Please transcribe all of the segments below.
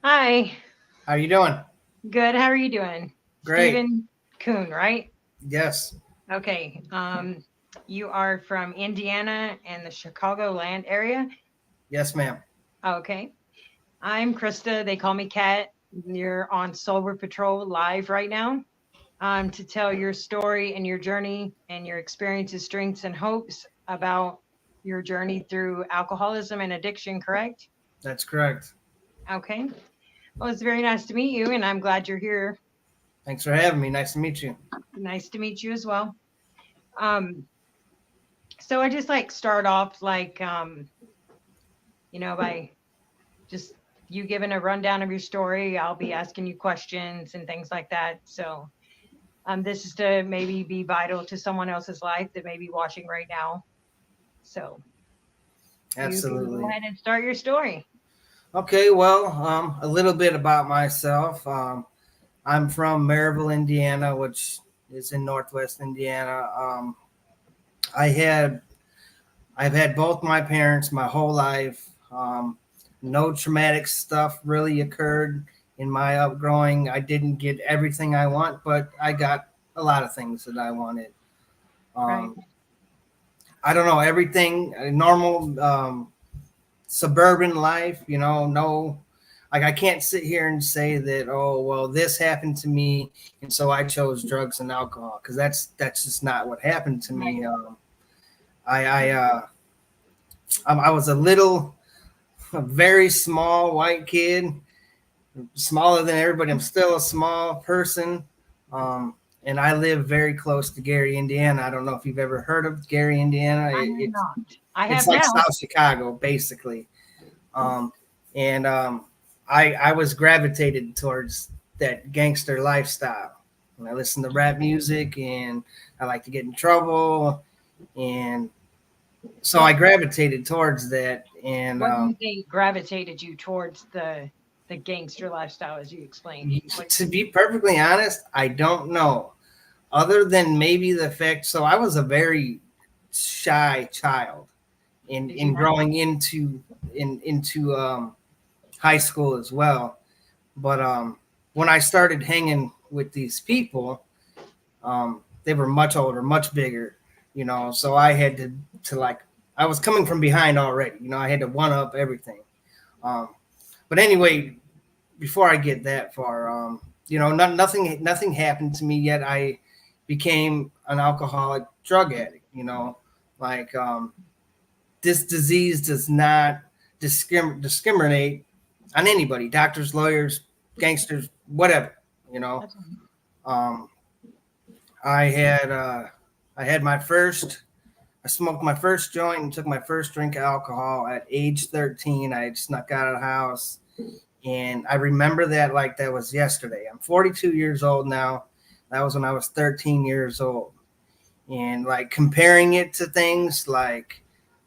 Hi. How you doing? Good. How are you doing? Great. Stephen Kuhn, right? Yes. Okay. You are from Indiana and the Chicagoland area. Yes, ma'am. Okay. I'm Krista. They call me Kat. You're on Sober Patrol live right now. To tell your story and your journey and your experiences, strengths, and hopes about your journey through alcoholism and addiction, correct? That's correct. Okay. Well, it's very nice to meet you, and I'm glad you're here. Thanks for having me. Nice to meet you. Nice to meet you as well. Um, So I just like start off by just you giving a rundown of your story. I'll be asking you questions and things like that. So this is to maybe be vital to someone else's life that may be watching right now. So you can go Absolutely. ahead and start your story. Okay. Well, a little bit about myself. I'm from Maryville, Indiana, which is in Northwest Indiana. I had I've had both my parents my whole life. No traumatic stuff really occurred in my upgrowing. I didn't get everything I want, but I got a lot of things that I wanted. Right. Um, I don't know everything normal suburban life. No, like I can't sit here and say that. Oh well, this happened to me, and so I chose drugs and alcohol because that's just not what happened to Right. me. I I, uh, I was a very small white kid, smaller than everybody. I'm still a small person. And I live very close to Gary, Indiana. I don't know if you've ever heard of Gary, Indiana. I am not. I It's have like now. South Chicago, basically. Um, and I was gravitated towards that gangster lifestyle. And I listen to rap music, and I like to get in trouble, and so I gravitated towards that. And What do you think gravitated you towards the gangster lifestyle, as you explained? What? to be perfectly honest, I don't know. Other than maybe the fact, so I was a very shy child in Did you in have? growing into high school as well. But when I started hanging with these people, they were much older, much bigger, So I had to like I was coming from behind already. I had to one up everything. Um, but anyway, before I get that far, nothing happened to me yet. I became an alcoholic drug addict. Like this disease does not discriminate on anybody, doctors, lawyers, gangsters, whatever. You know, That's um, I had uh, I had my first. I smoked my first joint and took my first drink of alcohol at age 13. I had snuck out of the house, and I remember that like that was yesterday. I'm 42 years old now. That was when I was 13 years old, and like comparing it to things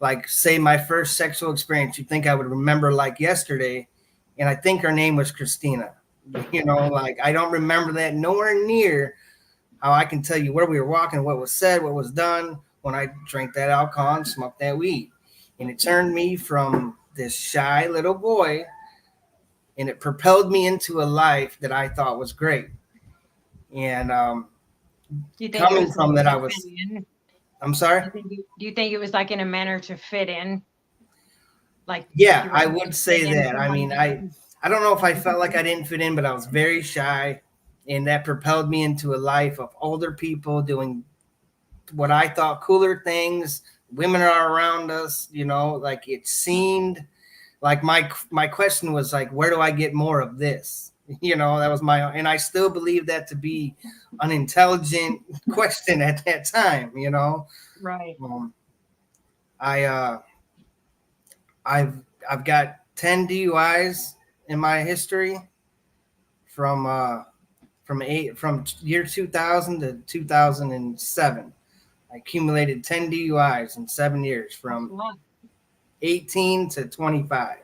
like say my first sexual experience, you think I would remember like yesterday, and I think her name was Christina. Like I don't remember that nowhere near how I can tell you where we were walking, what was said, what was done when I drank that alcohol and smoked that weed. And it turned me from this shy little boy, and it propelled me into a life that I thought was great. And Do you think it coming was like from that, to fit in? I'm sorry. Do you think it was like in a manner to fit in? Like Yeah, you were I trying would to fit say in that. I mean, somebody I don't know if I else's felt like I life? didn't fit in, but I was very shy, and that propelled me into a life of older people doing what I thought cooler things. Women are around us, like it seemed like my question was like, where do I get more of this? That was and I still believe that to be an intelligent question at that time. Right. Um, I I've got 10 DUIs in my history from from year 2000 to 2007. I accumulated 10 DUIs in 7 years That's from a lot. 18 to 25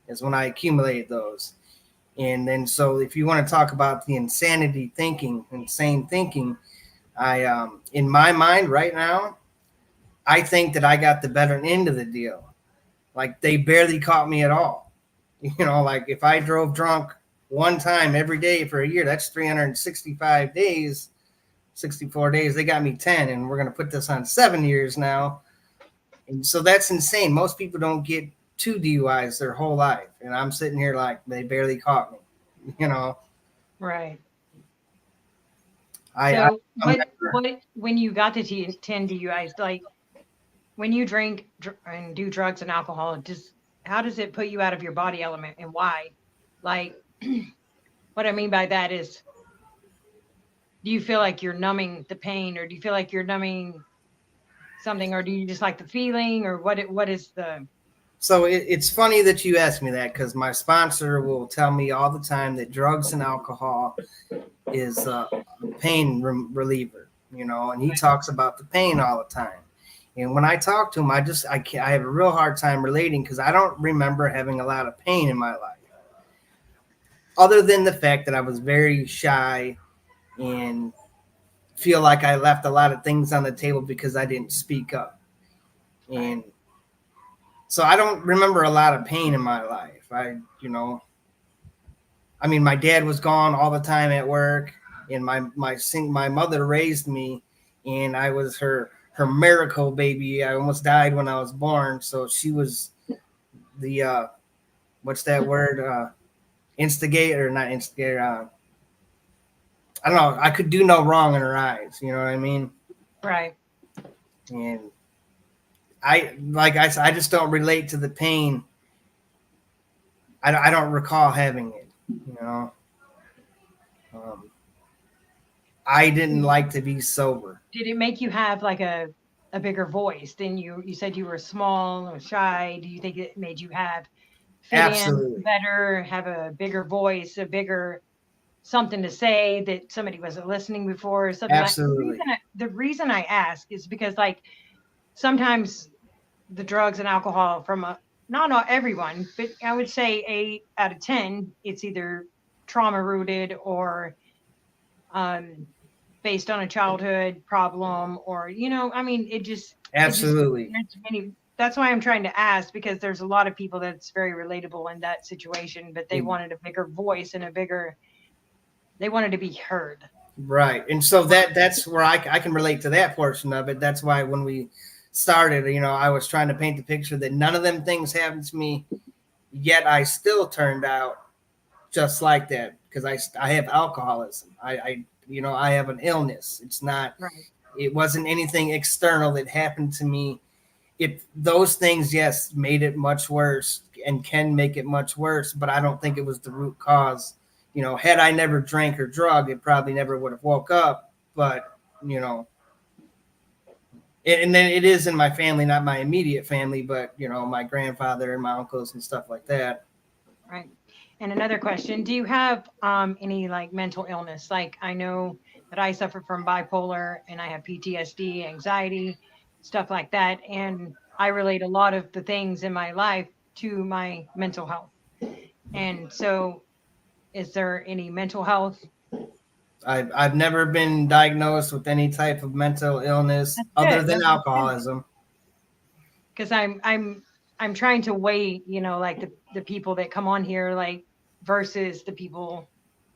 is when I accumulated those. And then, so if you want to talk about the insane thinking, in my mind right now, I think that I got the better end of the deal. Like they barely caught me at all. You know, like if I drove drunk one time every day for a year, that's 365 days, 64 days. They got me 10, and we're going to put this on 7 years now. And so that's insane. Most people don't get 2 DUIs their whole life. And I'm sitting here like they barely caught me, you know. Right. I So never, what when you got to 10 DUIs, like when you drink and do drugs and alcohol, just how does it put you out of your body element and why? Like what I mean by that is, do you feel like you're numbing the pain, or do you feel like you're numbing something, or do you just like the feeling, or what is the so it's funny that you asked me that, because my sponsor will tell me all the time that drugs and alcohol is a pain reliever, you know, and he talks about the pain all the time. And when I talk to him, I have a real hard time relating, because I don't remember having a lot of pain in my life, other than the fact that I was very shy and feel like I left a lot of things on the table because I didn't speak up. And so I don't remember a lot of pain in my life. I mean, my dad was gone all the time at work, and my mother raised me, and I was her miracle baby. I almost died when I was born, so she was the what's that word? Instigator, not instigator. I don't know. I could do no wrong in her eyes. You know what I mean? right? And I said, I just don't relate to the pain. I don't recall having it. You know. I didn't like to be sober. Did it make you have like a bigger voice? Then you said you were small or shy. Do you think it made you have fit Absolutely. in better, have a bigger voice, a bigger something to say that somebody wasn't listening before, or something? Absolutely. The reason I ask is because like sometimes the drugs and alcohol from not everyone, but I would say 8 out of 10, it's either trauma rooted or based on a childhood problem, or I mean, Absolutely. that's why I'm trying to ask, because there's a lot of people that's very relatable in that situation, but they wanted a bigger voice and they wanted to be heard. Right. And so that's where I can relate to that portion of it. That's why when we started, I was trying to paint the picture that none of them things happened to me, yet I still turned out just like that, because I have alcoholism. I have an illness. It wasn't anything external that happened to me. Those things, yes, made it much worse and can make it much worse, but I don't think it was the root cause. Had I never drank or drug, it probably never would have woke up. But, and then it is in my family, not my immediate family, but, my grandfather and my uncles and stuff like that. Right. And another question, do you have any like mental illness? Like I know that I suffer from bipolar and I have PTSD, anxiety, stuff like that. And I relate a lot of the things in my life to my mental health. And so is there any mental health? I've never been diagnosed with any type of mental illness other than alcoholism. Because I'm trying to weigh, like the people that come on here, like versus the people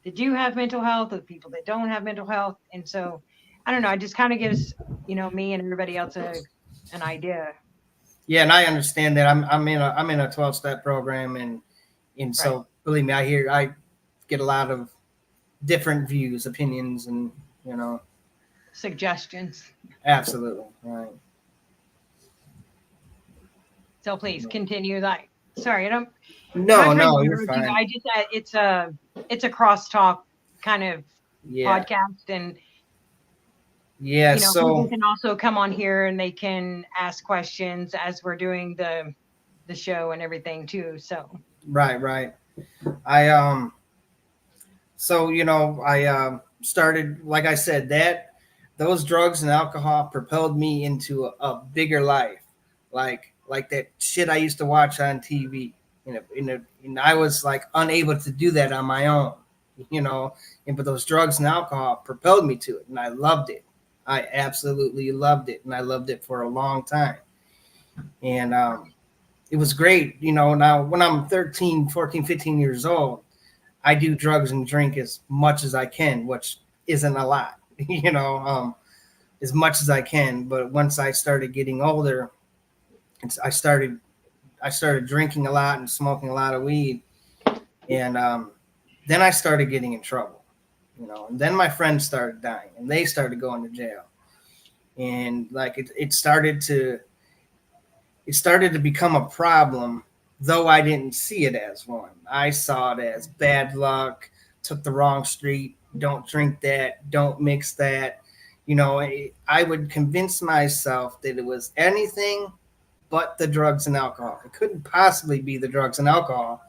that do have mental health, or the people that don't have mental health. And so I don't know, it just kind of gives, me and everybody else an idea. Yeah, and I understand that. I'm in a 12-step program, and so right. Believe me, I get a lot of different views, opinions, and suggestions. Absolutely. Right. So please continue. Like, sorry, I don't. No, you're fine. I just it's a crosstalk kind of podcast, and people can also come on here and they can ask questions as we're doing the show and everything too. So right. I started, like I said, that those drugs and alcohol propelled me into a bigger life, like that shit I used to watch on TV. And I was like unable to do that on my own, but those drugs and alcohol propelled me to it, and I loved it. I absolutely loved it, and I loved it for a long time. And it was great. Now when I'm 13, 14, 15 years old, I do drugs and drink as much as I can, which isn't a lot, as much as I can. But once I started getting older, I started drinking a lot and smoking a lot of weed, and then I started getting in trouble, And then my friends started dying, and they started going to jail, and like it started to become a problem, though I didn't see it as one. I saw it as bad luck, took the wrong street, don't drink that, don't mix that. I would convince myself that it was anything but the drugs and alcohol. It couldn't possibly be the drugs and alcohol,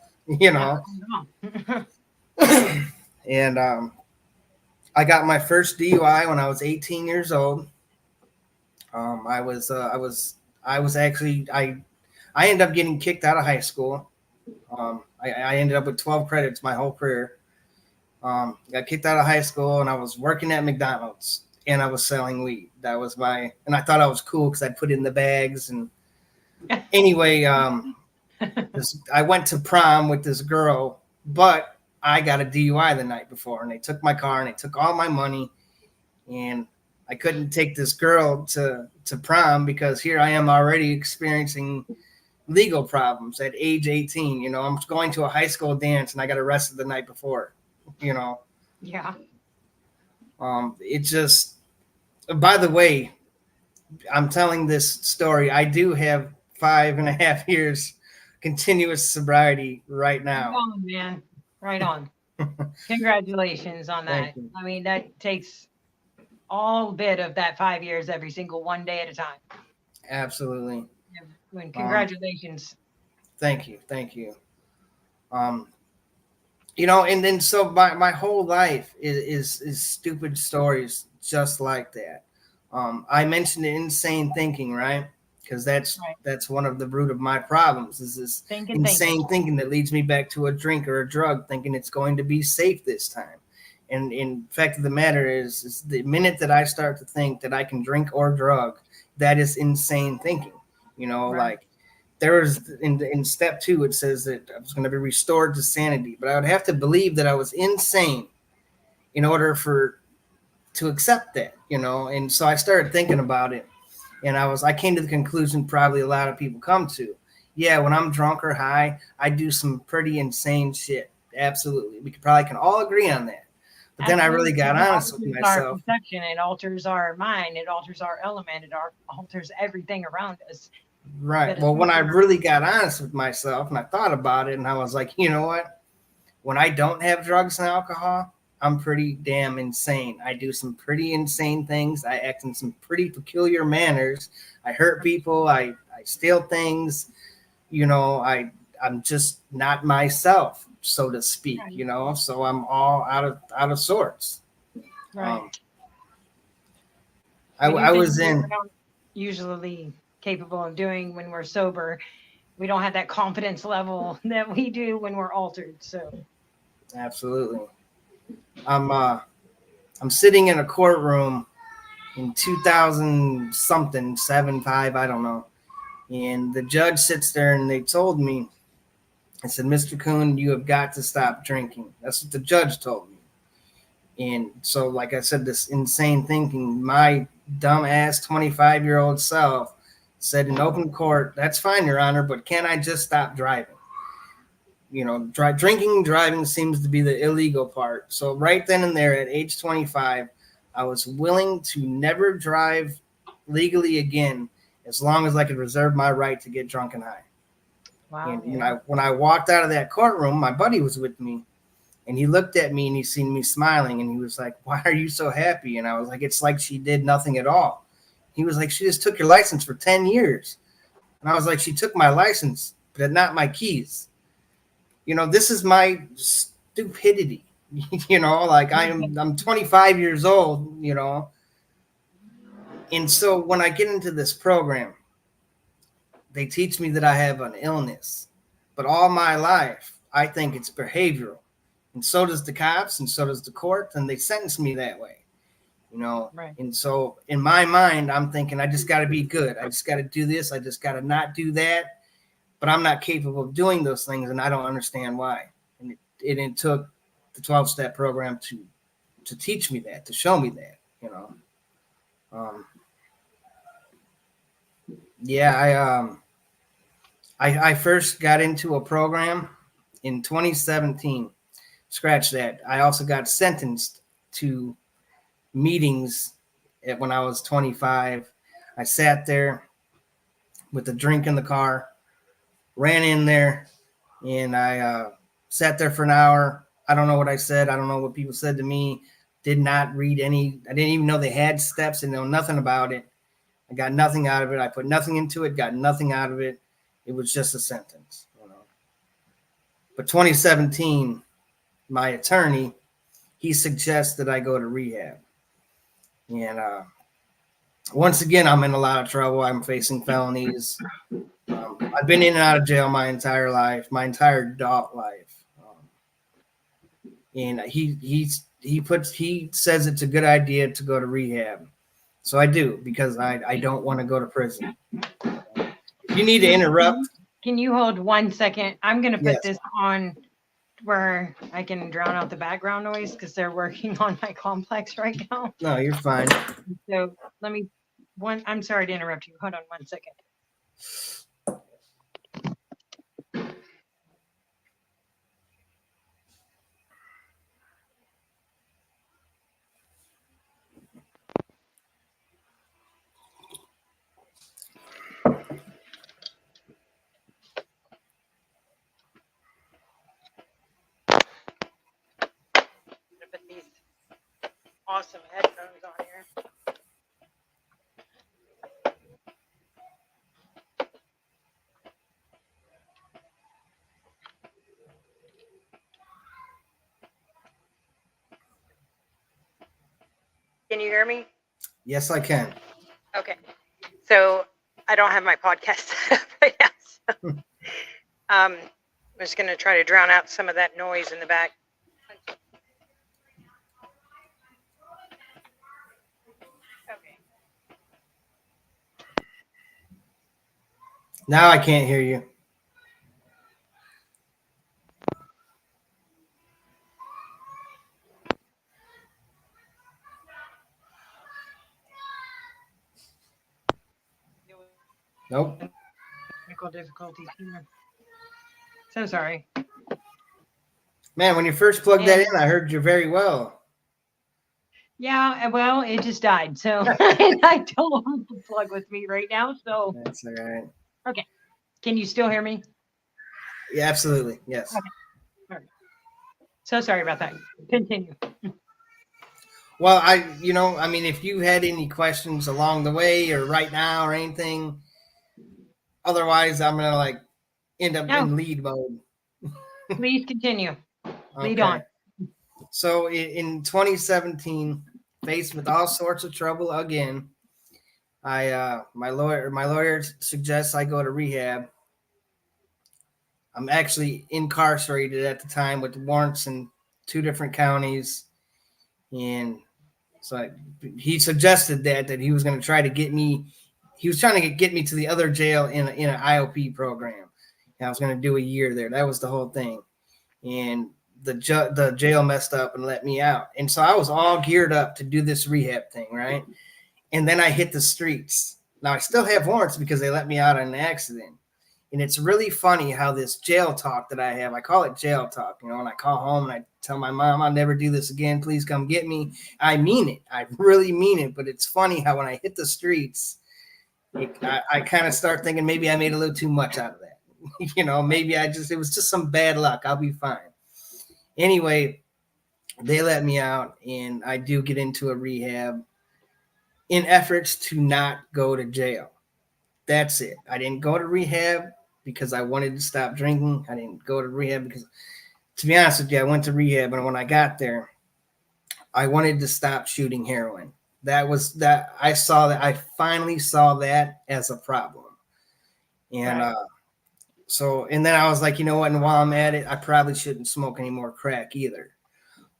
And I got my first DUI when I was 18 years old. I ended up getting kicked out of high school. I ended up with 12 credits my whole career. Got kicked out of high school, and I was working at McDonald's, and I was selling weed. And I thought I was cool because I put it in the bags. And anyway, I went to prom with this girl, but I got a DUI the night before, and they took my car and they took all my money, and I couldn't take this girl to prom because here I am already experiencing legal problems at age 18. I'm going to a high school dance and I got arrested the night before, Yeah. It just, by the way, I'm telling this story. I do have 5.5 years continuous sobriety right now. Right on, man. Right on. Congratulations on that. I mean, that takes all bit of that 5 years, every single one day at a time. Absolutely. Congratulations. Thank you. And then so my whole life is stupid stories just like that. I mentioned insane thinking, right? Because that's one of the root of my problems is this insane thinking that leads me back to a drink or a drug, thinking it's going to be safe this time. And in fact of the matter is the minute that I start to think that I can drink or drug, that is insane thinking. Like there was in step 2, it says that I was going to be restored to sanity, but I would have to believe that I was insane in order to accept that, And so I started thinking about it, and I came to the conclusion probably a lot of people come to. Yeah, when I'm drunk or high, I do some pretty insane shit. Absolutely. We can all agree on that. But then I really got honest with myself. Our perception, it alters our mind, it alters our element, it alters everything around us. Right. Well, when I really got honest with myself and I thought about it, and I was like, you know what? When I don't have drugs and alcohol, I'm pretty damn insane. I do some pretty insane things. I act in some pretty peculiar manners. I hurt people. I steal things. I'm just not myself, so to speak. So I'm all out of sorts. Right. I was in usually capable of doing when we're sober. We don't have that confidence level that we do when we're altered. So absolutely. I'm sitting in a courtroom in 2000 something, 7-5, I don't know. And the judge sits there and they told me, I said, Mr. Kuhn, you have got to stop drinking. That's what the judge told me. And so, like I said, this insane thinking, my dumbass 25-year-old self said in open court, that's fine, Your Honor, but can I just stop driving? Drinking and driving seems to be the illegal part. So right then and there at age 25, I was willing to never drive legally again as long as I could reserve my right to get drunk and high. Wow. And when I walked out of that courtroom, my buddy was with me, and he looked at me and he seen me smiling, and he was like, why are you so happy? And I was like, it's like she did nothing at all. He was like, she just took your license for 10 years. And I was like, she took my license, but not my keys. This is my stupidity. Like I'm 25 years old, And so when I get into this program, they teach me that I have an illness, but all my life, I think it's behavioral. And so does the cops, and so does the court, and they sentence me that way, Right. And so in my mind, I'm thinking, I just got to be good. I just got to do this. I just got to not do that. but I'm not capable of doing those things, and I don't understand why. And it took the 12-step program to teach me that, to show me that, you know. Yeah, I first got into a program in 2017. Scratch that. I also got sentenced to meetings when I was 25. I sat there with a drink in the car, ran in there, and I sat there for an hour. I don't know what I said. I don't know what people said to me. Did not read any. I didn't even know they had steps and know nothing about it. I got nothing out of it. I put nothing into it, got nothing out of it. It was just a sentence. You know. But 2017, my attorney, he suggests that I go to rehab. And once again, I'm in a lot of trouble. I'm facing felonies. I've been in and out of jail my entire life, my entire adult life. And he says it's a good idea to go to rehab. So I do, because I don't want to go to prison. If you need to interrupt. Can you hold 1 second? I'm going to put Yes. this on where I can drown out the background noise because they're working on my complex right now. No, you're fine. So let me, I'm sorry to interrupt you. Hold on 1 second. Put these awesome headphones on here. Can you hear me? Yes, I can. Okay. So I don't have my podcast set up right now. So, I'm just going to try to drown out some of that noise in the back. Okay. Now I can't hear you. Nope. Technical difficulties here. So sorry. Man, when you first plugged that in, I heard you very well. Yeah, well, it just died. So and I don't have the plug with me right now. So That's all right. okay. Can you still hear me? Yeah, absolutely. Yes. Okay. All right. So sorry about that. Continue. Well, I mean, if you had any questions along the way or right now or anything, otherwise I'm gonna like end up in lead mode. Please continue. Lead Okay. on. So in 2017, faced with all sorts of trouble again, my lawyer suggests I go to rehab. I'm actually incarcerated at the time with warrants in 2 different counties, and so he suggested that he was going to try to get me. He was trying to get me to the other jail in an IOP program. And I was going to do a year there. That was the whole thing, and the jail messed up and let me out. And so I was all geared up to do this rehab thing, right? And then I hit the streets. Now I still have warrants because they let me out on an accident. And it's really funny how this jail talk that I have, I call it jail talk. You know, when I call home and I tell my mom, I'll never do this again. Please come get me. I mean it. I really mean it. But it's funny how when I hit the streets, I kind of start thinking maybe I made a little too much out of that. You know, maybe it was just some bad luck. I'll be fine. Anyway, they let me out and I do get into a rehab in efforts to not go to jail. That's it. I didn't go to rehab because I wanted to stop drinking. I didn't go to rehab because, to be honest with you, I went to rehab, and when I got there, I wanted to stop shooting heroin. I finally saw that as a problem. And Right. and then I was like, you know what? And while I'm at it, I probably shouldn't smoke any more crack either.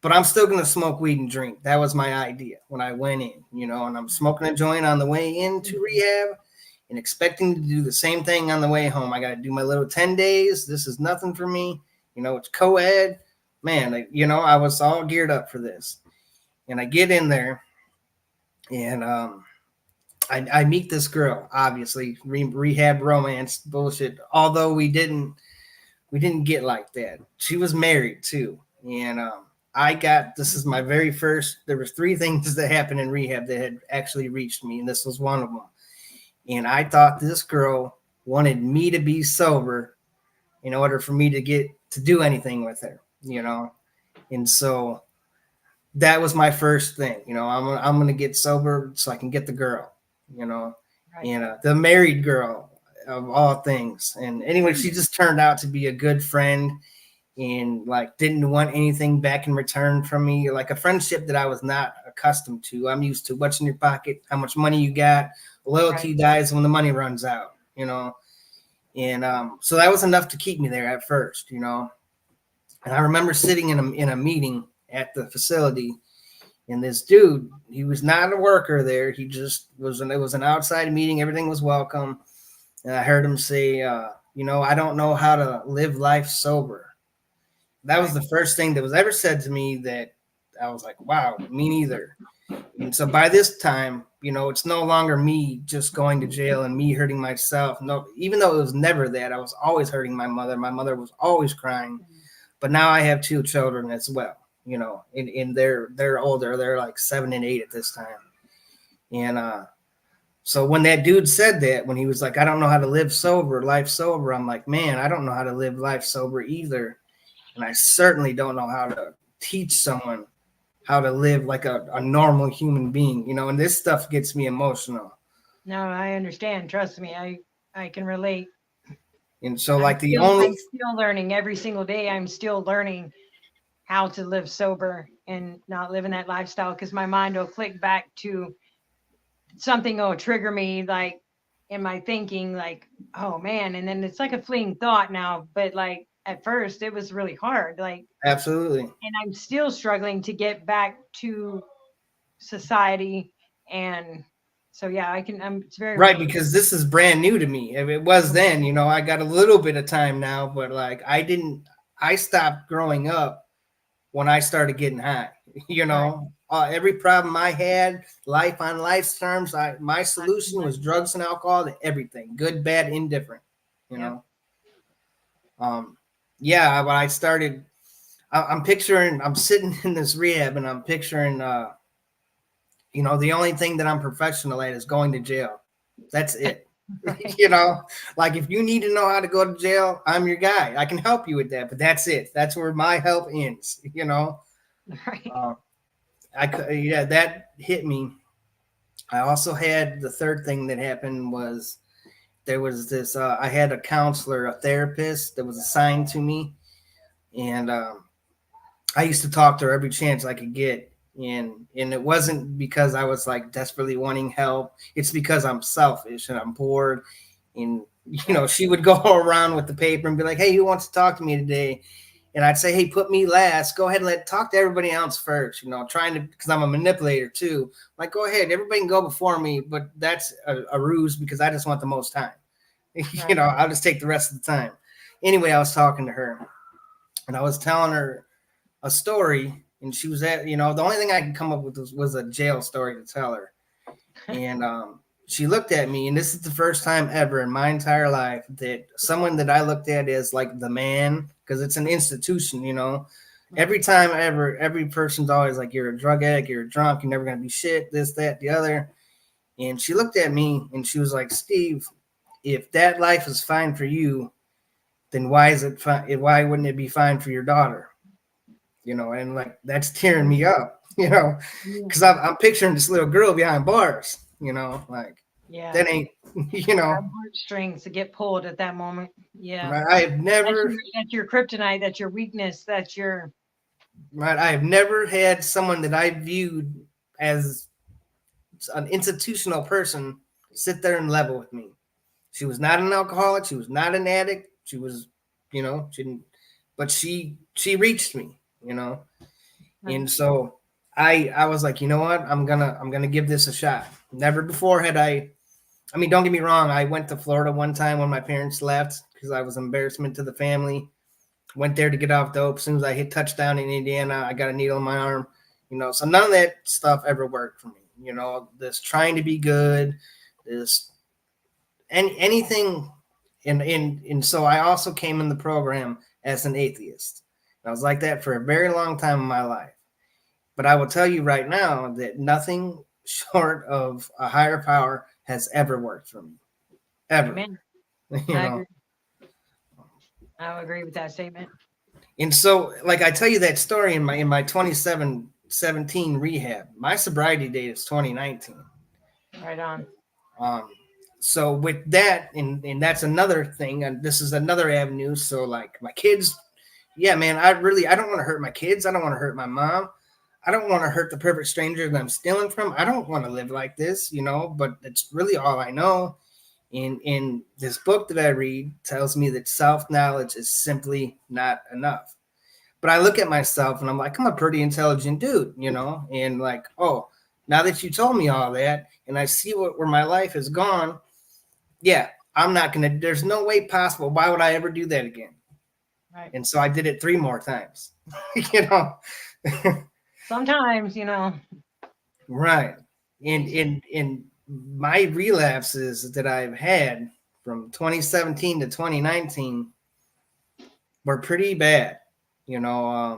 But I'm still going to smoke weed and drink. That was my idea when I went in, you know, and I'm smoking a joint on the way into rehab. and expecting to do the same thing on the way home. I got to do my little 10 days. This is nothing for me. It's co-ed. Man, I was all geared up for this. And I get in there, and I meet this girl, obviously, rehab romance bullshit. Although we didn't get like that. She was married too. And this is my very first, there was 3 things that happened in rehab that had actually reached me, and this was one of them. And I thought this girl wanted me to be sober in order for me to get to do anything with her, And so that was my first thing. I'm going to get sober so I can get the girl, right. And the married girl of all things. And anyway, she just turned out to be a good friend and didn't want anything back in return from me, like a friendship that I was not accustomed to. I'm used to what's in your pocket, how much money you got. Loyalty dies when the money runs out, And so that was enough to keep me there at first, And I remember sitting in a meeting at the facility, and this dude, he was not a worker there. He just was. It was an outside meeting. Everything was welcome. And I heard him say, I don't know how to live life sober. That was the first thing that was ever said to me that I was like, wow, me neither. And so by this time, it's no longer me just going to jail and me hurting myself. No, even though it was never that, I was always hurting my mother. My mother was always crying. But now I have 2 children as well, and they're older. They're like 7 and 8 at this time. And so when that dude said that, when he was like, I don't know how to live life sober, I'm like, man, I don't know how to live life sober either. And I certainly don't know how to teach someone how to live like a normal human being, and this stuff gets me emotional. No, I understand. Trust me, I can relate. And so I'm still learning every single day. I'm still learning how to live sober and not live in that lifestyle, because my mind will click back to something will trigger me like in my thinking, like, oh man. And then it's like a fleeting thought now, but at first it was really hard. Absolutely. And I'm still struggling to get back to society. And so, yeah, it's very right. Because this is brand new to me. If it was then, I got a little bit of time now, but I stopped growing up when I started getting high, every problem I had, life on life's terms, my solution was drugs and alcohol to everything, good, bad, indifferent, know. Yeah, but I started, I'm sitting in this rehab and I'm picturing, the only thing that I'm professional at is going to jail. That's it. Right. If you need to know how to go to jail, I'm your guy. I can help you with that, but that's it. That's where my help ends, Right. That hit me. I also had the third thing that happened was there was this, I had a counselor, a therapist that was assigned to me. And I used to talk to her every chance I could get. And it wasn't because I was desperately wanting help. It's because I'm selfish and I'm bored. And, she would go around with the paper and be like, hey, who wants to talk to me today? And I'd say, hey, put me last. Go ahead and talk to everybody else first, trying to, because I'm a manipulator too. Go ahead, everybody can go before me, but that's a ruse because I just want the most time. Right. I'll just take the rest of the time. Anyway, I was talking to her and I was telling her a story. And she was the only thing I could come up with was a jail story to tell her. And she looked at me, and this is the first time ever in my entire life that someone that I looked at as the man, because it's an institution, Every time ever, every person's always like, you're a drug addict, you're a drunk, you're never going to be shit, this, that, the other. And she looked at me and she was like, Steve, if that life is fine for you, then why is it fine? Why wouldn't it be fine for your daughter? And that's tearing me up, because I'm picturing this little girl behind bars, yeah, that ain't, strings to get pulled at that moment. Yeah, right. I have never, that's your kryptonite, that's your weakness, that's your right. I have never had someone that I viewed as an institutional person sit there and level with me. She was not an alcoholic. She was not an addict. She was, she didn't, but she reached me. And so I was like, you know what, I'm gonna give this a shot. Never before had I I mean, don't get me wrong. I went to Florida one time when my parents left because I was an embarrassment to the family. Went there to get off dope. As soon as I hit touchdown in Indiana, I got a needle in my arm. So none of that stuff ever worked for me. This trying to be good, this anything, and so I also came in the program as an atheist. I was like that for a very long time in my life. But I will tell you right now that nothing short of a higher power has ever worked for me. Ever. Amen. You I know. agree. I agree with that statement. And so, like I tell you that story in my 2017 rehab, my sobriety date is 2019. Right on. So with that, and that's another thing, and this is another avenue. So like my kids, yeah, man, I don't want to hurt my kids. I don't want to hurt my mom. I don't want to hurt the perfect stranger that I'm stealing from. I don't want to live like this, but it's really all I know. In this book that I read tells me that self-knowledge is simply not enough. But I look at myself and I'm like, I'm a pretty intelligent dude, and like, oh, now that you told me all that and I see where my life has gone, yeah, I'm not going to, there's no way possible. Why would I ever do that again? Right. And so I did it 3 more times, you know. Sometimes, Right. And my relapses that I've had from 2017 to 2019 were pretty bad. I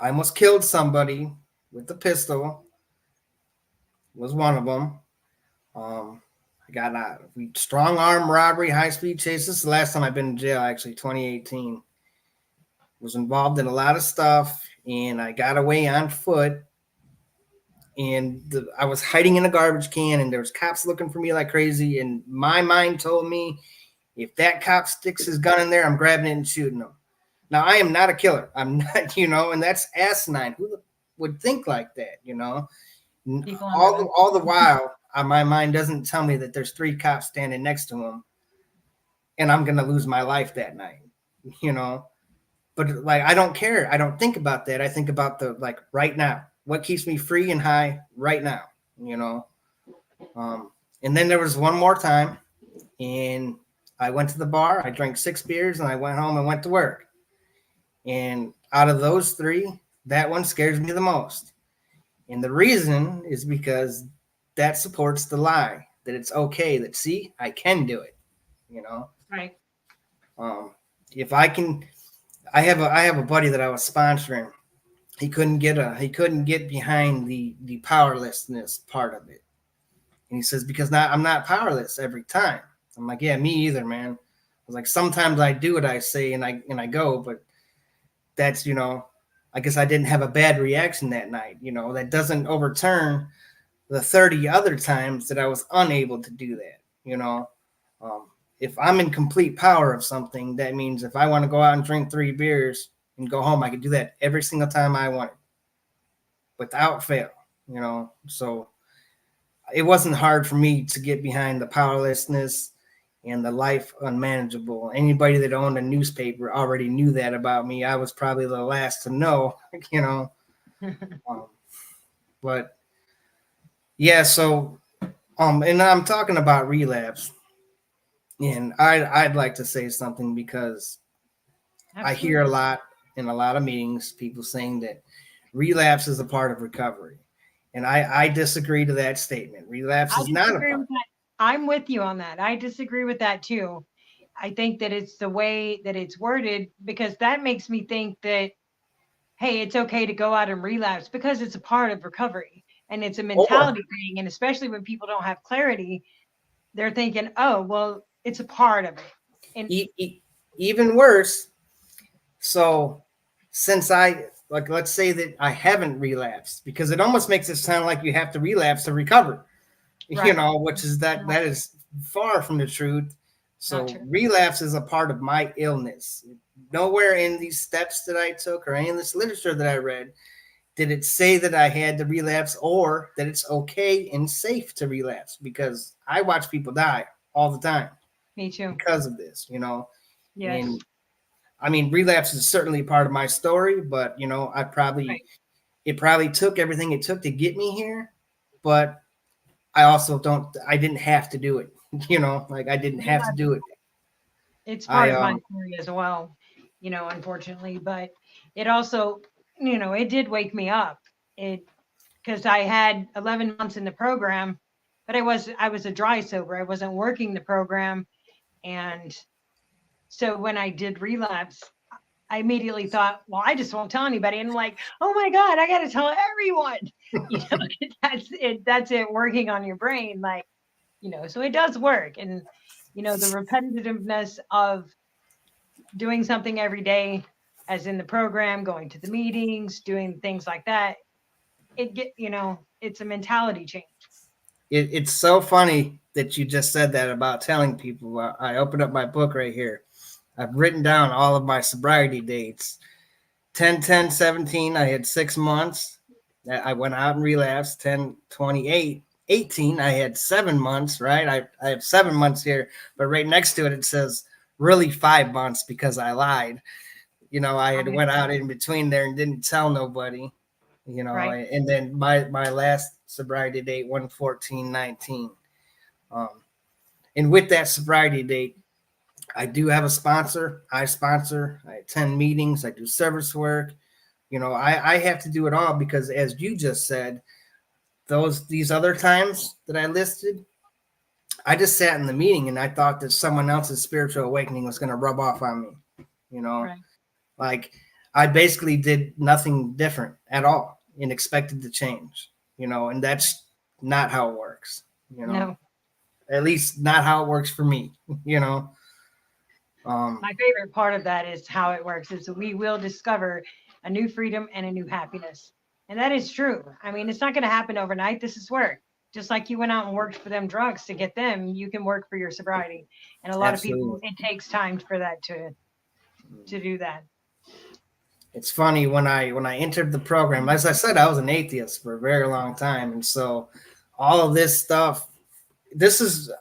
almost killed somebody with a pistol. Was one of them. I got a strong arm robbery, high speed chase. This is the last time I've been in jail, actually, 2018. Was involved in a lot of stuff, and I got away on foot. And I was hiding in a garbage can, and there was cops looking for me like crazy. And my mind told me, if that cop sticks his gun in there, I'm grabbing it and shooting him. Now, I am not a killer. I'm not, and that's asinine. Who would think like that, All the while, my mind doesn't tell me that there's 3 cops standing next to him, and I'm going to lose my life that night, But, like, I don't care. I don't think about that. I think about right now. What keeps me free and high right now, And then there was one more time, and I went to the bar. I drank 6 beers, and I went home and went to work. And out of those 3, that one scares me the most. And the reason is because that supports the lie that it's okay, that, see, I can do it, Right. If I can, I have a buddy that I was sponsoring. He couldn't get behind the powerlessness part of it. And he says, because I'm not powerless every time. I'm like, yeah, me either, man. I was like, sometimes I do what I say and I go, but that's, I guess I didn't have a bad reaction that night. That doesn't overturn the 30 other times that I was unable to do that. If I'm in complete power of something, that means if I want to go out and drink 3 beers and go home, I can do that every single time I want it without fail, So it wasn't hard for me to get behind the powerlessness and the life unmanageable. Anybody that owned a newspaper already knew that about me. I was probably the last to know, but yeah, so and I'm talking about relapse, and I'd like to say something because Absolutely. I hear a lot in a lot of meetings, people saying that relapse is a part of recovery. And I disagree to that statement. Relapse is not a part. I'm with you on that. I disagree with that too. I think that it's the way that it's worded, because that makes me think that, hey, it's okay to go out and relapse because it's a part of recovery and it's a mentality thing. And especially when people don't have clarity, they're thinking, oh, well, it's a part of it. And even worse. So since let's say that I haven't relapsed, because it almost makes it sound like you have to relapse to recover, right. Which is that is far from the truth. So relapse is a part of my illness. Nowhere in these steps that I took or any of this literature that I read did it say that I had to relapse or that it's okay and safe to relapse, because I watch people die all the time. Me too. Because of this, Yes. And, I mean, relapse is certainly part of my story, but it probably took everything it took to get me here, but I also I didn't have to do it, like I didn't have to do it. It's part I of my story as well, unfortunately, but it also, it did wake me up. It because I had 11 months in the program, but I was a dry sober. I wasn't working the program, and so when I did relapse, I immediately thought, well, I just won't tell anybody. And I'm like, oh my God, I got to tell everyone. You know, that's it. That's it working on your brain. Like, so it does work. And, the repetitiveness of doing something every day, as in the program, going to the meetings, doing things like that, it's a mentality change. It's so funny that you just said that about telling people. I opened up my book right here. I've written down all of my sobriety dates. 10-10-17, I had 6 months. I went out and relapsed. 10-28-18, I had 7 months, right? I have 7 months here, but right next to it, it says really 5 months because I lied. I had went out in between there and didn't tell nobody, Right. and then my last sobriety date, 1/14/19. And with that sobriety date, I do have a sponsor. I attend meetings. I do service work. I have to do it all because, as you just said, these other times that I listed, I just sat in the meeting and I thought that someone else's spiritual awakening was going to rub off on me. Right. Like I basically did nothing different at all and expected to change. And that's not how it works. No. At least not how it works for me. My favorite part of that is how it works is we will discover a new freedom and a new happiness. And that is true. I mean, it's not going to happen overnight. This is work. Just like you went out and worked for them drugs to get them, you can work for your sobriety. And a lot of people, it takes time for that to do that. It's funny when I entered the program, as I said, I was an atheist for a very long time. And so all of this stuff,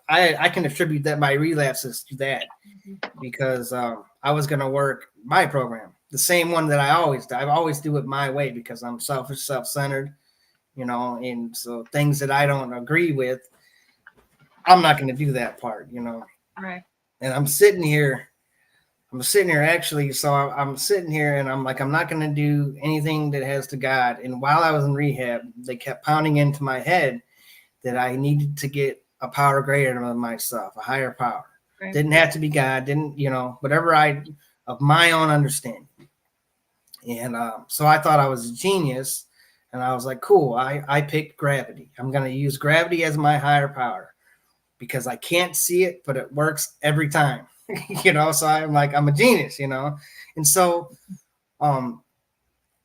I can attribute that my relapses to that because I was going to work my program, the same one that I always do. I always do it my way because I'm selfish, self-centered, and so things that I don't agree with, I'm not going to do that part, Right. And I'm sitting here actually. So I'm sitting here and I'm like, I'm not going to do anything that has to God. And while I was in rehab, they kept pounding into my head that I needed to get a power greater than myself, a higher power. Right. Didn't have to be God, didn't, whatever of my own understanding. And so I thought I was a genius. And I was like, cool, I picked gravity. I'm going to use gravity as my higher power because I can't see it, but it works every time. So I'm like, I'm a genius, and so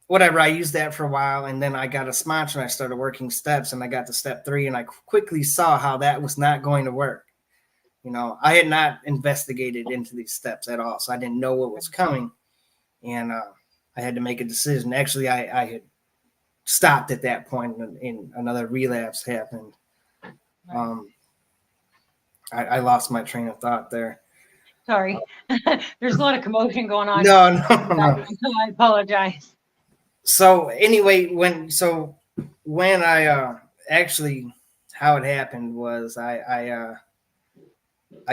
whatever, I used that for a while, and then I got a sponsor and I started working steps, and I got to step 3, and I quickly saw how that was not going to work. I had not investigated into these steps at all, so I didn't know what was coming, and I had to make a decision. Actually, I had stopped at that point, and another relapse happened. I lost my train of thought there. Sorry. There's a lot of commotion going on. No. I apologize. So anyway, when I actually, how it happened was I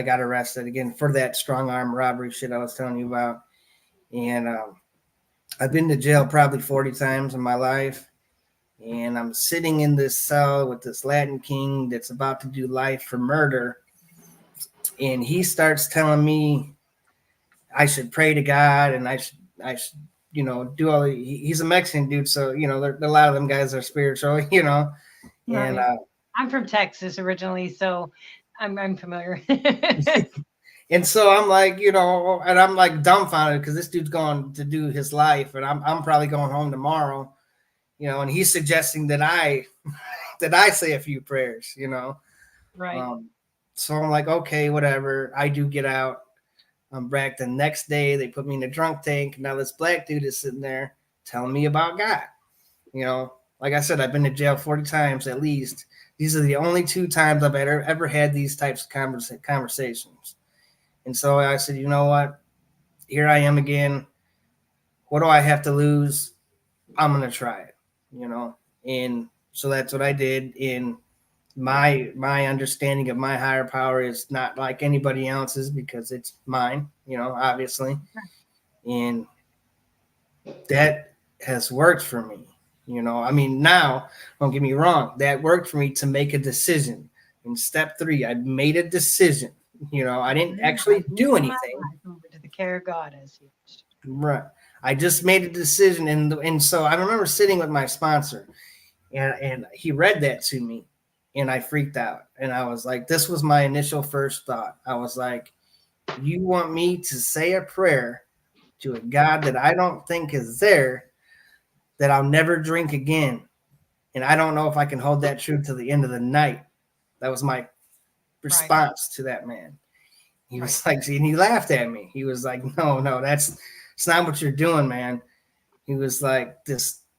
got arrested again for that strong arm robbery shit I was telling you about. And I've been to jail probably 40 times in my life. And I'm sitting in this cell with this Latin king that's about to do life for murder. And he starts telling me I should pray to God and I should do all he's a Mexican dude. So, a lot of them guys are spiritual, and I'm from Texas originally, so I'm familiar. And so I'm like, and I'm like dumbfounded because this dude's going to do his life and I'm probably going home tomorrow, and he's suggesting that I say a few prayers, Right. So I'm like, okay, whatever. I do get out. I'm back the next day. They put me in a drunk tank. Now this black dude is sitting there telling me about God. Like I said, I've been to jail 40 times at least. These are the only 2 times I've ever had these types of conversations. And so I said, you know what? Here I am again. What do I have to lose? I'm going to try it, And so that's what I did. And my understanding of my higher power is not like anybody else's because it's mine, obviously. And that has worked for me. I mean, now, don't get me wrong, that worked for me to make a decision. In step 3, I made a decision. I didn't actually do anything. Over to the care of God, as you. Right. I just made a decision, and so I remember sitting with my sponsor, and he read that to me, and I freaked out. And I was like, this was my initial first thought. I was like, you want me to say a prayer to a God that I don't think is there, that I'll never drink again. And I don't know if I can hold that true to the end of the night. That was my response to that man. He was like, and he laughed at me. He was like, no, it's not what you're doing, man. He was like,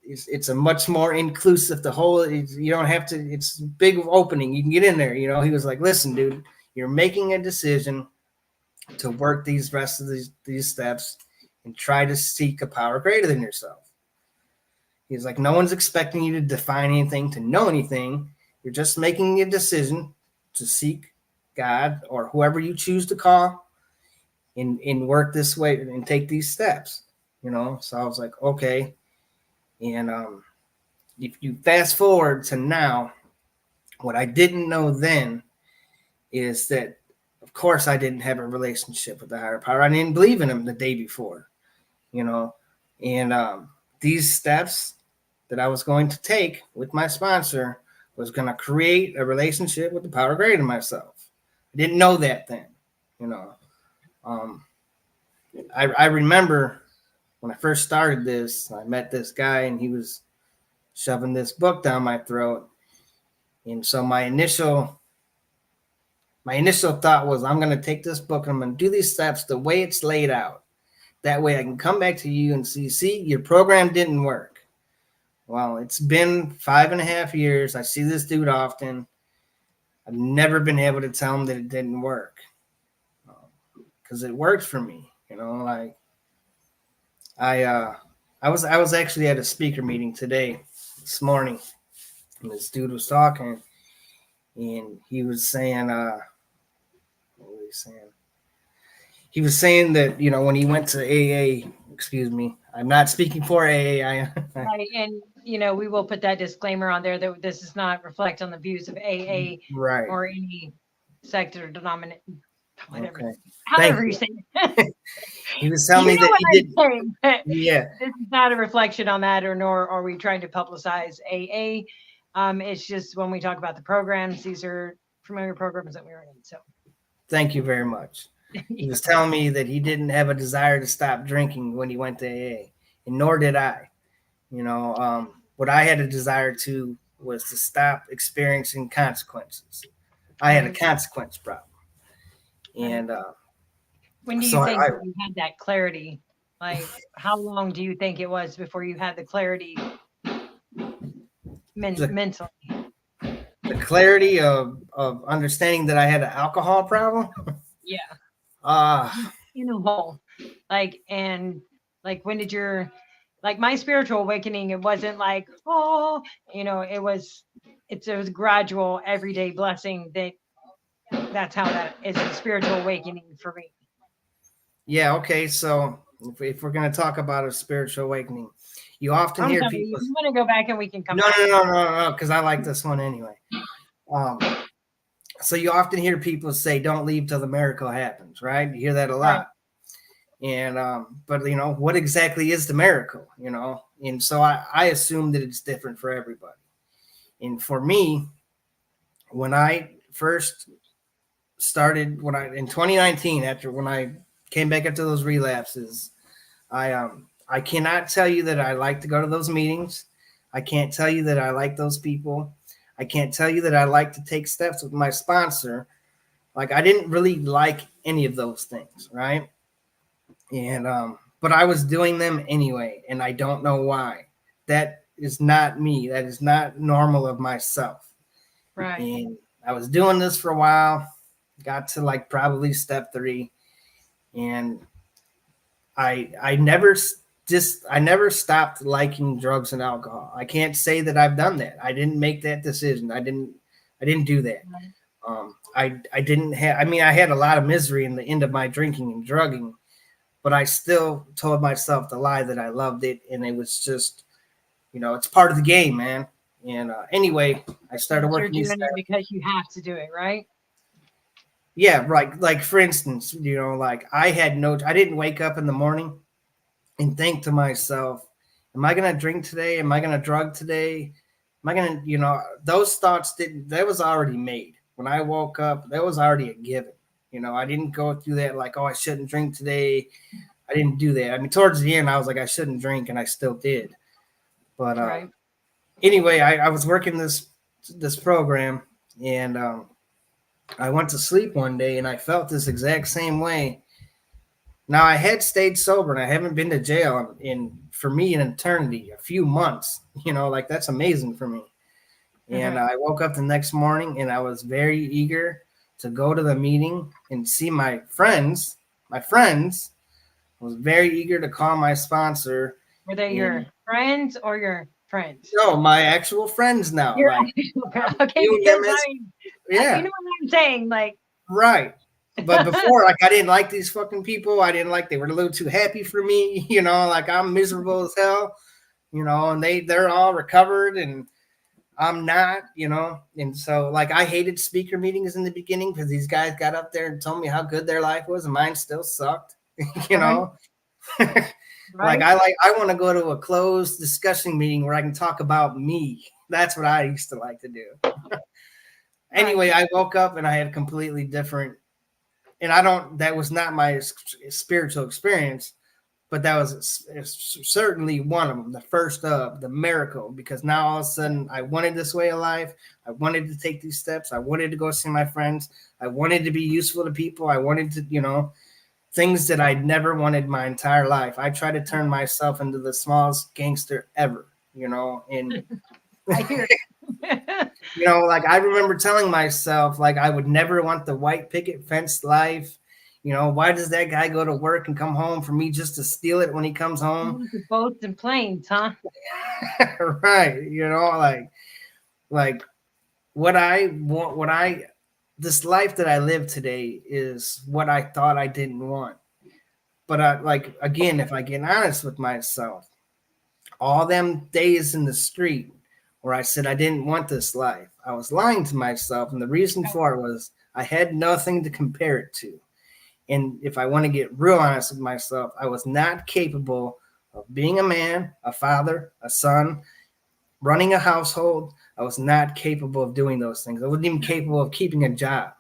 it's a much more inclusive, you don't have to, it's a big opening. You can get in there. He was like, listen, dude, you're making a decision to work these rest of these steps and try to seek a power greater than yourself. He's like, no one's expecting you to define anything, to know anything. You're just making a decision to seek God or whoever you choose to call and work this way and take these steps, So I was like, okay. And if you fast forward to now, what I didn't know then is that, of course, I didn't have a relationship with the higher power. I didn't believe in him the day before, and these steps that I was going to take with my sponsor was going to create a relationship with the power greater than myself. I didn't know that then, I remember when I first started this, I met this guy and he was shoving this book down my throat. And so my initial thought was, I'm going to take this book and I'm going to do these steps the way it's laid out. That way I can come back to you and see, your program didn't work. Well, it's been 5.5 years. I see this dude often. I've never been able to tell him that it didn't work because it worked for me. Like I was actually at a speaker meeting this morning, and this dude was talking, and he was saying, what was he saying? He was saying that, when he went to AA, excuse me, I'm not speaking for AA. Right, and we will put that disclaimer on there that this does not reflect on the views of AA, right, or any sect or denomination, whatever. Okay. However you say it. He was telling me that he did. Yeah, this is not a reflection on that, nor are we trying to publicize AA. It's just when we talk about the programs, these are familiar programs that we are in. So, thank you very much. He was telling me that he didn't have a desire to stop drinking when he went to AA, and nor did I. What I had a desire to was to stop experiencing consequences. I had a consequence problem. And when do you think you had that clarity? Like, how long do you think it was before you had the clarity mentally? The clarity of understanding that I had an alcohol problem? Yeah. In a hole. When did your, my spiritual awakening, it wasn't like, it was a gradual everyday blessing that's how that is a spiritual awakening for me. Yeah. Okay. So if we're going to talk about a spiritual awakening, you often hear people. You want to go back and we can come back. No, because I like this one anyway. So you often hear people say, don't leave till the miracle happens, right? You hear that a lot. Right. And, but what exactly is the miracle, And so I assume that it's different for everybody. And for me, when I first started, in 2019, when I came back after those relapses, I cannot tell you that I like to go to those meetings. I can't tell you that I like those people. I can't tell you that I like to take steps with my sponsor. Like, I didn't really like any of those things, right? And but I was doing them anyway, and I don't know why. That is not me. That is not normal of myself. Right. And I was doing this for a while, got to probably step 3, and I never stopped liking drugs and alcohol. I can't say that I've done that. I didn't make that decision. I I didn't do that. I didn't have. I mean, I had a lot of misery in the end of my drinking and drugging, but I still told myself the lie that I loved it, and it was just, it's part of the game, man. And anyway, I started You're working. doing it because you have to do it, right? Yeah, right. Like for instance, like I didn't wake up in the morning and think to myself, am I gonna drink today? Am I gonna drug today? Am I gonna, those thoughts that was already made. When I woke up, that was already a given. I didn't go through that like, oh, I shouldn't drink today. I didn't do that. I mean, towards the end, I was like, I shouldn't drink, and I still did. But Right. anyway, I was working this program, and I went to sleep one day, and I felt this exact same way. Now I had stayed sober, and I haven't been to jail for me an eternity, a few months. Like that's amazing for me. And I woke up the next morning, and I was very eager to go to the meeting and see my friends. My friends was very eager to call my sponsor. Were they your friends or your friends? No, my actual friends now. You're Like, okay, because yeah, you know what I'm saying, like right. But before, like, I didn't like these fucking people. I didn't like, they were a little too happy for me. Like I'm miserable as hell. And they're all recovered, and I'm not. And so like I hated speaker meetings in the beginning because these guys got up there and told me how good their life was, and mine still sucked. Right. Like I want to go to a closed discussion meeting where I can talk about me. That's what I used to like to do. Anyway, I woke up and I had a completely different, and that was not my spiritual experience, but that was certainly one of them, the first of the miracle, because now all of a sudden I wanted this way of life. I wanted to take these steps. I wanted to go see my friends. I wanted to be useful to people. I wanted to, things that I never wanted my entire life. I tried to turn myself into the smallest gangster ever, and I hear like I remember telling myself like I would never want the white picket fence life. Why does that guy go to work and come home for me just to steal it when he comes home? Boats and planes, huh? Right. Like what I want, this life that I live today is what I thought I didn't want. But again, if I get honest with myself, all them days in the street where I said I didn't want this life, I was lying to myself. And the reason for it was I had nothing to compare it to. And if I want to get real honest with myself, I was not capable of being a man, a father, a son, running a household. I was not capable of doing those things. I wasn't even capable of keeping a job,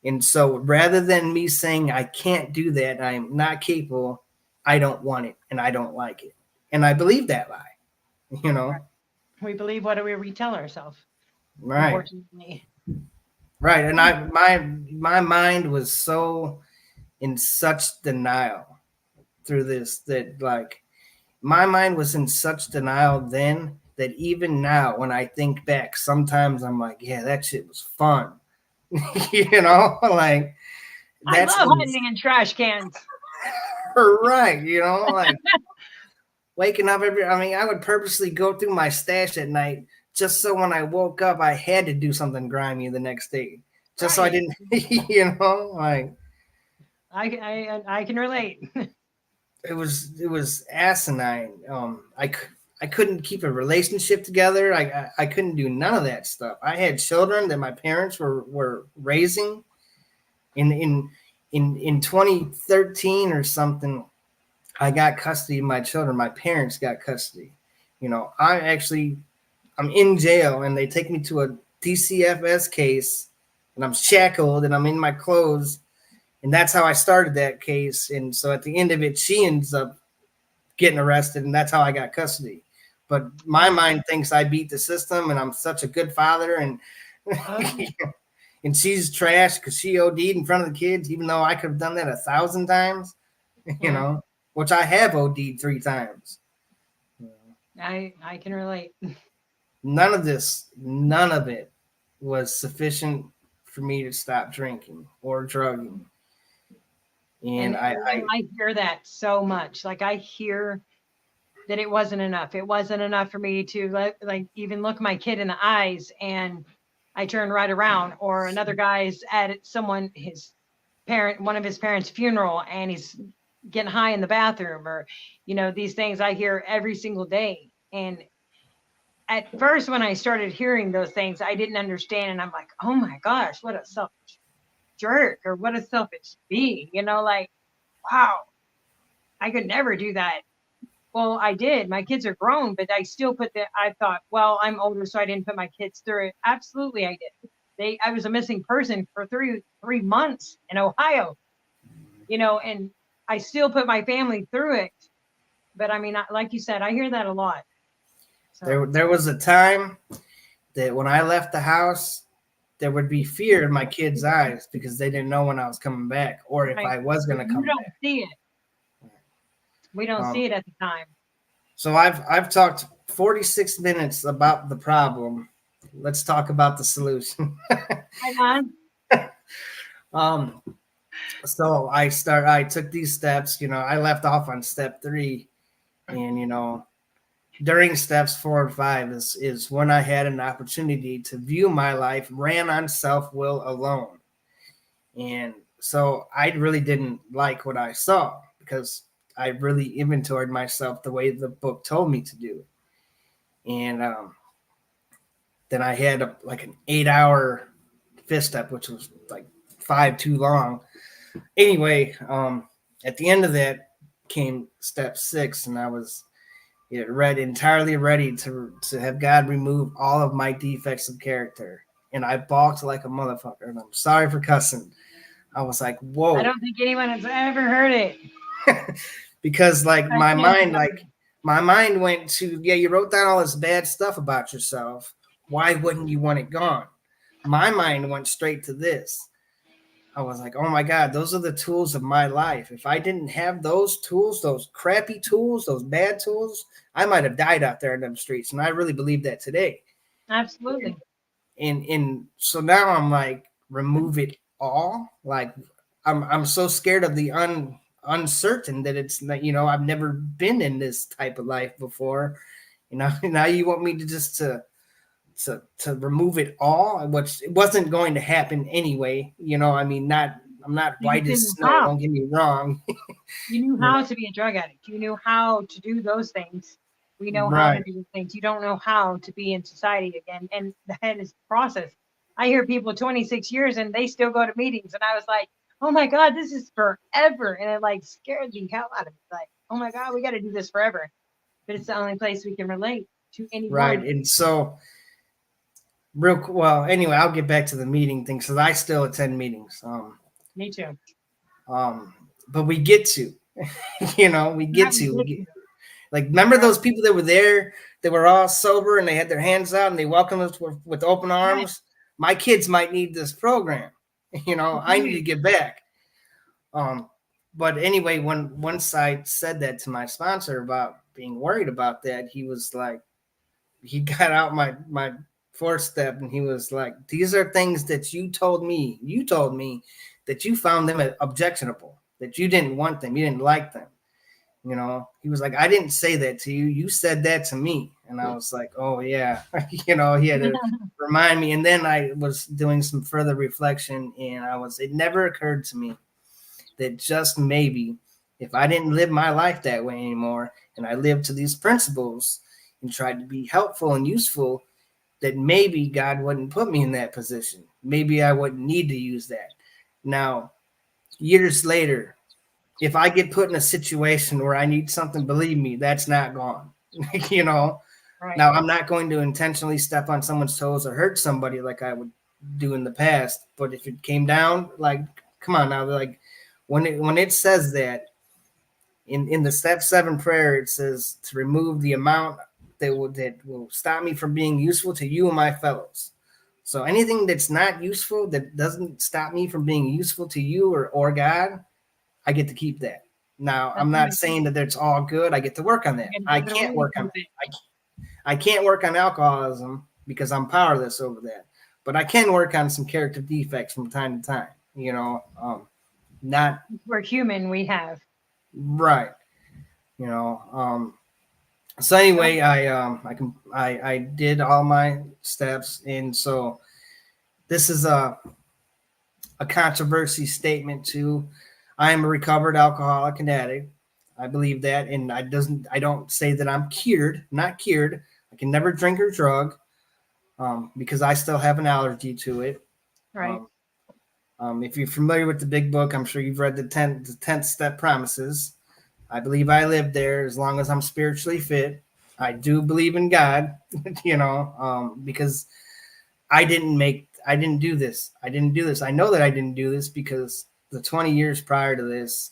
And so rather than me saying I can't do that, I'm not capable, I don't want it and I don't like it. And I believe that lie, We believe what we retell ourselves. Right. Unfortunately. Right. And my mind was so in such denial through this that like my mind was in such denial then that even now when I think back, sometimes I'm like, yeah, that shit was fun. Like I love hiding in trash cans. Right. Like waking up I would purposely go through my stash at night just so when I woke up, I had to do something grimy the next day. Just so I didn't, like I can relate. It was asinine. I couldn't keep a relationship together. I couldn't do none of that stuff. I had children that my parents were raising. In 2013 or something, I got custody of my children. My parents got custody. I'm in jail and they take me to a DCFS case and I'm shackled and I'm in my clothes. And that's how I started that case. And so at the end of it, she ends up getting arrested, and that's how I got custody. But my mind thinks I beat the system and I'm such a good father. And and she's trash because she OD'd in front of the kids, even though I could have done that 1,000 times, which I have OD'd 3 times. I can relate. None of it was sufficient for me to stop drinking or drugging. And I hear that so much. Like I hear that it wasn't enough. It wasn't enough for me to like even look my kid in the eyes and I turn right around. Or another guy's at one of his parents' funeral, and he's getting high in the bathroom, or, these things I hear every single day. And at first, when I started hearing those things, I didn't understand. And I'm like, oh my gosh, what a selfish jerk, or what a selfish being, like, wow, I could never do that. Well, I did. My kids are grown, but I still I thought, well, I'm older, so I didn't put my kids through it. Absolutely, I did. I was a missing person for three months in Ohio, and I still put my family through it. But I mean, like you said, I hear that a lot. So. There was a time that when I left the house, there would be fear in my kids' eyes because they didn't know when I was coming back, or if I was going to come back. We don't see it. We don't see it at the time. So I've talked 46 minutes about the problem. Let's talk about the solution. So I took these steps. I left off on step 3, and during steps 4 and 5 is when I had an opportunity to view my life ran on self-will alone. And so I really didn't like what I saw, because I really inventoried myself the way the book told me to do. And then I had an 8-hour 5th step, which was like 5 too long. Anyway, at the end of that came step 6, and I was entirely ready to have God remove all of my defects of character. And I balked like a motherfucker, and I'm sorry for cussing. I was like, whoa. I don't think anyone has ever heard it. Because my mind went to, you wrote down all this bad stuff about yourself. Why wouldn't you want it gone? My mind went straight to this. I was like, oh my God, those are the tools of my life. If I didn't have those tools, those crappy tools, those bad tools, I might have died out there in them streets. And I really believe that today. Absolutely. And so now I'm like, remove it all. Like I'm so scared of the uncertain that it's not, I've never been in this type of life before. Now you want me to just to remove it all, which it wasn't going to happen anyway. I'm not white as snow. Don't get me wrong. You knew how to be a drug addict. You knew how to do those things. We know how to do those things. You don't know how to be in society again. And that is the process. I hear people 26 years and they still go to meetings. And I was like, oh my God, this is forever. And it scared the hell out of me. Like, oh my God, we got to do this forever. But it's the only place we can relate to anyone. Right. And so anyway, I'll get back to the meeting thing, because I still attend meetings. Me too. But we get to, remember those people that were there, that were all sober and they had their hands out and they welcomed us with open arms. Right. My kids might need this program. I need to get back. But anyway, once I said that to my sponsor about being worried about that, he was like, he got out my 4th step, and he was like, these are things that you told me that you found them objectionable, that you didn't want them, you didn't like them. He was like, I didn't say that to you. You said that to me. And I was like, oh yeah. He had to remind me. And then I was doing some further reflection, and it never occurred to me that just maybe if I didn't live my life that way anymore, and I lived to these principles and tried to be helpful and useful, that maybe God wouldn't put me in that position. Maybe I wouldn't need to use that. Now, years later, if I get put in a situation where I need something, believe me, that's not gone. Right. Now, I'm not going to intentionally step on someone's toes or hurt somebody like I would do in the past. But if it came down, come on now, when it says that in the step 7 prayer, it says to remove the amount that will stop me from being useful to you and my fellows. So anything that's not useful, that doesn't stop me from being useful to you or God, I get to keep that. Now, I'm not saying that it's all good. I get to work on that. I can't work on alcoholism because I'm powerless over that. But I can work on some character defects from time to time. Not. We're human. We have. Right. So anyway, I did all my steps, and so this is a controversy statement too. I am a recovered alcoholic and addict. I believe that, and I don't say that I'm cured. Not cured. I can never drink or drug, because I still have an allergy to it. Right. If you're familiar with the Big Book, I'm sure you've read the 10th step promises. I believe I live there as long as I'm spiritually fit. I do believe in God, because I didn't do this. I didn't do this. I know that I didn't do this because the 20 years prior to this,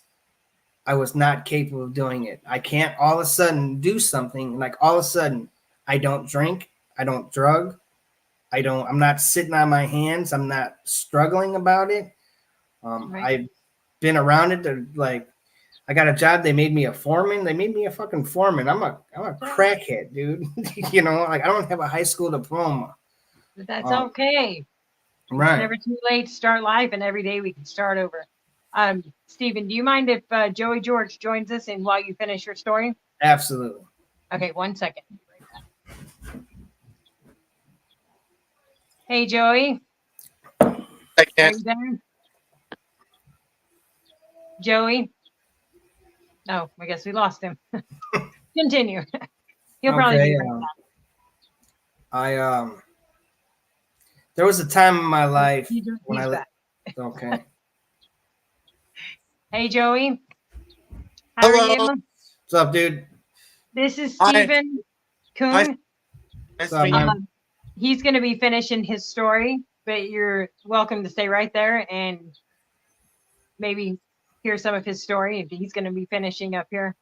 I was not capable of doing it. I can't all of a sudden do something like all of a sudden I don't drink, I don't drug, I'm not sitting on my hands, I'm not struggling about it. Right. I've been around it. Like, I got a job. They made me a foreman. They made me a fucking foreman. I'm a crackhead, dude. Like, I don't have a high school diploma. But that's okay. Right. It's never too late to start life, and every day we can start over. Stephen, do you mind if Joey George joins us and while you finish your story? Absolutely. Okay, 1 second. Hey, Joey. I Are you there? Joey? Oh, I guess we lost him. Continue. He'll probably be right back. There was a time in my life when He's I back. Okay. Hey, Joey. How Hello. are you? What's up, dude? This is Hi. Stephen Kuhn. Nice to What's up, meet man? you. He's going to be finishing his story, but you're welcome to stay right there and maybe hear some of his story if he's going to be finishing up here.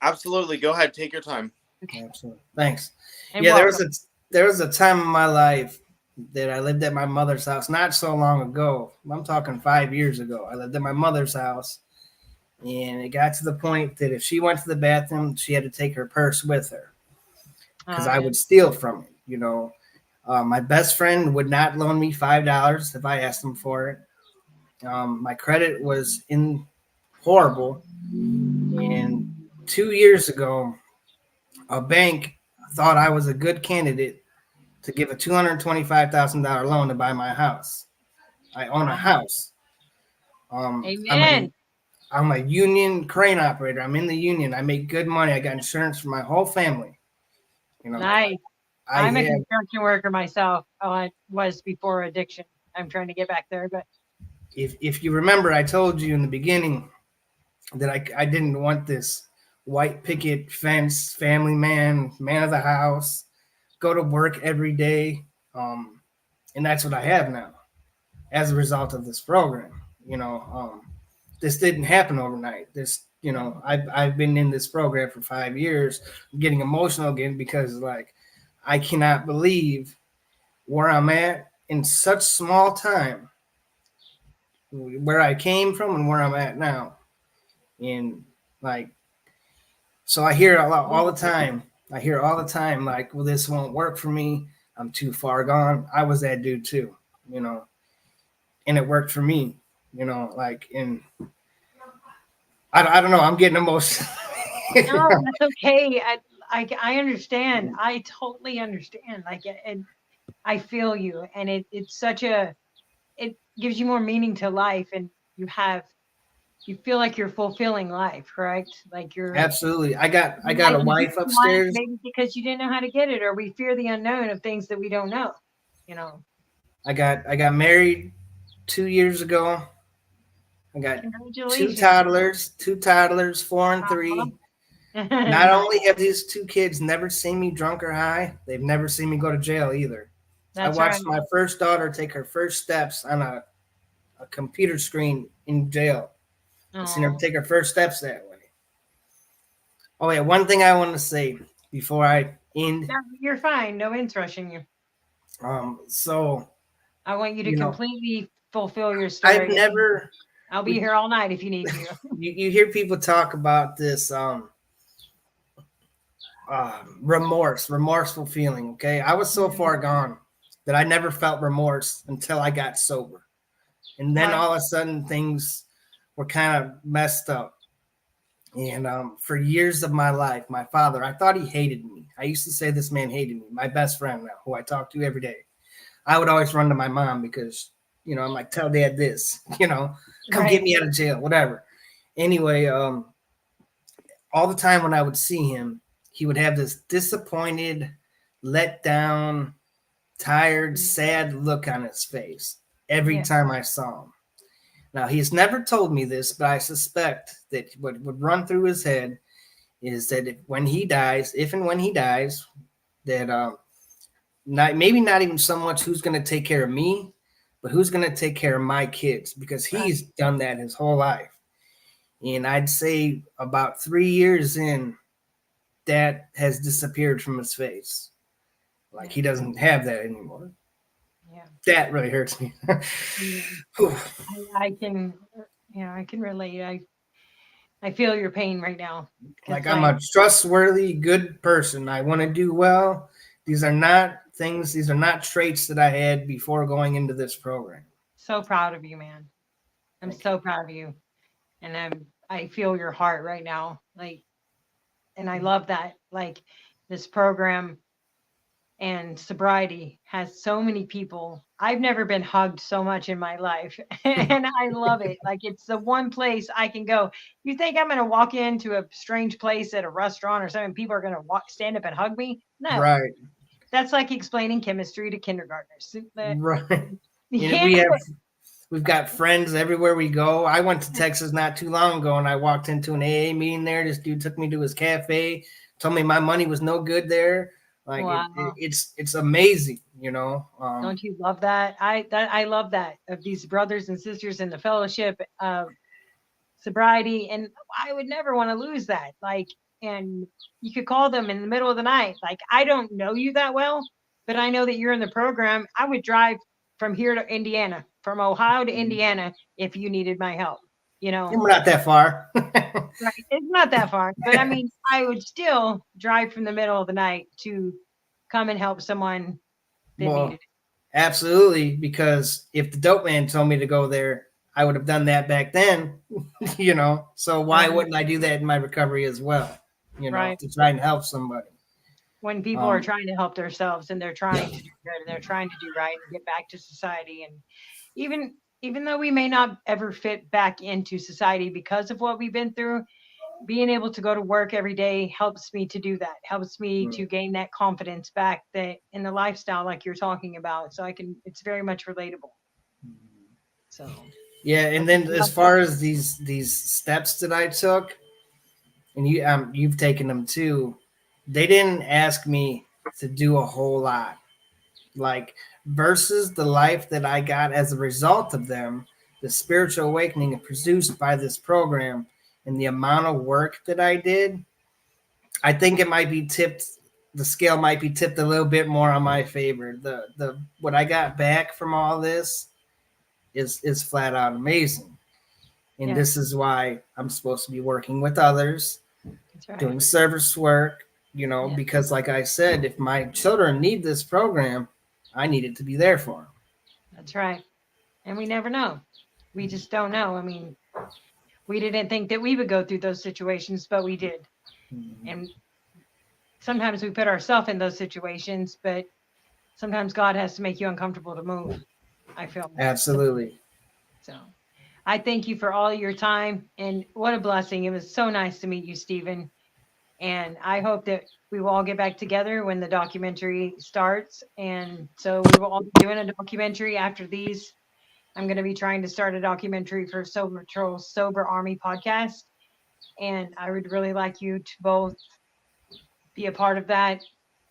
Absolutely. Go ahead. Take your time. Okay. Absolutely. Thanks. And Yeah, welcome. there was a time in my life that I lived at my mother's house not so long ago. I'm talking 5 years ago. I lived at my mother's house, and it got to the point that if she went to the bathroom, she had to take her purse with her because I would steal from it. My best friend would not loan me $5 if I asked him for it. My credit was horrible, and 2 years ago, a bank thought I was a good candidate to give a $225,000 loan to buy my house. I own a house. Amen. I'm a union crane operator. I'm in the union. I make good money. I got insurance for my whole family. Nice. I'm a construction worker myself. Oh, I was before addiction. I'm trying to get back there, but if you remember, I told you in the beginning that I didn't want this white picket fence, family man of the house, go to work every day. And that's what I have now as a result of this program. This didn't happen overnight. I've been in this program for 5 years. I'm getting emotional again because, like, I cannot believe where I'm at in such small time, where I came from and where I'm at now. And, like, so I hear all the time. Like, well, this won't work for me. I'm too far gone. I was that dude too, and it worked for me, and I don't know. I'm getting emotional. no, that's okay. I understand. I totally understand. Like, and I feel you. And it's it gives you more meaning to life, and you feel like you're fulfilling life, correct? Like you're Absolutely. I got a wife upstairs. Maybe because you didn't know how to get it, or we fear the unknown of things that we don't know. I got married 2 years ago. I got two toddlers, 4 and 3. Not only have these 2 kids never seen me drunk or high, they've never seen me go to jail either. I watched my first daughter take her first steps on a computer screen in jail. I've seen her take her first steps that way. Oh, yeah. One thing I want to say before I end. No, you're fine. No one's rushing you. So I want you to completely fulfill your story. I'll be here all night if you need to. You hear people talk about this remorseful feeling. Okay. I was so far gone that I never felt remorse until I got sober. And then all of a sudden things were kind of messed up. And for years of my life, my father, I thought he hated me. I used to say this man hated me, my best friend now, who I talk to every day. I would always run to my mom because, I'm like, tell dad this, come Right. get me out of jail, whatever. Anyway, all the time when I would see him, he would have this disappointed, let down, tired, sad look on his face every Yeah. time I saw him. Now, he's never told me this, but I suspect that what would run through his head is that if and when he dies, that not even so much who's going to take care of me, but who's going to take care of my kids, because he's done that his whole life. And I'd say about 3 years in, that has disappeared from his face. Like he doesn't have that anymore. Yeah. That really hurts me. I can, I can relate. I feel your pain right now. Like I'm a trustworthy, good person. I want to do well. These are not traits that I had before going into this program. So proud of you, man. I'm so proud of you. And I feel your heart right now. And I love that. Like this program and sobriety has so many people. I've never been hugged so much in my life. And I love it. Like it's the one place I can go. You think I'm going to walk into a strange place at a restaurant or something, people are going to stand up and hug me? No. Right. That's like explaining chemistry to kindergartners. Right. Yeah. We've got friends everywhere we go. I went to Texas not too long ago, and I walked into an AA meeting there. This dude took me to his cafe, told me my money was no good there. Like wow. It's amazing, Don't you love that? I love that of these brothers and sisters in the fellowship of sobriety, and I would never want to lose that. Like, and you could call them in the middle of the night. Like, I don't know you that well, but I know that you're in the program. I would drive from here to Indiana, from Ohio to Indiana, if you needed my help. We're not that far. Right. It's not that far, but I mean, I would still drive from the middle of the night to come and help someone that needed it. Absolutely, because if the dope man told me to go there, I would have done that back then, So why wouldn't I do that in my recovery as well, to try and help somebody? When people are trying to help themselves and they're trying to do good and they're trying to do right and get back to society, and even though we may not ever fit back into society because of what we've been through, being able to go to work every day helps me to do that, helps me to gain that confidence back that in the lifestyle like you're talking about. So it's very much relatable. So yeah, and then as far as these steps that I took, and you've taken them too, they didn't ask me to do a whole lot. Like versus the life that I got as a result of them, the spiritual awakening produced by this program, and the amount of work that I did, I think it might be tipped. The scale might be tipped a little bit more on my favor. The what I got back from all this is flat out amazing, and this is why I'm supposed to be working with others, doing service work. Because like I said, if my children need this program, I needed to be there for them. That's right. And we never know. We just don't know. I mean, we didn't think that we would go through those situations, but we did. Mm-hmm. And sometimes we put ourselves in those situations, but sometimes God has to make you uncomfortable to move. I feel. Absolutely. So I thank you for all your time, and what a blessing. It was so nice to meet you, Stephen. And I hope that we will all get back together when the documentary starts. And so we will all be doing a documentary after these. I'm going to be trying to start a documentary for Sober Patrol, Sober Army podcast. And I would really like you to both be a part of that.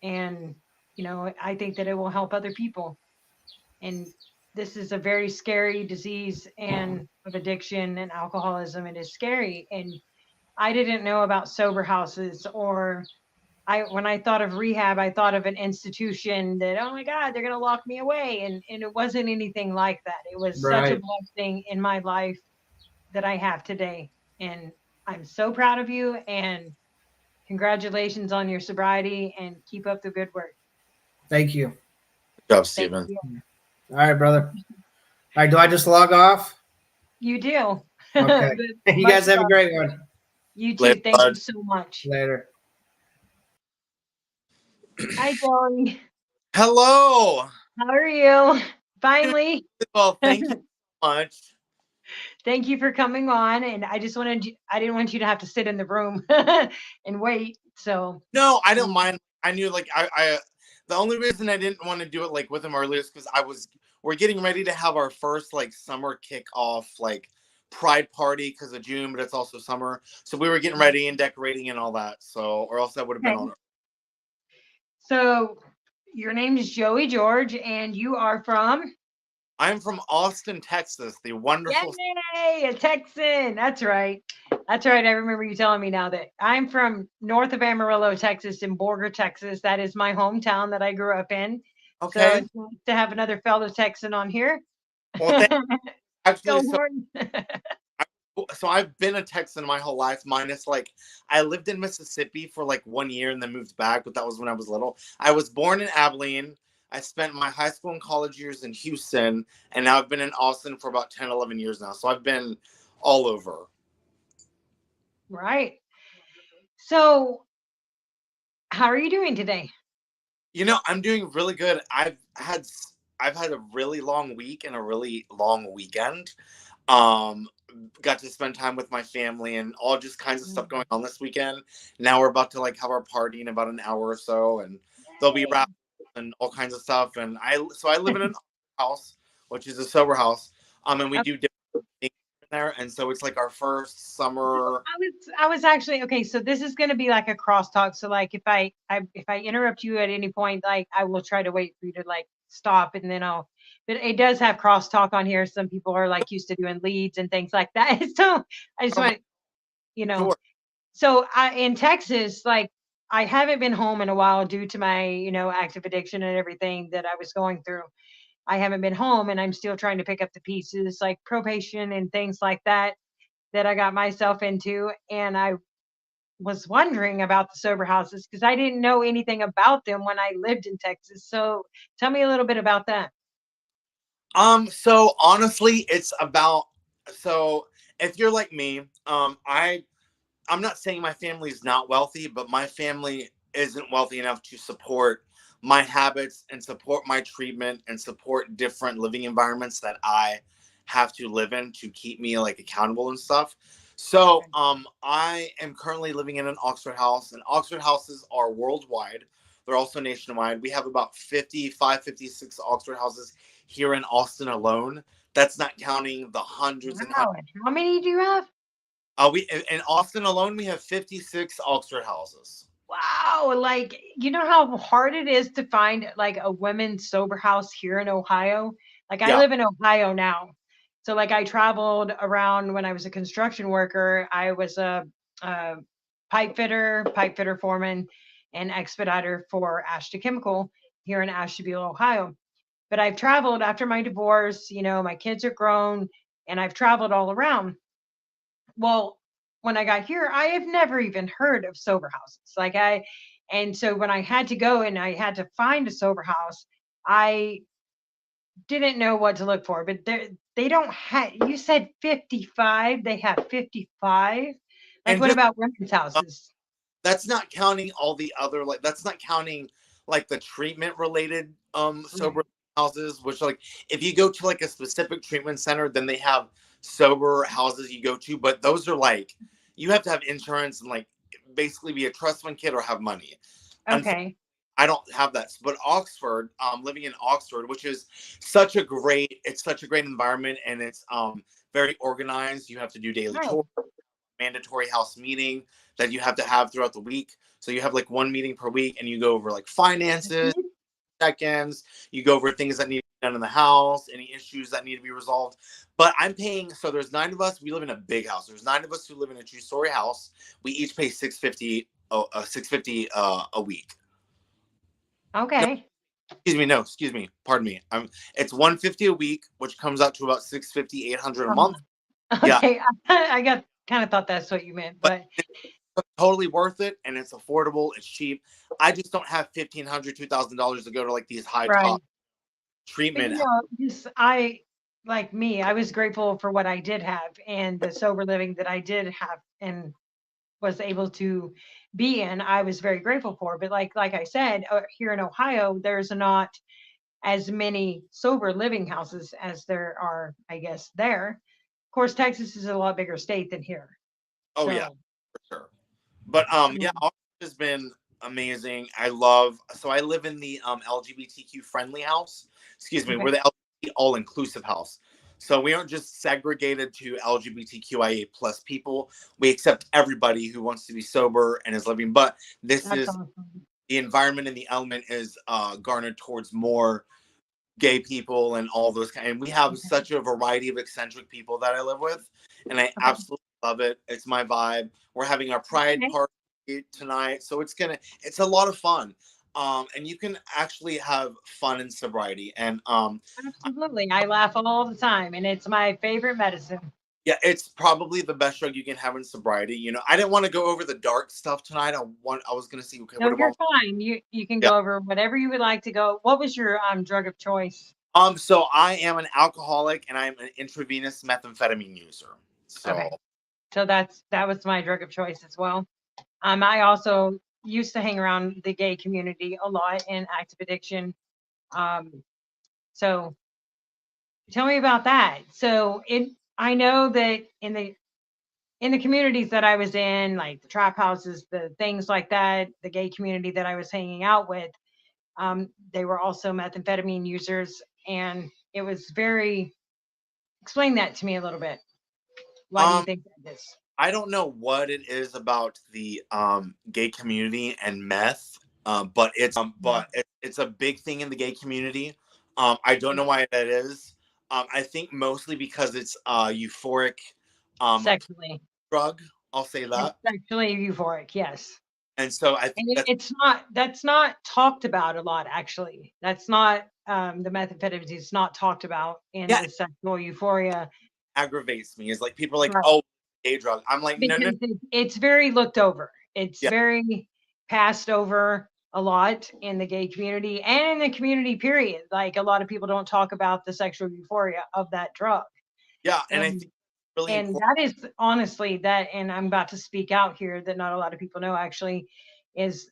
And, I think that it will help other people. And this is a very scary disease and of addiction and alcoholism. It is scary. And I didn't know about sober houses, or when I thought of rehab, I thought of an institution that, oh my God, they're going to lock me away. And it wasn't anything like that. It was such a blessing in my life that I have today. And I'm so proud of you, and congratulations on your sobriety, and keep up the good work. Thank you. Good job, Stephen. All right, brother. All right. Do I just log off? You do. Okay. You guys have a great one. You too. Later, thank you so much. Later. Hi, Joey. Hello. How are you? Finally, Well, thank you so much. thank you for coming on. And I just wanted you, I didn't want you to have to sit in the room and wait. So, No, I don't mind. I knew like the only reason I didn't want to do it like with him earlier is because we're getting ready to have our first like summer kickoff like pride party because of June, but it's also summer. So we were getting ready and decorating and all that. So or else I would have been okay. on it. So your name is Joey George and you are from? I'm from Austin, Texas, the wonderful. Yay, a Texan. That's right. That's right. I remember you telling me now that I'm from north of Amarillo, Texas, in Borger, Texas. That is my hometown that I grew up in. So Okay. it's nice to have another fellow Texan on here. Well, thank actually Go so Horns. so I've been a Texan my whole life, minus like I lived in Mississippi for like 1 year and then moved back, but that was when I was little. I was born in Abilene. I spent my high school and college years in Houston, and now I've been in Austin for about 10, 11 years now. So I've been all over. Right. So, how are you doing today? I'm doing really good. I've had a really long week and a really long weekend. Um, got to spend time with my family and all just kinds of stuff going on this weekend. Now we're about to like have our party in about an hour or so, and there'll be rap and all kinds of stuff. And I live in an house, which is a sober house. And we Okay. do different things in there, and so it's like our first summer. I was actually okay. So this is going to be like a crosstalk. So like if I interrupt you at any point, like I will try to wait for you to like stop, and then I'll. But it does have crosstalk on here. Some people are like used to doing leads and things like that. So I just Um, want you know. Sure. So in Texas, like I haven't been home in a while due to my active addiction and everything that I was going through. I haven't been home, and I'm still trying to pick up the pieces like probation and things like that I got myself into. And I was wondering about the sober houses because I didn't know anything about them when I lived in Texas. So tell me a little bit about that. So honestly, it's about so if you're like me, I'm not saying my family is not wealthy, but my family isn't wealthy enough to support my habits and support my treatment and support different living environments that I have to live in to keep me like accountable and stuff. So Okay. I am currently living in an Oxford house, and Oxford houses are worldwide. They're also nationwide. We have about 55, 56 Oxford houses here in Austin alone. That's not counting the hundreds and hundreds. Wow. And how many do you have? We in Austin alone, we have 56 Oxford houses. Wow. Like, you know how hard it is to find like a women's sober house here in Ohio? Like, I Yeah. live in Ohio now. So, like, I traveled around when I was a construction worker. I was a pipe fitter foreman, and expediter for Ashton Chemical here in Ashtabula, Ohio. But I've traveled after my divorce, my kids are grown, and I've traveled all around. Well, when I got here, I have never even heard of sober houses. And so when I had to go and I had to find a sober house, I didn't know what to look for. But they don't have, you said 55, they have 55. Like, And what just about women's houses? that's not counting all the other like that's not counting like the treatment related sober Right. houses, which like if you go to like a specific treatment center, then they have sober houses you go to, but those are like you have to have insurance and like basically be a trust fund kid or have money. Unfortunately, Okay. I don't have that. But Oxford, living in Oxford, which is it's such a great environment, and it's very organized. You have to do daily Right. tours, mandatory house meeting that you have to have throughout the week. So you have like one meeting per week, and you go over like finances, Mhm. check-ins, you go over things that need to be done in the house, any issues that need to be resolved. But I'm paying, so there's 9 of us. We live in a big house. There's 9 of us who live in a 2-story house. We each pay 650 650 a week. No, Okay. excuse me, pardon me. It's 150 a week, which comes out to about 650 800 a Uh-huh. month. Yeah, Okay. I got kind of thought that's what you meant, but but it's totally worth it, and it's affordable, it's cheap. I just don't have $1,500 $2,000 to go to like these high right. top But treatment. just I like me, I was grateful for what I did have and the sober living that I did have and was able to be in. I was very grateful for. But like I said, here in Ohio, there's not. as many sober living houses as there are, I guess, there. Of course, Texas is a lot bigger state than here. Oh So, yeah, for sure. But yeah, um, Austin has been amazing. So I live in the LGBTQ friendly house. Excuse me, okay, we're the LGBT all inclusive house. So we aren't just segregated to LGBTQIA plus people. We accept everybody who wants to be sober and is living. But this that's is awesome. the environment and the element is garnered towards more gay people and all those kind. And we have Okay, such a variety of eccentric people that I live with, and I okay, absolutely love it. It's my vibe. We're having our pride okay. party tonight, so it's a lot of fun. And you can actually have fun in sobriety. And Absolutely. I laugh all the time, and it's my favorite medicine. yeah, it's probably the best drug you can have in sobriety. I didn't want to go over the dark stuff tonight. I was gonna see okay, No, what you're about fine. You can yeah. go over whatever you would like to go. What was your drug of choice? So I am an alcoholic and I'm an intravenous methamphetamine user. So Okay, so that was my drug of choice as well. I also used to hang around the gay community a lot in active addiction. Um, so tell me about that. I know that in the communities that I was in, like the trap houses, the things like that, the gay community that I was hanging out with, they were also methamphetamine users, and it was very. Explain that to me a little bit. Why do you um think that is? I don't know what it is about the gay community and meth, Yeah. but it's a big thing in the gay community. I don't know why that is. I think mostly because it's a euphoric um, Sexually, drug. I'll say it's that, sexually euphoric, yes. and so I think And that's not talked about a lot, actually. That's not the methamphetamine is not talked about in yeah, the sexual euphoria. aggravates me. Is like people are like, Right. oh, gay drug. I'm like, no, no, Because it's very looked over. It's yeah, very passed over a lot in the gay community and in the community period. Like a lot of people don't talk about the sexual euphoria of that drug. yeah, and I think And it's really and important. that is honestly that, and I'm about to speak out here that not a lot of people know actually, is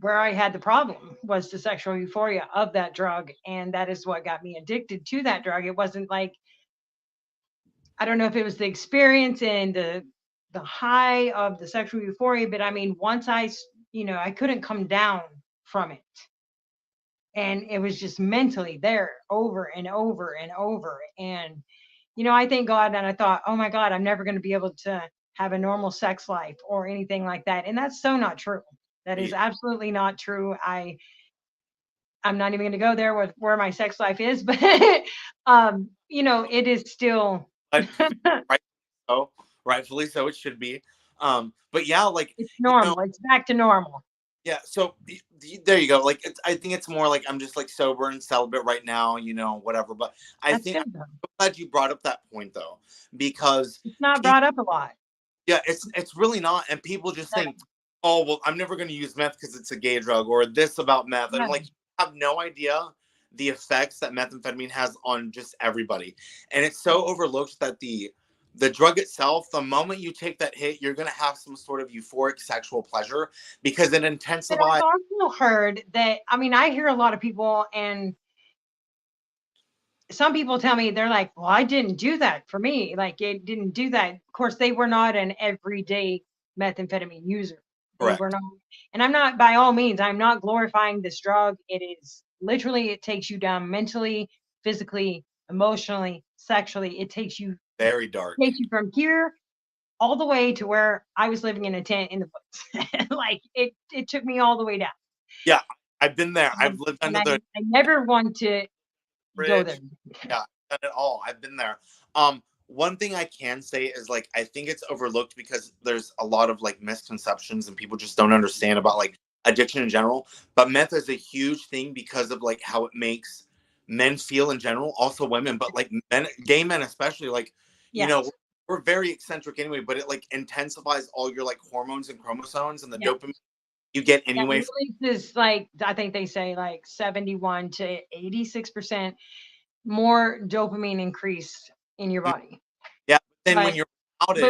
where I had the problem was the sexual euphoria of that drug. And that is what got me addicted to that drug. It wasn't like, I don't know if it was the experience and the high of the sexual euphoria, but I mean, I couldn't come down from it. And it was just mentally there over and over and over. And, I thank God and I thought, oh my God, I'm never going to be able to have a normal sex life or anything like that. And that's so not true. That is absolutely not true. I'm not even going to go there with where my sex life is, but it is still But right, so rightfully so, it should be. But yeah, like it's you know, normal. It's back to normal. yeah. So there you go. Like I think it's more like I'm just like sober and celibate right now, whatever. But I That's think good I'm though. so glad you brought up that point though, because It's not people, brought up a lot. yeah, it's really not, and people just No, think, oh well, I'm never going to use meth because it's a gay drug, or this about meth, and I'm no. like, you have no idea the effects that methamphetamine has on just everybody, and it's so overlooked that the drug itself, the moment you take that hit, you're going to have some sort of euphoric sexual pleasure because it But I've intensifies. also heard that, I mean, I hear a lot of people, and some people tell me they're like, well, I didn't do that for me. Like, it didn't do that. Of course, they were not an everyday methamphetamine user. They were Correct. not. And I'm not, by all means, I'm not glorifying this drug. It is literally, it takes you down mentally, physically, emotionally, sexually. Very dark. Takes you from here all the way to where I was living in a tent in the woods. Like it took me all the way down. Yeah, I've been there. I've lived And under the I never want to go there. bridge. Yeah, I've done it all. I've been there. One thing I can say is like I think it's overlooked because there's a lot of like misconceptions and people just don't understand about like addiction in general. But meth is a huge thing because of like how it makes men feel in general, also women, but like men, gay men especially, like you know, Yes. we're very eccentric anyway, but it like intensifies all your like hormones and chromosomes and the Yeah. dopamine you get Yeah. anyway. It releases like I think they say like 71 to 86% more dopamine increase in your body. Yeah, but then when But you're out but it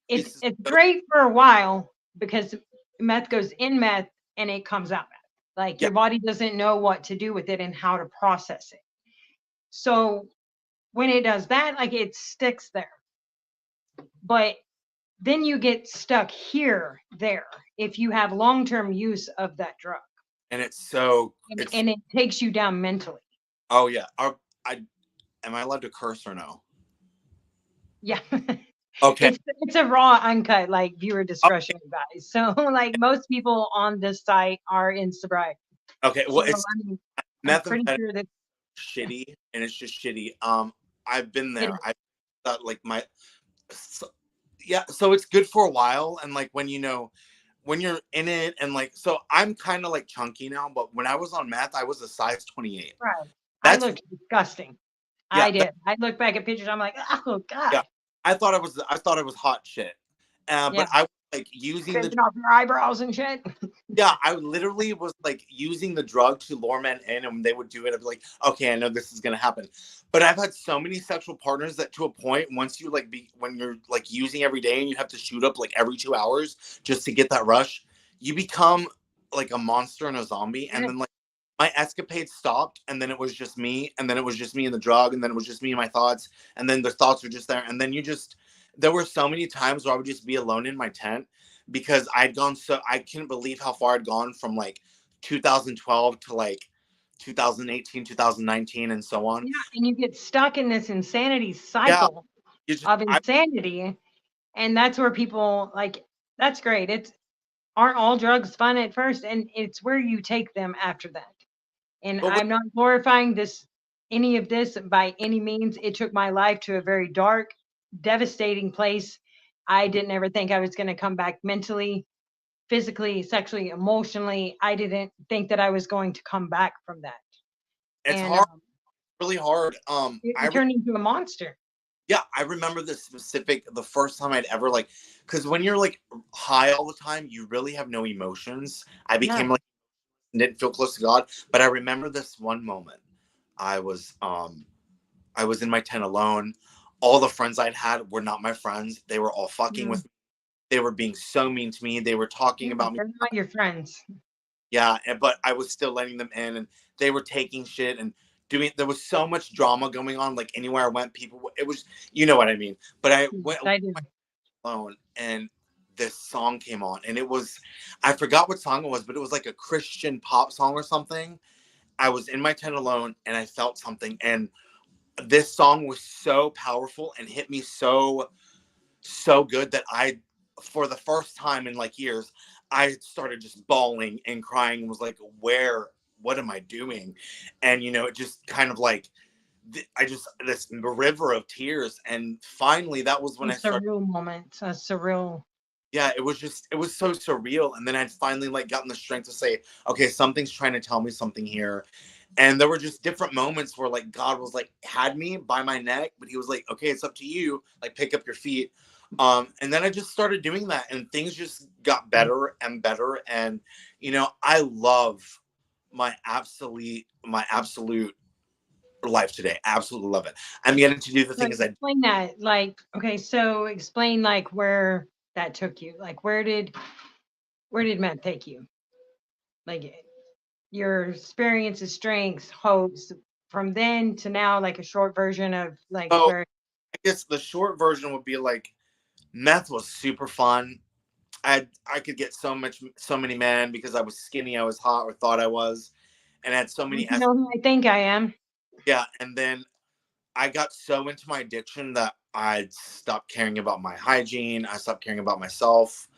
it's releases it's great for a while because meth goes in meth and it comes out meth. Like Yeah. your body doesn't know what to do with it and how to process it. So when it does that, like it sticks there. But then you get stuck here, there, if you have long-term use of that drug. And it's so And, it's and it takes you down mentally. oh yeah. I am I allowed to curse or no? Yeah. Okay. It's a raw, uncut, like viewer discretion, guys. So like most people on this site are in sobriety. Okay. So Well, it's I mean, I'm pretty methamphetamine sure that shitty, and it's just shitty. I've been it there. is. I thought like my so, yeah. So it's good for a while, and like when you know when you're in it, and like so I'm kind of like chunky now, but when I was on meth, I was a size 28. Right. I That's looked disgusting. yeah. I did. I look back at pictures. I'm like, oh Yeah, God. I thought I was hot shit. Yeah. But I was like using the Crimping off your eyebrows and shit. yeah, I literally was like using the drug to lure men in, and when they would do it, I'd be like, okay, I know this is gonna happen. But I've had so many sexual partners that to a point, once you like be when you're like using every day and you have to shoot up like every 2 hours just to get that rush, you become like a monster and a zombie. And Yeah. then like my escapade stopped, and then it was just me, and then it was just me and the drug, and then it was just me and my thoughts, and then the thoughts were just there, and then you just there were so many times where I would just be alone in my tent because I'd gone so I couldn't believe how far I'd gone from like 2012 to like 2018, 2019, and so on. Yeah. And you get stuck in this insanity Yeah, cycle you just of insanity. And that's where people like, that's great. It's aren't all drugs fun at first, and it's where you take them after that. And but I'm not glorifying this any of this by any means. It took my life to a very dark, devastating place. I didn't ever think I was going to come back mentally, physically, sexually, emotionally. I didn't think that I was going to come back from that. it's And hard, really hard. it turned into a monster. Yeah, I remember the first time I'd ever like, because when you're like high all the time, you really have no emotions. I Yeah. became like didn't feel close to God, but I remember this one moment. I was um I was in my tent alone. All the friends I'd had were not my friends. They were all fucking Yeah. with me. They were being so mean to me. They were talking Yeah, about me. they're not your friends. Yeah, but I was still letting them in, and they were taking shit and doing. There was so much drama going on. Like anywhere I went, people. It was, you know what I mean. But I went I do. alone, and this song came on, and it was, I forgot what song it was, but it was like a Christian pop song or something. I was in my tent alone, and I felt something, and this song was so powerful and hit me so good that I, for the first time in like years, I started just bawling and crying and was like, what am I doing? And, you know, it just kind of like, I just, this river of tears. And finally, that was when A I started, surreal moment. A surreal. yeah, it was so surreal. And then I'd finally like gotten the strength to say, okay, something's trying to tell me something here. And there were just different moments where like God was like, had me by my neck, but he was like, okay, it's up to you. Like, pick up your feet. And then I just started doing that, and things just got better and better. And, you know, I love my absolute life today. Absolutely love it. I'm getting to do the So things I, explain that. Like, okay, so explain like where that took you. Like, where did Matt take you? Like your experiences, strengths, hopes from then to now, like a short version of like so where. I guess the short version would be like, meth was super fun. I could get so many men because I was skinny, I was hot, or thought I was, and had so You many know who I think I am. yeah. And then I got so into my addiction that I stopped caring about my hygiene. I stopped caring about myself.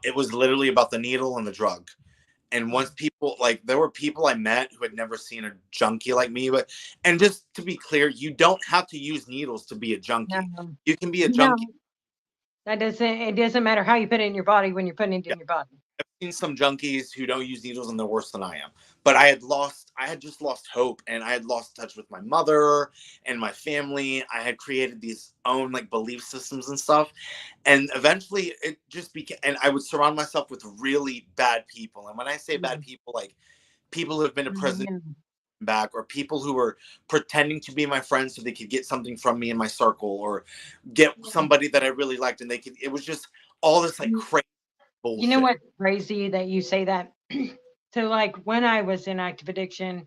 It was literally about the needle and the drug. And once people like, there were people I met who had never seen a junkie like me. But and just to be clear, you don't have to use needles to be a junkie. No, You can be a no, junkie. that doesn't. It doesn't matter how you put it in your body when you're putting it in your body. I've seen some junkies who don't use needles and they're worse than I am. But I had just lost hope, and I had lost touch with my mother and my family. I had created these own like belief systems and stuff. And eventually it just became, and I would surround myself with really bad people. And when I say bad people, like people who have been to prison Yeah. back, or people who were pretending to be my friends so they could get something from me in my circle, or get somebody that I really liked, and they could, it was just all this like crazy You know bullshit. what's crazy that you say that? to like when I was in active addiction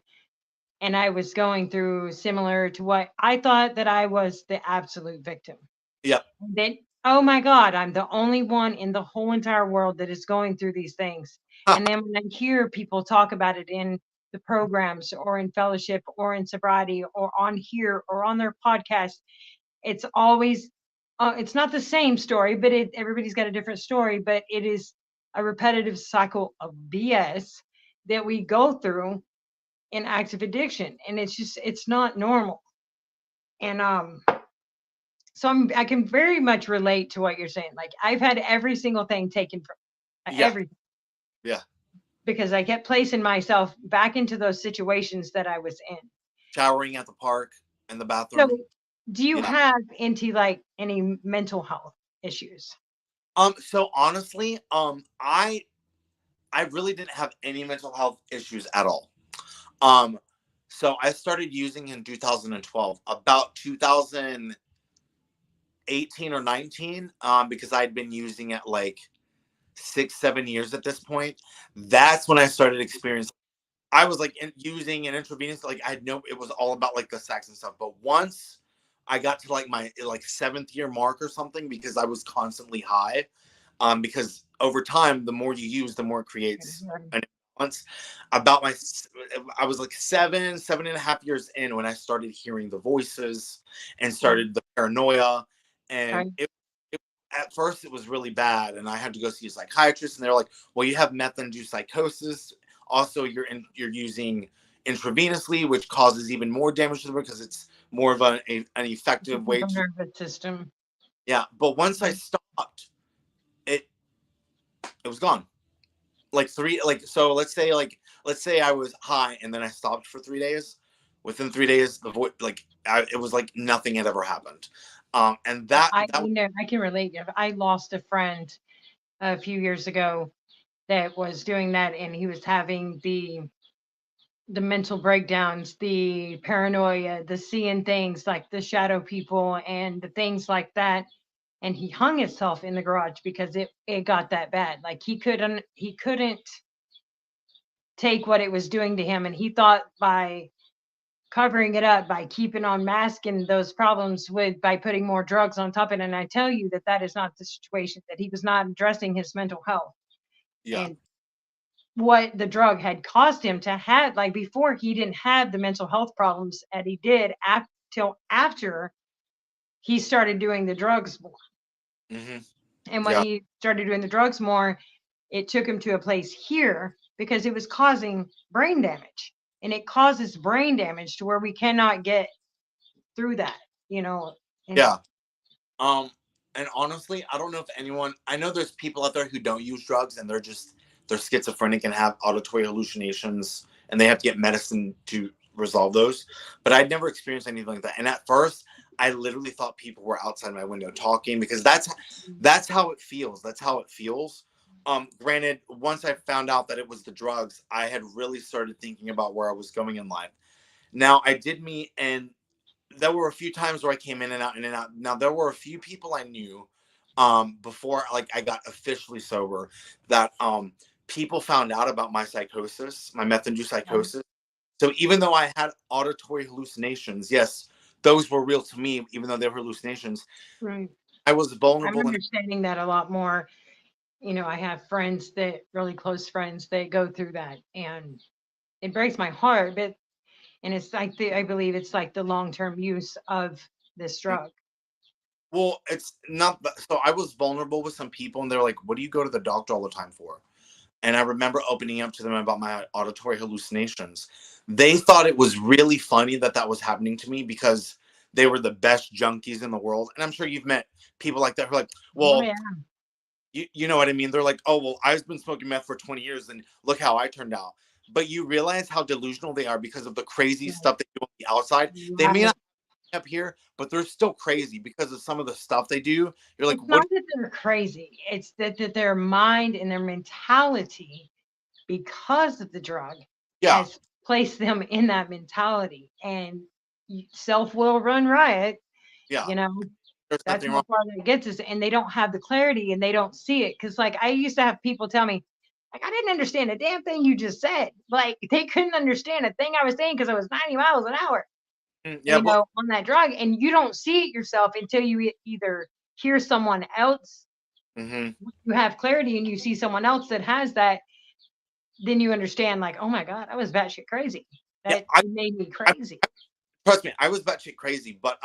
and I was going through similar to what I thought that I was the absolute victim. Yep. Then, oh my God, I'm the only one in the whole entire world that is going through these things. And then when I hear people talk about it in the programs or in fellowship or in sobriety or on here or on their podcast, it's always, it's not the same story, but everybody's got a different story, but it is a repetitive cycle of BS that we go through in active addiction. And it's just, it's not normal. And, so I can very much relate to what you're saying. Like I've had every single thing taken from Yeah. everything. Yeah. Because I kept placing myself back into those situations that I was in. Showering at the park in the bathroom. So do you Yeah. have like any mental health issues? So honestly, I really didn't have any mental health issues at all. So I started using in 2012, about 2018 or 19, because I'd been using it like 6-7 years at this point. That's when I started experiencing. I was like using an intravenous, like I know it was all about like the sex and stuff. But once I got to like my like 7th year mark or something, because I was constantly high, because over time, the more you use, the more it creates an imbalance. I was like 7.5 years in when I started hearing the voices and started the paranoia. And at first it was really bad. And I had to go see a psychiatrist and they're like, well, you have meth-induced psychosis. Also, you're using intravenously, which causes even more damage to the brain because it's more of an effective way to nervous system. Yeah, but once I stopped, it was gone. Like so let's say I was high and then I stopped for 3 days. Within 3 days, the voice it was like nothing had ever happened. And I can relate. I lost a friend a few years ago that was doing that, and he was having the mental breakdowns, the paranoia, the seeing things like the shadow people and the things like that. And he hung himself in the garage because it got that bad. Like he couldn't take what it was doing to him. And he thought by covering it up, by keeping on masking those problems by putting more drugs on top of it. And I tell you that is not the situation, that he was not addressing his mental health. Yeah. And what the drug had caused him to have, like before he didn't have the mental health problems that he did till after he started doing the drugs more. Mm-hmm. And when he started doing the drugs more, it took him to a place here because it was causing brain damage, and it causes brain damage to where we cannot get through that, Yeah. And honestly, I don't know if I know there's people out there who don't use drugs and they're schizophrenic and have auditory hallucinations and they have to get medicine to resolve those. But I'd never experienced anything like that. And at first, I literally thought people were outside my window talking because that's how it feels. That's how it feels. Granted, once I found out that it was the drugs, I had really started thinking about where I was going in life. Now, I did meet, and there were a few times where I came in and out. Now, there were a few people I knew before like I got officially sober that people found out about my psychosis, my meth-induced psychosis. So even though I had auditory hallucinations, yes, those were real to me, even though they were hallucinations. Right. I was vulnerable. I'm understanding that a lot more. I have friends really close friends that go through that, and it breaks my heart, but it's like I believe it's like the long-term use of this drug. Well, it's not. So I was vulnerable with some people, and they're like, "What do you go to the doctor all the time for?" And I remember opening up to them about my auditory hallucinations. They thought it was really funny that was happening to me because they were the best junkies in the world. And I'm sure you've met people like that who are like, well, you know what I mean? They're like, oh, well, I've been smoking meth for 20 years and look how I turned out. But you realize how delusional they are because of the crazy stuff they do on the outside. They may not be up here, but they're still crazy because of some of the stuff they do. You're like, it's not that they're crazy. It's that their mind and their mentality, because of the drug, has placed them in that mentality, and self will run riot. That's how far that gets us, and they don't have the clarity and they don't see it. Because like I used to have people tell me, Like, I didn't understand a damn thing you just said. Like, they couldn't understand a thing I was saying because I was 90 miles an hour, Yeah, but on that drug. And you don't see it yourself until you either hear someone else, mhm. you have clarity and you see someone else that has that, then you understand, like, oh my God, I was batshit crazy. Yeah, That made me I crazy. trust me, I was batshit crazy, but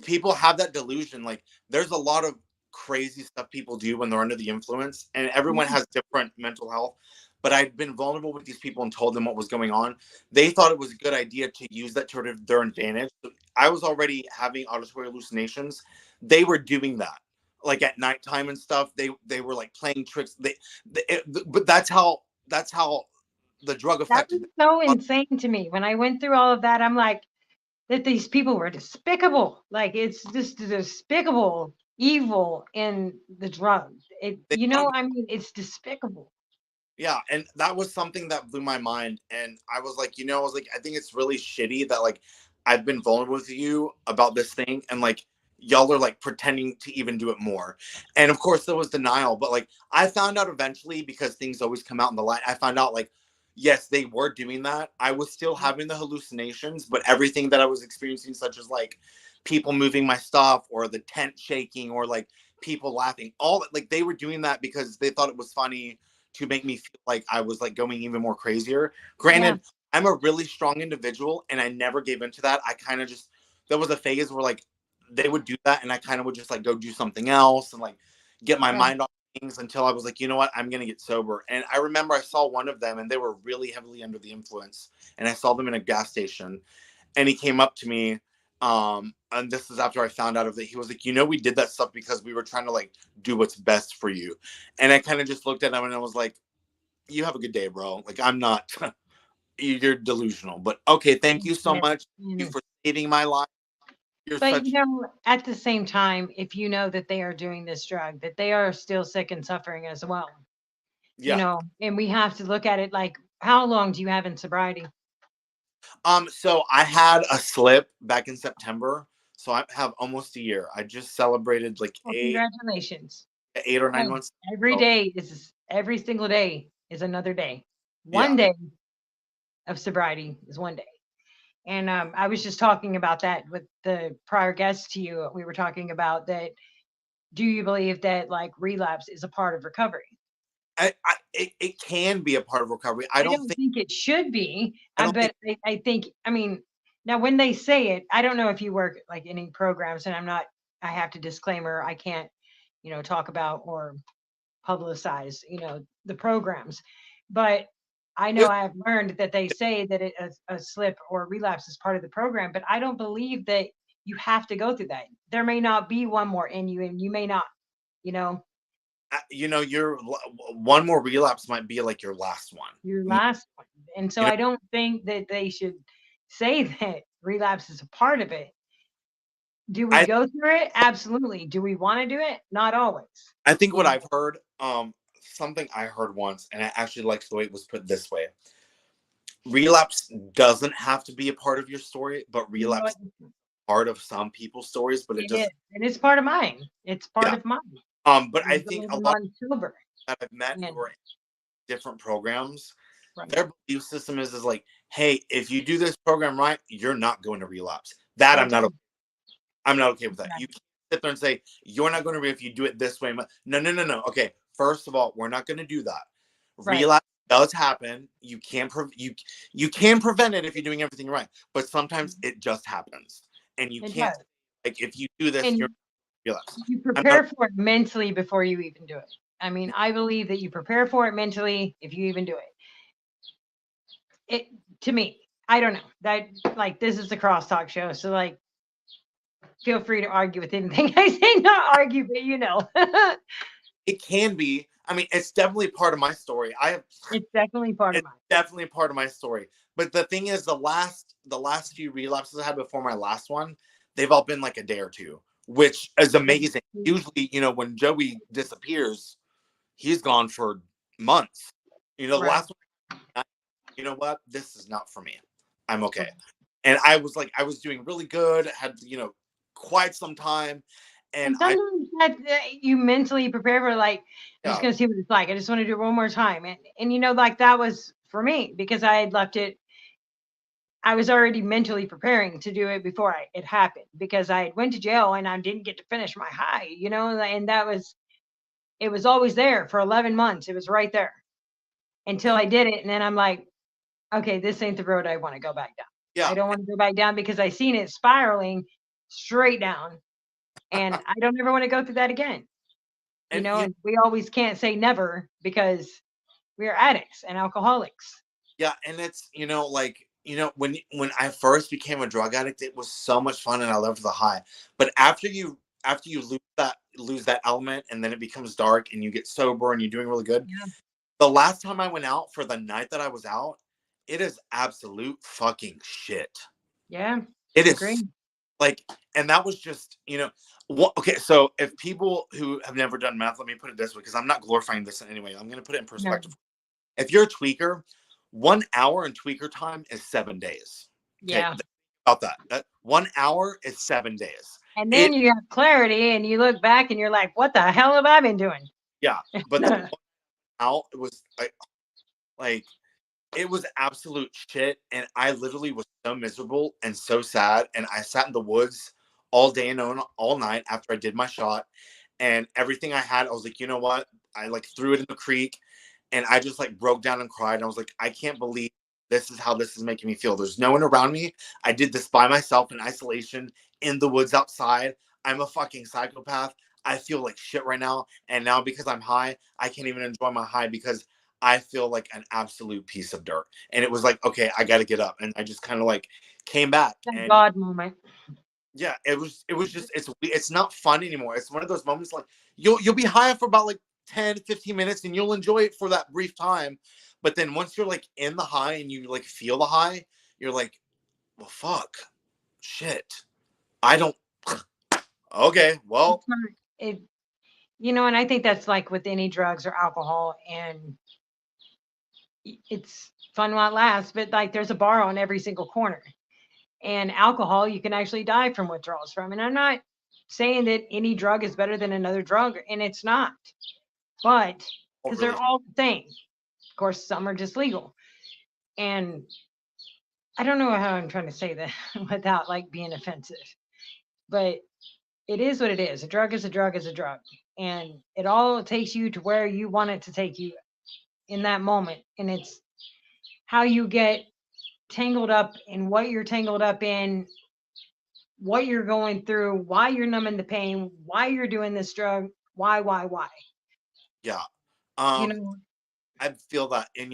people have that delusion. Like, there's a lot of crazy stuff people do when they're under the influence, and everyone has different mental health. But I'd been vulnerable with these people and told them what was going on. They thought it was a good idea to use that to their advantage. I was already having auditory hallucinations. They were doing that, like at nighttime and stuff. They were like playing tricks. But that's how the drug That was affected so them. insane to me. When I went through all of that, I'm like, that these people were despicable. Like, it's just despicable evil in the drug. They wanted I mean, it's despicable. Yeah, and that was something that blew my mind. And I was like, I was like, I think it's really shitty that like I've been vulnerable with you about this thing, and like y'all are like pretending to even do it more. And of course there was denial, but like I found out eventually, because things always come out in the light. I found out like, yes, they were doing that. I was still having the hallucinations, but everything that I was experiencing, such as like people moving my stuff or the tent shaking or like people laughing, all that, like they were doing that because they thought it was funny to make me feel like I was like going even more crazier. Yeah. Granted, I'm a really strong individual and I never gave into that. I kind of just, there was a phase where like they would do that and I kind of would just like go do something else and like get my Right. mind off things until I was like, you know what, I'm going to get sober. And I remember I saw one of them and they were really heavily under the influence. And I saw them in a gas station and he came up to me, and this is after I found out of it. He was like, we did that stuff because we were trying to like do what's best for you. And I kind of just looked at him and I was like, you have a good day, bro. Like, I'm not, you're delusional, but okay. Thank you so Yeah. much. Thank you for saving my life. You're But such, at the same time, if you know that they are doing this drug, that they are still sick and suffering as well, yeah. and we have to look at it like, how long do you have in sobriety? So I had a slip back in September. So I have almost a year. I just celebrated like Well, eight, congratulations. 8 or 9 months. Every So day every single day is another day. yeah. One day of sobriety is one day. And I was just talking about that with the prior guest to you. We were talking about that. Do you believe that like relapse is a part of recovery? It can be a part of recovery. I I don't don't think, think it should be. I don't think, But I think, I mean, now when they say it, I don't know if you work like any programs, and I have to disclaimer, I can't, talk about or publicize, the programs. But I know if, I have learned that they say that a slip or relapse is part of the program, but I don't believe that you have to go through that. There may not be one more in you, and you may not, you know, your one more relapse might be like your last one. your last one. And so You know, I don't think that they should say that relapse is a part of it. Do we I go through it? Absolutely. Do we want to do it? Not always. I think You what know, I've heard, something I heard once, and I actually liked the way it was put this way. Relapse doesn't have to be a part of your story, but you know relapse what? is part of some people's stories, but it It is. doesn't. And it's part of mine. It's part Yeah. of mine. But I I'm think going a lot on sober. that I've met And who are in different programs, right. their belief system is like, hey, if you do this program right, you're not going to relapse. That That's I'm not okay with that. You exactly can't sit there and say you're not going to if you do it this way. No, no, no, no. Okay, first of all, we're not going to do that. right. Relapse does happen. You can prevent it if you're doing everything right, but sometimes it just happens, and you It can't, does. like, if you do this, you're And relapse. you I'm not. prepare for it mentally before you even do it. I mean, I believe that you prepare for it mentally if you even do it. It to me, I don't know. That like this is the crosstalk show, so like feel free to argue with anything I say. Not argue, but It can be. I mean, it's definitely part of my story. it's definitely part of It's mine. definitely part of my story. But the thing is, the last few relapses I had before my last one, they've all been like a day or two, which is amazing. Usually, when Joey disappears, he's gone for months. The Right. last one, you know what? This is not for me. I'm okay. Right. And I was doing really good, had, quite some time. And And sometimes you mentally prepare for like, I'm just Yeah. gonna see what it's like. I just want to do it one more time. And you know, like that was for me because I had left it. I was already mentally preparing to do it before it happened because I went to jail and I didn't get to finish my high, you know, and it was always there for 11 months. It was right there until I did it. And then I'm like, okay, this ain't the road I want to go back down. Yeah. I don't want to go back down because I seen it spiraling straight down and I don't ever want to go through that again. You And know, and we always can't say never because we are addicts and alcoholics. yeah, and it's like when I first became a drug addict, it was so much fun and I loved the high. But after you lose that element and then it becomes dark and you get sober and you're doing really good. Yeah. The last time I went out for the night that I was out, it is absolute fucking shit. Yeah. It is Agree. like, and that was just, what, okay. So if people who have never done meth, let me put it this way, because I'm not glorifying this in any way. I'm going to put it in No. perspective. If you're a tweaker, 1 hour in tweaker time is 7 days. Okay? Yeah. Think about that. 1 hour is 7 days. And then you have clarity and you look back and you're like, what the hell have I been doing? Yeah. But the out, it was like it was absolute shit. And I literally was so miserable and so sad. And I sat in the woods all day and all night after I did my shot. And everything I had, I was like, you know what? I like threw it in the creek. And I just like broke down and cried. And I was like, I can't believe this is how this is making me feel. There's no one around me. I did this by myself in isolation in the woods outside. I'm a fucking psychopath. I feel like shit right now. And now because I'm high, I can't even enjoy my high because I feel like an absolute piece of dirt. And it was like, okay, I got to get up. And I just kind of like came back. Thank And God moment. yeah, it was just, it's not fun anymore. It's one of those moments like you'll be high for about like 10, 15 minutes and you'll enjoy it for that brief time. But then once you're like in the high and you like feel the high, you're like, well, fuck, shit. I don't, okay, well, It, you know, and I think that's like with any drugs or alcohol, and it's fun while it lasts, but like there's a bar on every single corner. And alcohol, you can actually die from withdrawals from. And I'm not saying that any drug is better than another drug, and it's not. But because really, they're all the same. Of course, some are just legal. And I don't know how I'm trying to say that without like being offensive. But it is what it is. A drug is a drug is a drug. And it all takes you to where you want it to take you in that moment. And it's how you get tangled up in what you're tangled up in, what you're going through, why you're numbing the pain, why you're doing this drug, why. yeah. You know, I feel that. And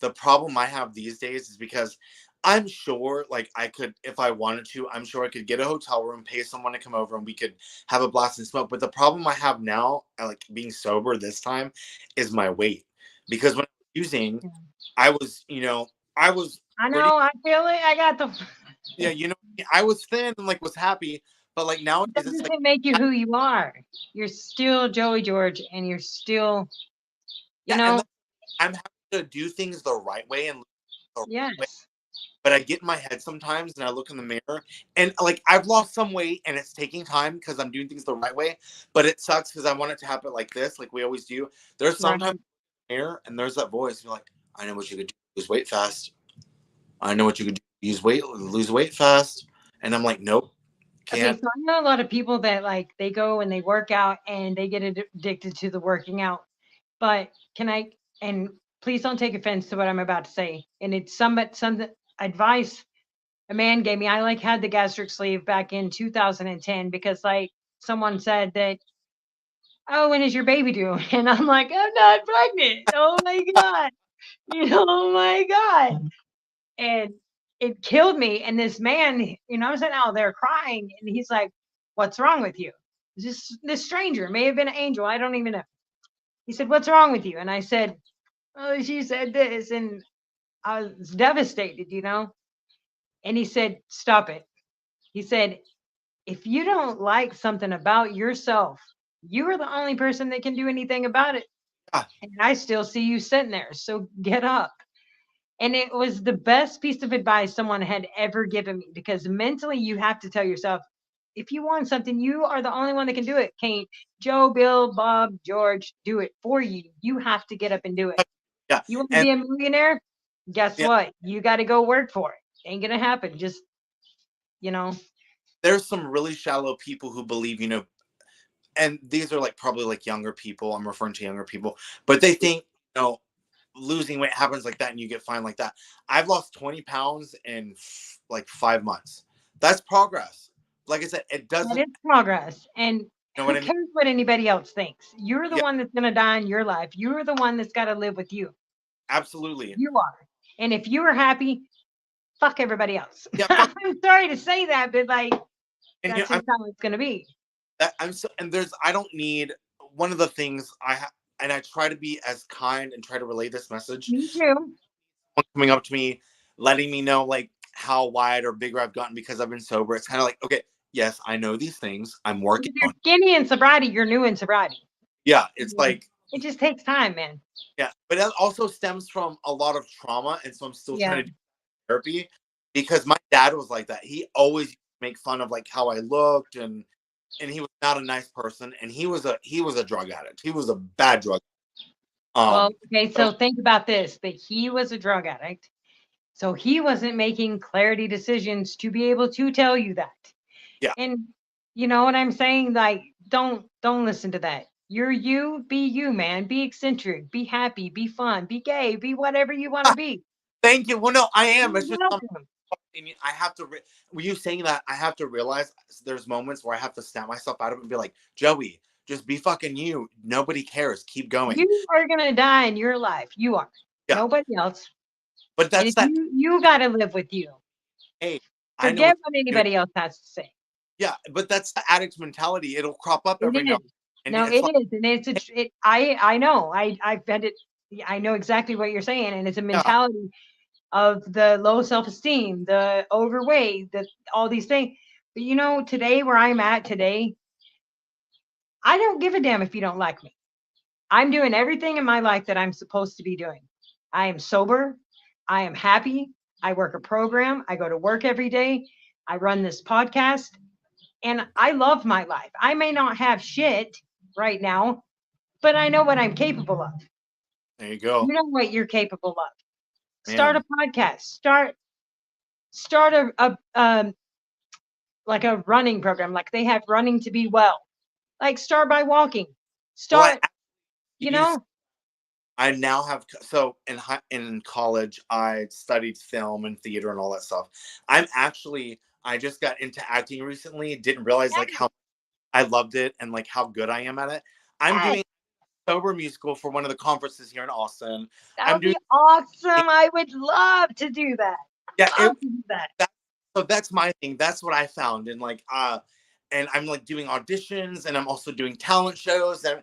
the problem I have these days is because I'm sure like I could, if I wanted to, I'm sure I could get a hotel room, pay someone to come over and we could have a blast and smoke. But the problem I have now, like being sober this time, is my weight. Because when I was using, I was, I was I pretty, know, I feel it. I got the yeah, I was thin and like was happy. But like nowadays that it's like, doesn't make you who you are. You're still Joey George and you're still, you yeah, know, and I'm having to do things the right way and the right way. yes. But I get in my head sometimes and I look in the mirror and like I've lost some weight and it's taking time because I'm doing things the right way. But it sucks because I want it to happen like this, like we always do. There's Right. sometimes in the mirror and there's that voice. You're like, I know what you could do. Lose weight fast. I know what you could do. Lose weight fast. And I'm like, nope, Okay, can't. so I know a lot of people that like they go and they work out and they get addicted to the working out. But can I, and please don't take offense to what I'm about to say. And it's some advice a man gave me. I like had the gastric sleeve back in 2010 because like someone said that, oh, when is your baby due? And I'm like, I'm not pregnant. Oh my God. Oh my God. And it killed me. And this man, I'm sitting out there crying and he's like, what's wrong with you? This stranger may have been an angel. I don't even know. He said, what's wrong with you? And I said, oh, she said this. And I was devastated, And he said, stop it. He said, if you don't like something about yourself, you are the only person that can do anything about it. Ah. And I still see you sitting there. So get up. And it was the best piece of advice someone had ever given me because mentally you have to tell yourself, If you want something, you are the only one that can do it. Can't Joe, Bill, Bob, George do it for you. You have to get up and do it. Yeah. You want to And be a millionaire? Guess yeah, what? You got to go work for it. Ain't gonna happen. Just, you know. there's some really shallow people who believe, and these are like probably like younger people. I'm referring to younger people, but they think, losing weight happens like that and you get fine like that. I've lost 20 pounds in like 5 months. That's progress. Like I said, it That doesn't, is progress. And know who what I mean? cares what anybody else thinks? You're the Yeah, one that's gonna die in your life. You're the one that's got to live with you. absolutely. You are. And if you are happy, fuck everybody else. Yeah, I'm sorry to say that, but like and that's just how it's gonna be. I'm so, and I don't need, one of the things and I try to be as kind and try to relay this message. Me too. Coming up to me, letting me know like how wide or bigger I've gotten because I've been sober. It's kind of like, okay, yes, I know these things. I'm working If you're on it. skinny in sobriety, you're new in sobriety. Yeah, it's like, It just takes time, man. yeah, but that also stems from a lot of trauma, and so I'm still Yeah. trying to do therapy because my dad was like that. He always used to make fun of like how I looked, and he was not a nice person, and he was a drug addict. He was a bad drug Well, addict. okay, so think about this, that he was a drug addict. So he wasn't making clarity decisions to be able to tell you that. Yeah. And you know what I'm saying? Like, don't listen to that. You're you, be you, man. Be eccentric, be happy, be fun, be gay, be whatever you want to be. Thank you. Well, no, I am. You're It's just welcome. I have to. Were you saying that? I have to realize there's moments where I have to snap myself out of it and be like, Joey, just be fucking you. Nobody cares. Keep going. You are gonna die in your life. You are. Yeah. Nobody else. But And that's if that. you gotta live with you. Hey, I know. Forget what anybody else has to say. Yeah, but that's the addict mentality. It'll crop up It every now is. and No, then. it is. And I know. I've had it. I know exactly what you're saying. And it's a Yeah, mentality of the low self-esteem, the overweight, all these things. But you know, today where I'm at today, I don't give a damn if you don't like me. I'm doing everything in my life that I'm supposed to be doing. I am sober. I am happy. I work a program. I go to work every day. I run this podcast and I love my life. I may not have shit right now, but I know what I'm capable of. there you go. You know what you're capable of. Start Man. a podcast. Start a like a running program. Like they have running to be well. Like start by walking. Well, Start, you know, I now have so in college I studied film and theater and all that stuff. I just got into acting recently. Didn't realize like how I loved it and like how good I am at it. I'm doing a sober musical for one of the conferences here in Austin. that I'm would be doing awesome. I would love to do that. yeah. Love to do that. So that's my thing. That's what I found, and I'm like doing auditions, and I'm also doing talent shows, and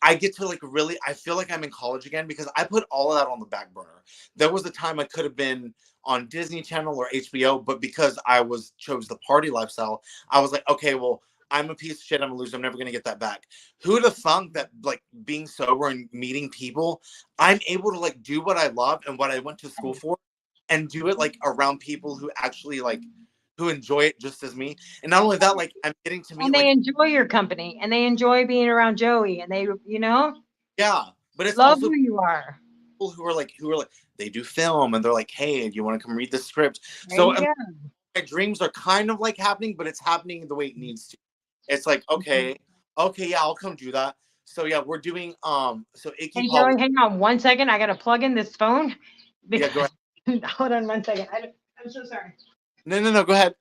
I get to like really. I feel like I'm in college again because I put all of that on the back burner. There was a time I could have been on Disney Channel or HBO, but because I chose the party lifestyle, I was like, okay, well, I'm a piece of shit. I'm a loser. I'm never gonna get that back. Who'd have thunk that like being sober and meeting people, I'm able to like do what I love and what I went to school for, and do it like around people who actually like who enjoy it just as me. And not only that, like I'm getting to meet And they like enjoy your company and they enjoy being around Joey and they, you know, yeah, but it's love also who you are. people who are like they do film and they're like, hey, do you want to come read the script? There So you go. my dreams are kind of like happening, but it's happening the way it needs to. It's like okay, yeah, I'll come do that. So yeah, we're doing so Icky Hey Paul. Joey, hang on 1 second. I gotta plug in this phone. Yeah, go ahead. Hold on 1 second. I'm so sorry. No, go ahead.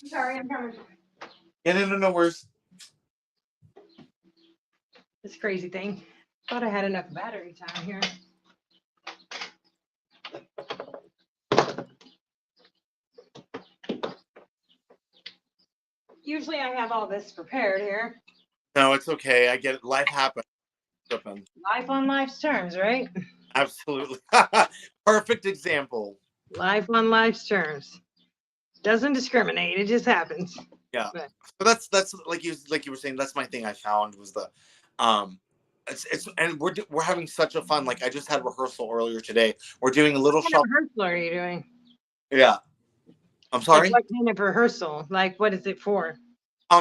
Sorry, I'm coming. Yeah, no worries. This crazy thing. Thought I had enough battery time here. Usually I have all this prepared here. No, it's okay. I get it. Life happens. Life on life's terms, right? Absolutely. Perfect example. Life on life's terms. Doesn't discriminate. It just happens. Yeah. But So that's like you were saying, that's my thing I found was the it's and we're having such a fun, like I just had rehearsal earlier today. We're doing a little what kind shop. of rehearsal are you doing? Yeah. I'm Like sorry. what kind of rehearsal? Like what is it for?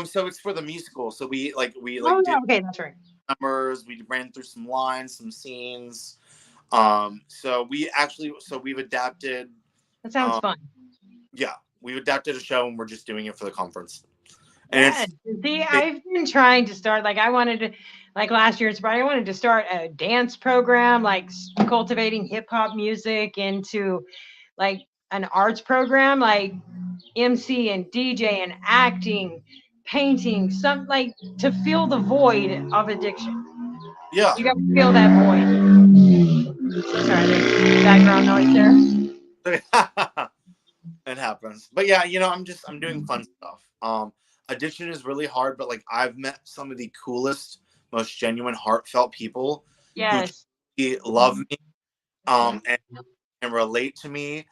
So it's for the musical. So we Oh yeah, did okay, that's right. numbers, we ran through some lines, some scenes. So we've adapted That sounds um fun. yeah, we've adapted a show and we're just doing it for the conference. And Yeah. See, I've been trying to start, like I wanted to, like last year, but I wanted to start a dance program, like cultivating hip hop music into like an arts program, like MC and DJ and acting, painting, some like to fill the void of addiction. yeah. You got to fill that void. Sorry, there's background noise there. It happens. But yeah, I'm doing fun stuff. Addiction is really hard, but like I've met some of the coolest, most genuine, heartfelt people who Yes. truly love me, and can relate to me.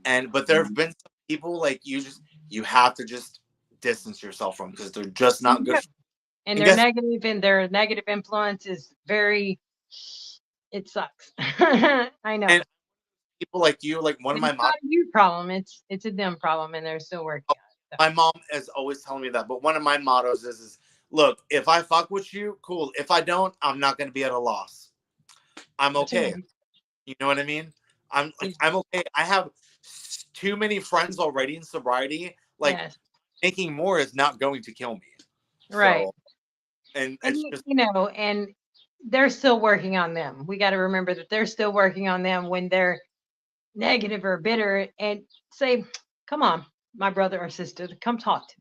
But there have been some people like you have to just distance yourself from because they're just not good. And And their guess negative and their negative influence is very, it sucks. I know. and people like you, like one of But my it's not a you problem. It's a them problem, and they're still working on it. my mom is always telling me that. But one of my mottos is look, if I fuck with you, cool. If I don't, I'm not gonna be at a loss. I'm That's okay. right. You know what I mean? Yeah. I'm okay. I have too many friends already in sobriety. Like Yes. making more is not going to kill me. Right. So and And it's just and they're still working on them. We got to remember that they're still working on them when they're negative or bitter, and say, "Come on, my brother or sister, come talk to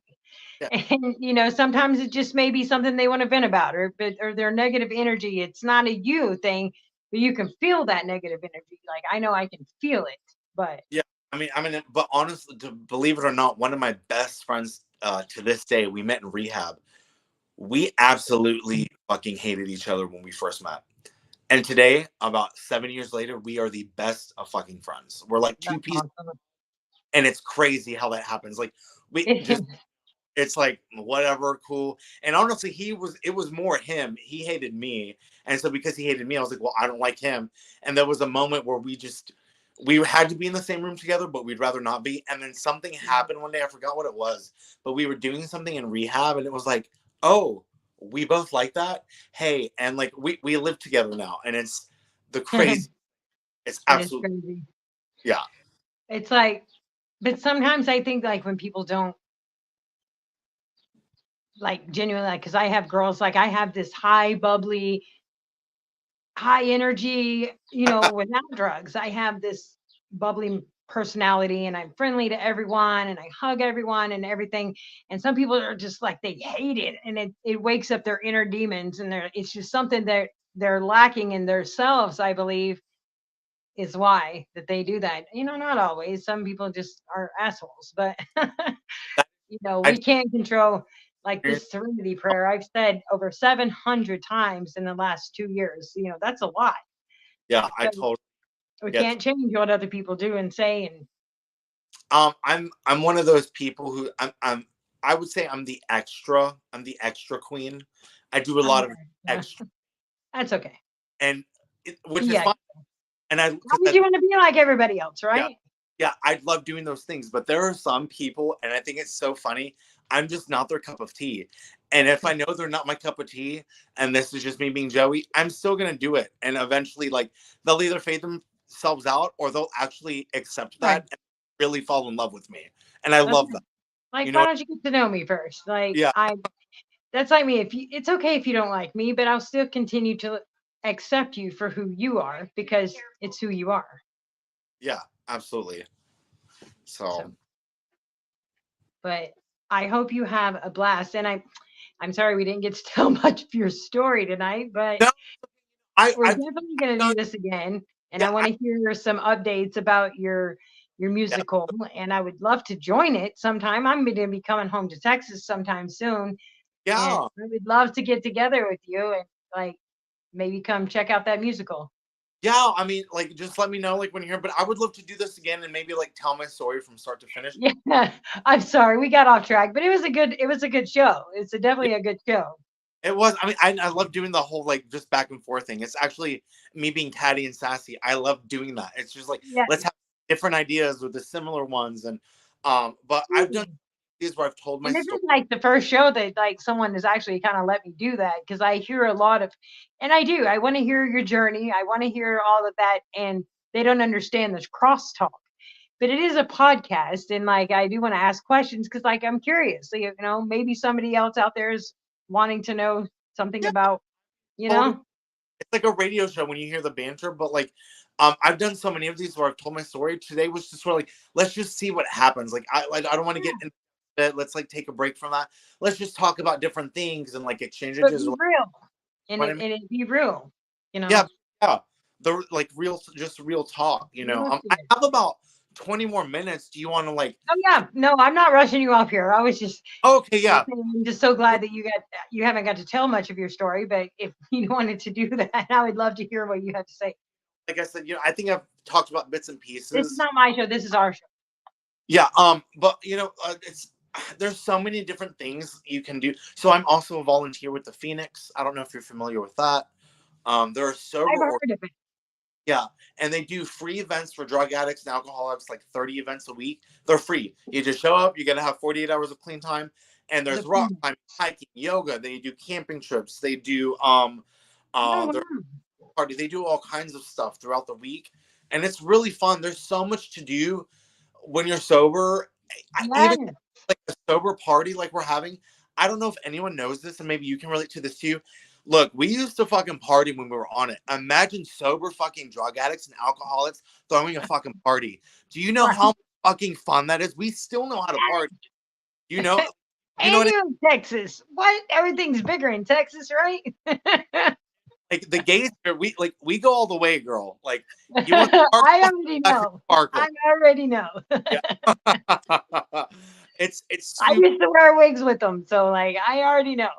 yeah. me." And sometimes it just may be something they want to vent about, or their negative energy. It's not a you thing, but you can feel that negative energy. Like I know I can feel it, but Yeah. But honestly, to believe it or not, one of my best friends to this day, we met in rehab. We absolutely fucking hated each other when we first met. And today, about 7 years later, we are the best of fucking friends. We're like two that's pieces, awesome. and it's crazy how that happens. Like we just, it's like whatever, cool. And honestly, it was more him. He hated me, and so because he hated me, I was like, well, I don't like him. And there was a moment where we had to be in the same room together, but we'd rather not be. And then something happened one day. I forgot what it was, but we were doing something in rehab, and it was like, oh, we both like that. Hey, and like we live together now, and it's the crazy. It's It is absolutely crazy. yeah. It's like, but sometimes I think like when people don't like genuinely, like, because I have girls, like I have this high bubbly, high energy, without drugs. I have this bubbly personality and I'm friendly to everyone and I hug everyone and everything. And some people are just like they hate it and it wakes up their inner demons and it's just something that they're lacking in themselves, I believe, is why that they do that. Not always. Some people just are assholes, but we I've can't control like experienced, this serenity prayer. I've said over 700 times in the last 2 years. I lot. yeah, I So totally we get. can't change what other people do and say. And I'm one of those people who I would say I'm the extra. I'm the extra queen. I do a lot of yeah, extra, that's okay. and which is Yeah. fine. And I How because would you want to be like everybody else, yeah, right? yeah, I love doing those things. But there are some people, and I think it's so funny. I'm just not their cup of tea. And if I know they're not my cup of tea, and this is just me being Joey, I'm still gonna do it. And eventually, like they'll either fade themselves out or they'll actually accept Right. that and really fall in love with me. And I That's love right. that. Like, You know why what? don't you get to know me first? Like, Yeah, that's like me. It's okay if you don't like me, but I'll still continue to accept you for who you are because it's who you are. yeah, absolutely. So, So but I hope you have a blast. And I'm sorry we didn't get to tell much of your story tonight, but no, we're I've definitely going to do done this again. And I yeah, want to hear some updates about your yeah, musical. And I would love to join it sometime. I'm going to be coming home to Texas sometime soon. And yeah. I would love to get together with you and like maybe come check out that musical. Yeah, I mean, like, just let me know, like, when you're here. But I would love to do this again and maybe like tell my story from start to finish. Yeah, I'm sorry we got off track, but it was a good show. It's definitely a good show. It was. I mean, I love doing the whole like just back and forth thing. It's actually me being catty and sassy. I love doing that. It's just like Yeah. let's have different ideas with the similar ones, and but I've done these where I've told my And this story. is like the first show that like someone has actually kind of let me do that because I hear a lot of, and I do. I want to hear your journey. I want to hear all of that, and they don't understand this crosstalk. But it is a podcast, and like I do want to ask questions because like I'm curious. So, maybe somebody else out there is wanting to know something Yeah, about, you totally. know. It's like a radio show when you hear the banter, but like, I've done so many of these where I've told my story. Today was just sort of like, let's just see what happens. I don't want to get into it. Let's like take a break from that. Let's just talk about different things and like exchange But ideas. be real, and What it I mean? and it be real, you Yeah, know. yeah. The like real, just real talk. Real I shit. have about 20 more minutes. Do you want to like? Oh yeah, no, I'm not rushing you off here. I was just Okay, yeah. I'm just so glad that you haven't got to tell much of your story. But if you wanted to do that, I would love to hear what you have to say. Like I said, I think I've talked about bits and This is pieces. not my show. This is our show. Yeah. But it's there's so many different things you can do. So I'm also a volunteer with the Phoenix. I don't know if you're familiar with that. There are I've sober heard of it. yeah, and they do free events for drug addicts and alcoholics, like 30 events a week. They're free. You just show up. You got to have 48 hours of clean time. And The there's rock climbing, hiking, yoga. They do camping trips. They do oh, wow. their party. They do all kinds of stuff throughout the week, and it's really fun. There's so much to do when you're sober. Even Yes. like a sober party like we're having. I don't know if anyone knows this, and maybe you can relate to this too. Look, we used to fucking party when we were on it. Imagine sober fucking drug addicts and alcoholics throwing a fucking party. Do you know Right. how fucking fun that is? We still know how to party. You know, you know And what I mean? you in Texas. What? Everything's bigger in Texas, right? Like the gays, we go all the way, girl. Like you want to I sparkle, already got your know. sparkle. I already know. Yeah. It's I super, used to wear wigs with them, so like I already know.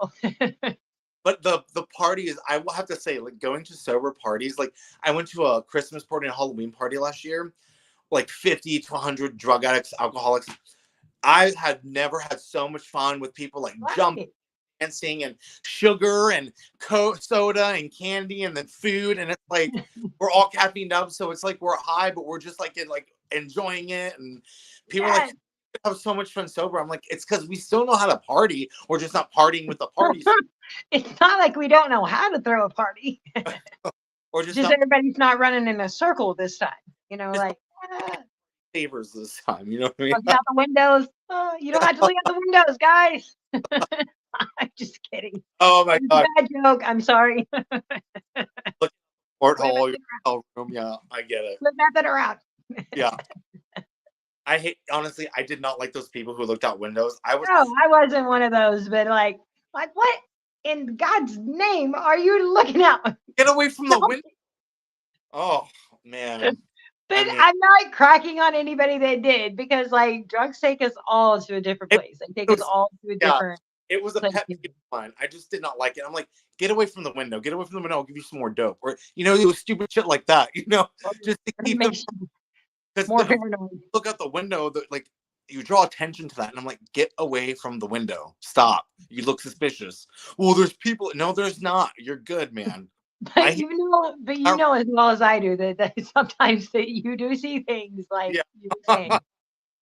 but the party is, I will have to say, like going to sober parties, like I went to a Christmas party and a Halloween party last year, like 50 to 100 drug addicts, alcoholics. I had never had so much fun with people like jumping, Right. dancing, and sugar and Coke, soda and candy, and then food, and it's like we're all caffeined up, so it's like we're high, but we're just like enjoying it, and people are like Yes. have so much fun sober. I'm like, it's because we still know how to party. We're just not partying with the parties, It's not like we don't know how to throw a party. or just Just not everybody's not running in a circle this time. just Like favors this time. You know what I mean? looking out the windows. Oh, you don't have to look out the windows, guys. I'm just kidding. Oh my It's a god, bad joke. I'm sorry. porthole, your hotel room. Yeah, I get it. Flip that around. Yeah. I hate, honestly, I did not like those people who looked out windows. I was No, I wasn't one of those, but like what in God's name are you looking out? get away from the No. window. Oh man. But I mean, I'm not cracking on anybody that did because like drugs take us all to a different It place. They take us was- all to a yeah. different it was a place. pet peeve of mine. I just did not like it. I'm like, get away from the window. Get away from the window. I'll give you some more dope. Or it was stupid shit like that. Just to It keep them, makes you because more paranoid. look out the window. Like you draw attention to that, and I'm like, get away from the window. Stop. You look suspicious. Well, there's people. No, there's not. You're good, man. But you know as well as I do that sometimes that you do see things like Yeah. you were saying.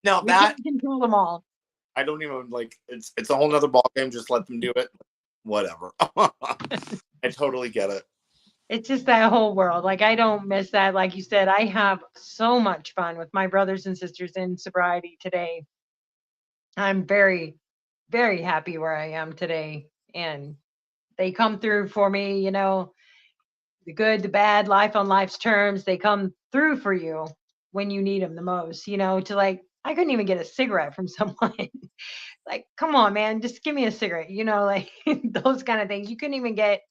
Now We that can't control them all. I don't even like. It's a whole nother ball game. Just let them do it. Whatever. I totally get it. It's just that whole world. Like I don't miss that. Like you said, I have so much fun with my brothers and sisters in sobriety today. I'm very, very happy where I am today. And they come through for me, the good, the bad, life on life's terms. They come through for you when you need them the most, to like, I couldn't even get a cigarette from someone. Like, come on, man, just give me a cigarette, like those kind of things. You couldn't even get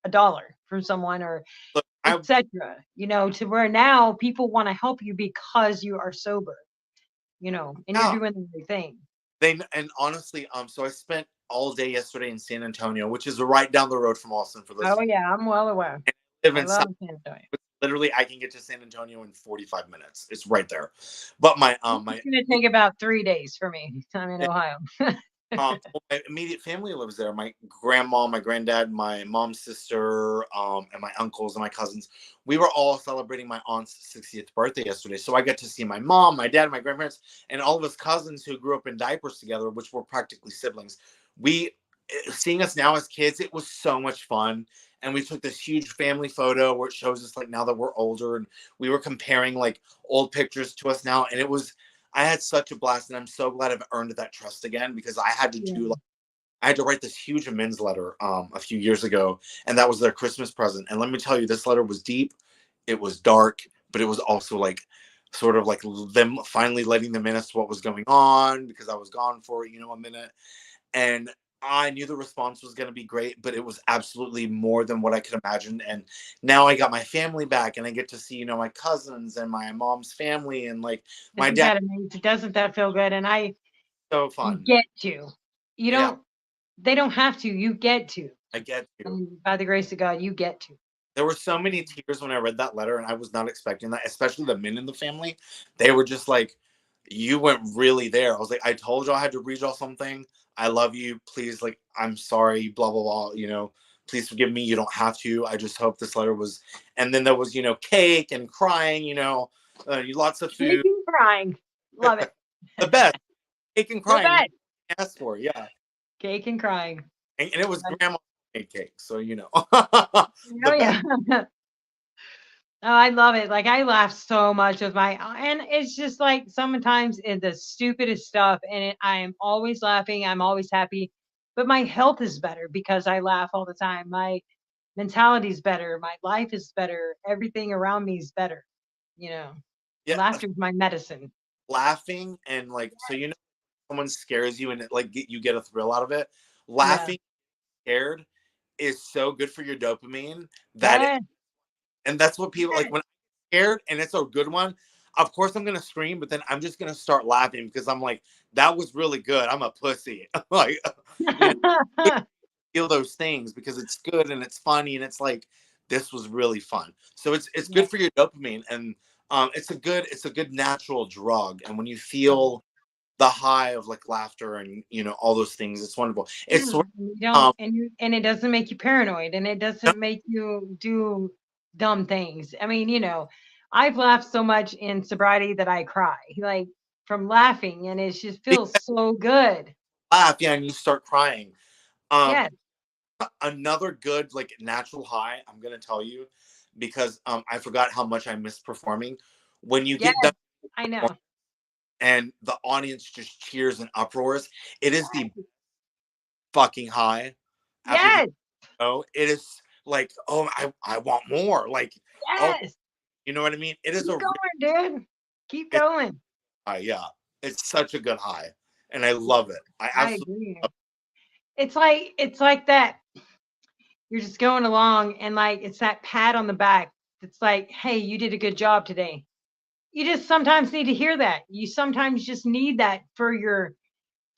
$1 from someone or Look, I etc. To where now people want to help you because you are sober, and Yeah. you're doing the right thing. and honestly, so I spent all day yesterday in San Antonio, which is right down the road from Austin. For those of Oh you yeah, I'm well aware. who live I in love South, San Antonio. literally I can get to San Antonio in 45 minutes. It's right there. But my It's gonna take about 3 days for me. I'm in Ohio. well, my immediate family lives there. My grandma, my granddad, my mom's sister, and my uncles and my cousins. We were all celebrating my aunt's 60th birthday yesterday. So I got to see my mom, my dad, my grandparents, and all of his cousins who grew up in diapers together, which were practically siblings. We seeing us now as kids, it was so much fun. And we took this huge family photo where it shows us like now that we're older, and we were comparing like old pictures to us now, and it was I had such a blast, and I'm so glad I've earned that trust again because I had to Yeah. do like I had to write this huge amends letter a few years ago, and that was their Christmas present. And let me tell you, this letter was deep, it was dark, but it was also like sort of like them finally letting them in as to what was going on because I was gone for a minute, and I knew the response was going to be great, but it was absolutely more than what I could imagine. And now I got my family back, and I get to see my cousins and my mom's family, and like my Isn't dad. that amazing? Doesn't that feel good? And So you fun. get to. You Yeah. don't. They don't have to. You get to. I get you. And by the grace of God, you get to. There were so many tears when I read that letter, and I was not expecting that, especially the men in the family. They were just like, you went really there. I was like, I told y'all I had to read y'all something. I love you. Please, like, I'm sorry, blah, blah, blah. Please forgive me. You don't have to. I just hope this letter was. And then there was, cake and crying, lots of food. Making crying. Love it. The best. Cake and The crying. best. Asked for, yeah. Cake and crying. And it was grandma made cake, so Oh yeah. Oh, I love it. Like I laugh so much with and it's just like sometimes it's the stupidest stuff, and I am always laughing. I'm always happy, but my health is better because I laugh all the time. My mentality is better. My life is better. Everything around me is better. You know, yeah, laughter is my medicine. laughing and like so someone scares you and it like you get a thrill out of it. Yeah. Laughing scared is so good for your dopamine that Yeah. and that's what people like when I'm scared and it's a good one. Of course I'm gonna scream, but then I'm just gonna start laughing because I'm like, that was really good. I'm a pussy. Like feel those things because it's good and it's funny and it's like this was really fun. So it's Yeah. good for your dopamine and it's a good natural drug. And when you feel the high of like laughter and all those things, it's wonderful. It's Yeah, sort and you of, don't, and it doesn't make you paranoid, and it doesn't make you do dumb things. I mean, I've laughed so much in sobriety that I cry, like from laughing, and it just feels so good. laugh, yeah, and you start crying. Um, Yes, Another good like natural high, I'm gonna tell you, because I forgot how much I miss performing. When you yes, get done I know. and the audience just cheers and uproars, it is the fucking high. After the Yes, it is like, oh, I want more. Like, oh, yes. you know what I mean? It is Keep a going, dude. Keep it's going. high, yeah. It's such a good high, and I love it. I I absolutely agree. It's like that. You're just going along, and like it's that pat on the back. It's like, hey, you did a good job today. You just sometimes need to hear that. You sometimes just need that for your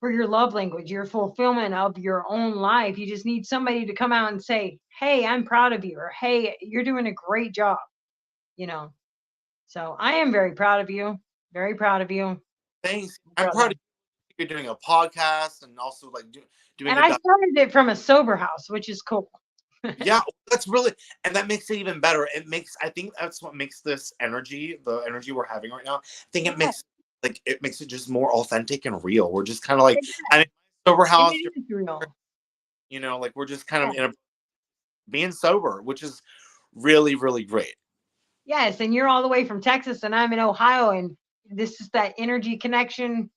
love language, your fulfillment of your own life. You just need somebody to come out and say, "Hey, I'm proud of you," or "Hey, you're doing a great job." You know. So I am very proud of you. Very proud of you, thanks. I'm proud brother. of you. You're doing a podcast and also like doing And a I started it from a sober house, which is cool. yeah, that's really and that makes it even better. I think that's what makes this energy, the energy we're having right now. I think Yeah, it makes it just more authentic and real. We're just kind of like it, I mean sober and house, it is real. like we're just kind Yeah. of in a being sober, which is really, really great. Yes, and you're all the way from Texas, and I'm in Ohio, and this is that energy connection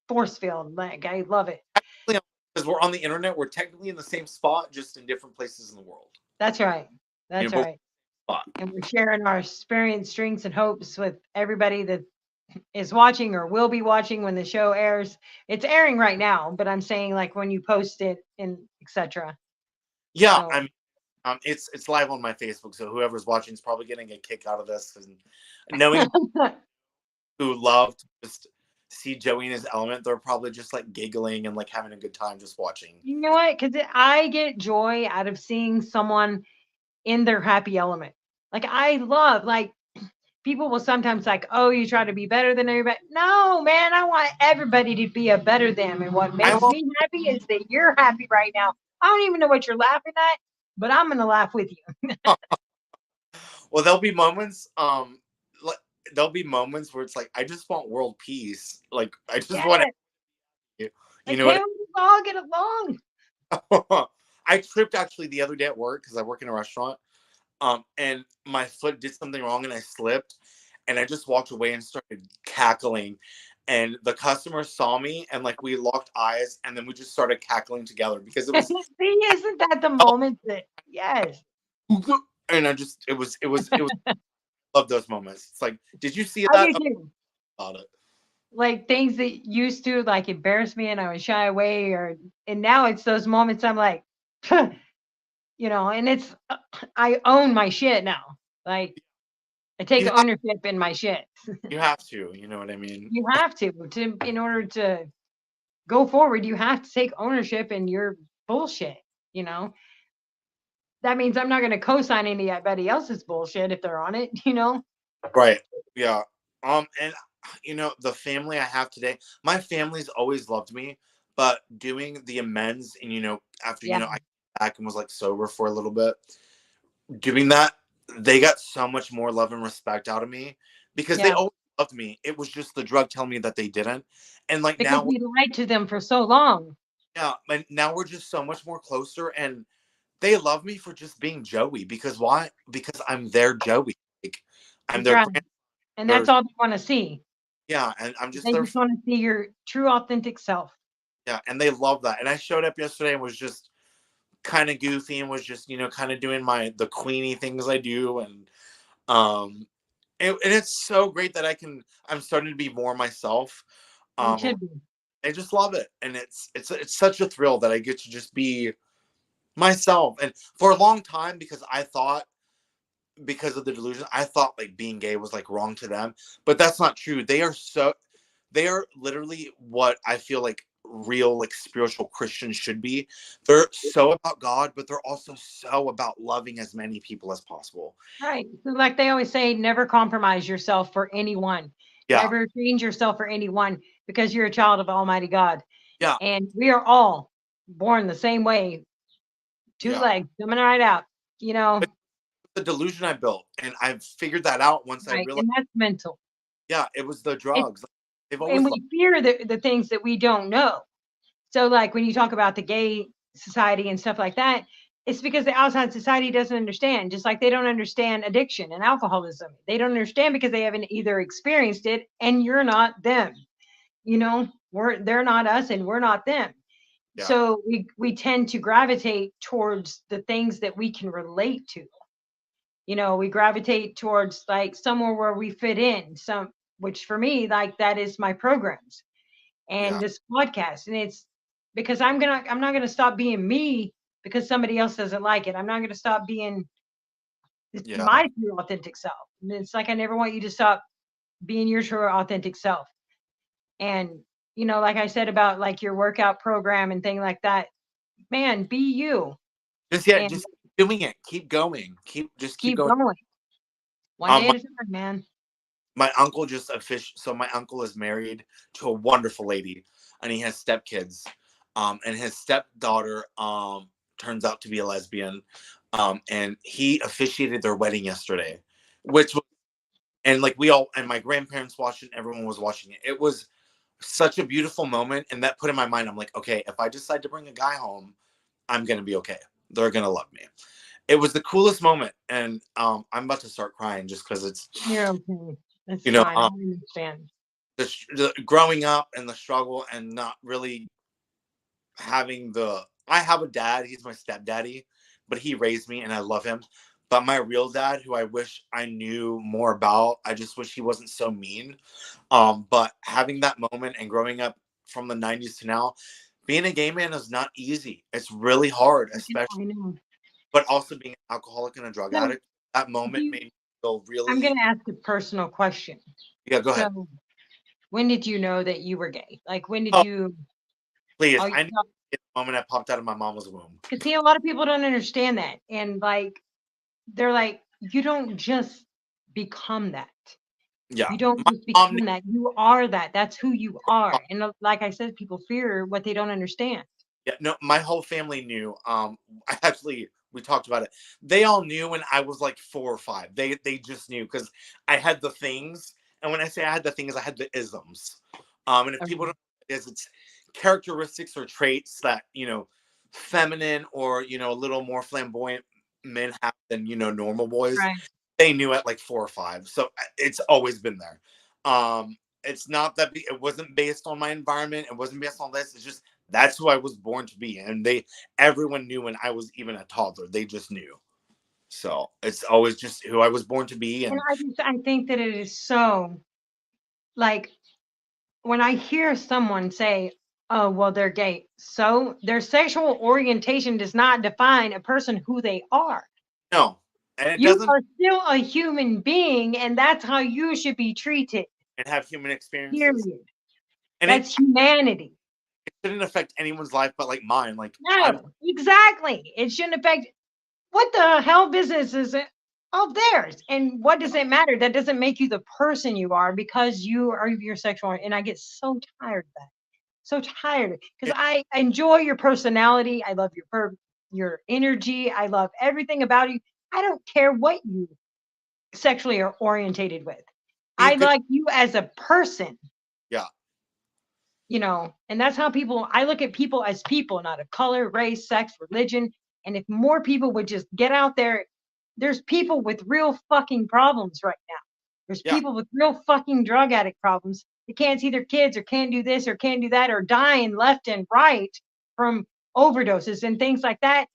force field. Like I love it. Because we're on the internet, we're technically in the same spot, just in different places in the world. That's right. That's Both right. spot. And we're sharing our experience, strengths, and hopes with everybody that is watching or will be watching when the show airs. It's airing right now, but I'm saying like when you post it and etc. Yeah, So I mean, it's live on my Facebook, so whoever's watching is probably getting a kick out of this, and knowing who loved just see Joey in his element, they're probably just like giggling and like having a good time just watching. you know what? Because I get joy out of seeing someone in their happy element. Like I love like people will sometimes like, oh, you try to be better than everybody. No, man, I want everybody to be a better them. And what I makes love. me happy is that you're happy right now. I don't even know what you're laughing at, but I'm gonna laugh with you. Well, there'll be moments. Like, there'll be moments where it's like I just want world peace. Like I just want Yeah, to. You like know can what? we all get along? I tripped actually the other day at work because I work in a restaurant. And my foot did something wrong and I slipped, and I just walked away and started cackling. And the customer saw me and like we locked eyes and then we just started cackling together because it was See, isn't that the moment that yes. and it was love those moments. It's like, did you see I that? do too. About it. Like things that used to like embarrass me and I would shy away or and now it's those moments I'm like, and it's I own my shit now. Like I take You have, ownership in my shit. you have to, you know what I mean? You have to in order to go forward, you have to take ownership in your bullshit, you know. That means I'm not gonna co-sign anybody else's bullshit if they're on it. Right. Yeah. And the family I have today, my family's always loved me, but doing the amends and after Yeah, I came back and was like sober for a little bit, doing that, they got so much more love and respect out of me because they yeah. always loved me. It was just the drug telling me that they didn't. And like Because now we lied to them for so long. yeah, and now we're just so much more closer, and they love me for just being Joey. Because why? Because I'm their Joey. Like I'm That's their right. And that's grandfather. all they want to see. Yeah, and I'm just They their just want to see your true authentic self. yeah, and they love that. And I showed up yesterday and was just kind of goofy and was just kind of doing the Queenie things I do, um and it's so great that I'm starting to be more myself. You Um, should be. I just love it, and it's such a thrill that I get to just be myself. And for a long time, because of the delusion, I thought like being gay was like wrong to them, but that's not true. They are literally what I feel like real like spiritual Christians should be. They're so about God, but they're also so about loving as many people as possible. Right. So like they always say, never compromise yourself for anyone. Yeah, Never change yourself for anyone because you're a child of Almighty God. yeah, And we are all born the same way, two yeah. legs coming right out, you know, But the delusion I built, and I've figured that out once I right. realized, And that's mental. yeah, it was the It's, drugs. They've and always loved. we fear the things that we don't know. So, like when you talk about the gay society and stuff like that, it's because the outside society doesn't understand, just like they don't understand addiction and alcoholism. They don't understand because they haven't either experienced it and you're not them. They're not us and we're not them. Yeah, So we tend to gravitate towards the things that we can relate to. We gravitate towards like somewhere where we fit in, some which for me, like that is my programs and yeah, this podcast. And it's because I'm not gonna stop being me because somebody else doesn't like it. I'm not gonna stop being yeah. my true authentic self. And it's like I never want you to stop being your true authentic self. And like I said about like your workout program and thing like that, man, be you and Just keep doing it. Keep going. Keep keep going. going. One day My, at a time, man. my uncle just official. So my uncle is married to a wonderful lady, and he has stepkids. And his stepdaughter turns out to be a lesbian. And he officiated their wedding yesterday, which was, and like we all and my grandparents watched it. Everyone was watching it. It was such a beautiful moment, and that put in my mind. I'm like, okay, if I decide to bring a guy home, I'm gonna be okay. They're gonna love me. It was the coolest moment, and I'm about to start crying just because it's You're okay. That's you know fine. I understand. the growing up and the struggle and not really having I have a dad, he's my stepdaddy, but he raised me and I love him. But my real dad, who I wish I knew more about, I just wish he wasn't so mean. But having that moment and growing up from the 90s to now, being a gay man is not easy. It's really hard, I especially, know. but also being an alcoholic and a drug So addict. That moment you, made me feel I'm really, gonna ask a personal question. yeah, go ahead. So when did you know that you were gay? Like when did Oh, you please. oh I knew the moment I popped out of my mama's womb. because see a lot of people don't understand that. And like they're like, you don't just become that. Yeah. You don't My just mom become that. You are that. That's who you are. And like I said, people fear what they don't understand. Yeah, no, my whole family knew. We talked about it. They all knew when I was like 4 or 5. They just knew because I had the things, and when I say I had the things, I had the isms. And if people Okay. don't know what it is, it's characteristics or traits that feminine or a little more flamboyant men have than normal boys. Right. They knew at like 4 or 5, so it's always been there. It's not that it wasn't based on my environment. It wasn't based on this. It's just that's who I was born to be, and everyone knew when I was even a toddler. They just knew. So it's always just who I was born to be, And and I think that it is so, like, when I hear someone say, oh, well, they're gay, so their sexual orientation does not define a person who they are. no, and it You doesn't are still a human being, and that's how you should be treated. and have human experiences, Period. and That's humanity. it shouldn't affect anyone's life, but like mine. Like I'm No, exactly. It shouldn't affect what the hell business is it of theirs. And what does it matter? That doesn't make you the person you are because you are your sexual. And I get so tired of that. So tired because I enjoy your personality. I love your energy. I love everything about you. I don't care what you sexually are orientated with. you I could, like you as a person, yeah. and that's how I look at people as people, not a color, race, sex, religion. And if more people would just get out there, there's people with real fucking problems right now. There's Yeah. people with real fucking drug addict problems. They can't see their kids or can't do this or can't do that or dying left and right from overdoses and things like that.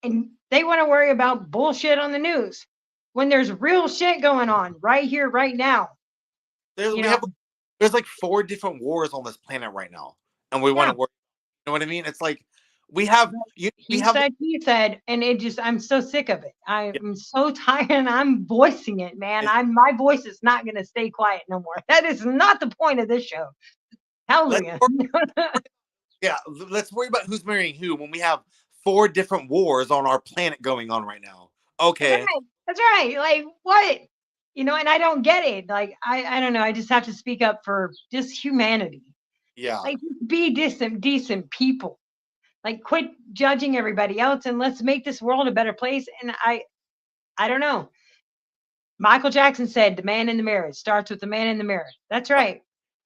And they want to worry about bullshit on the news when there's real shit going on right here, right now. You know, There's like 4 different wars on this planet right now, and we want yeah. to work. You know what I mean? It's like we have He said, and I'm so sick of it. I'm so tired and I'm voicing it, man. My voice is not going to stay quiet no more. That is not the point of this show. Hallelujah. Let's worry about who's marrying who when we have 4 different wars on our planet going on right now. Okay. That's right. Like what? And I don't get it. Like, I don't know. I just have to speak up for just humanity. Yeah. Like, be decent people. Like, quit judging everybody else and let's make this world a better place. And I don't know. Michael Jackson said, "The man in the mirror." It starts with the man in the mirror. That's right.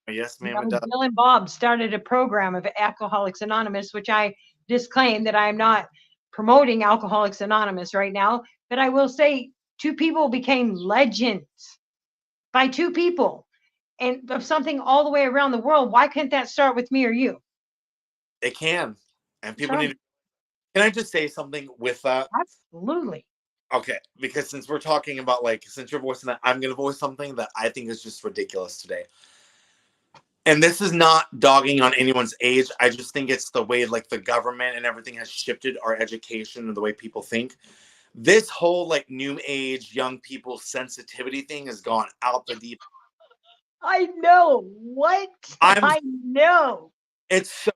Yes, ma'am. It does. Bill and Bob started a program of Alcoholics Anonymous, which I disclaim that I am not promoting Alcoholics Anonymous right now. But I will say 2 people became legends by 2 people and of something all the way around the world. Why couldn't that start with me or you? It can. And people need to. Can I just say something with that? Absolutely. Okay, because since we're talking about since you're voicing that, I'm gonna voice something that I think is just ridiculous today. And this is not dogging on anyone's age. I just think it's the way the government and everything has shifted our education and the way people think. This whole new age young people sensitivity thing has gone out the deep. I know what I know. It's so.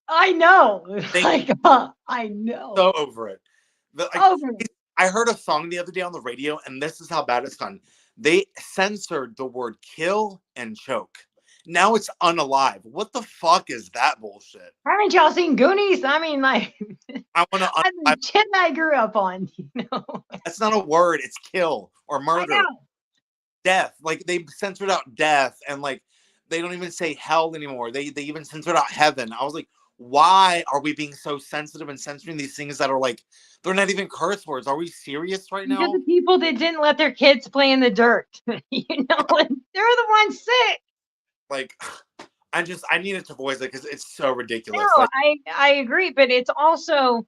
I know. I know. So over it. I heard a song the other day on the radio, and this is how bad it's gone. They censored the word kill and choke. Now it's unalive. What the fuck is that bullshit? Haven't y'all seen Goonies? I mean, I want to the shit I grew up on, That's not a word. It's kill or murder. Death. They censored out death, and they don't even say hell anymore. They even censored out heaven. I was like, why are we being so sensitive and censoring these things that are they're not even curse words? Are we serious right now? Because the people that didn't let their kids play in the dirt, they're the ones sick. I needed to voice it because it's so ridiculous. No, I agree, but it's also,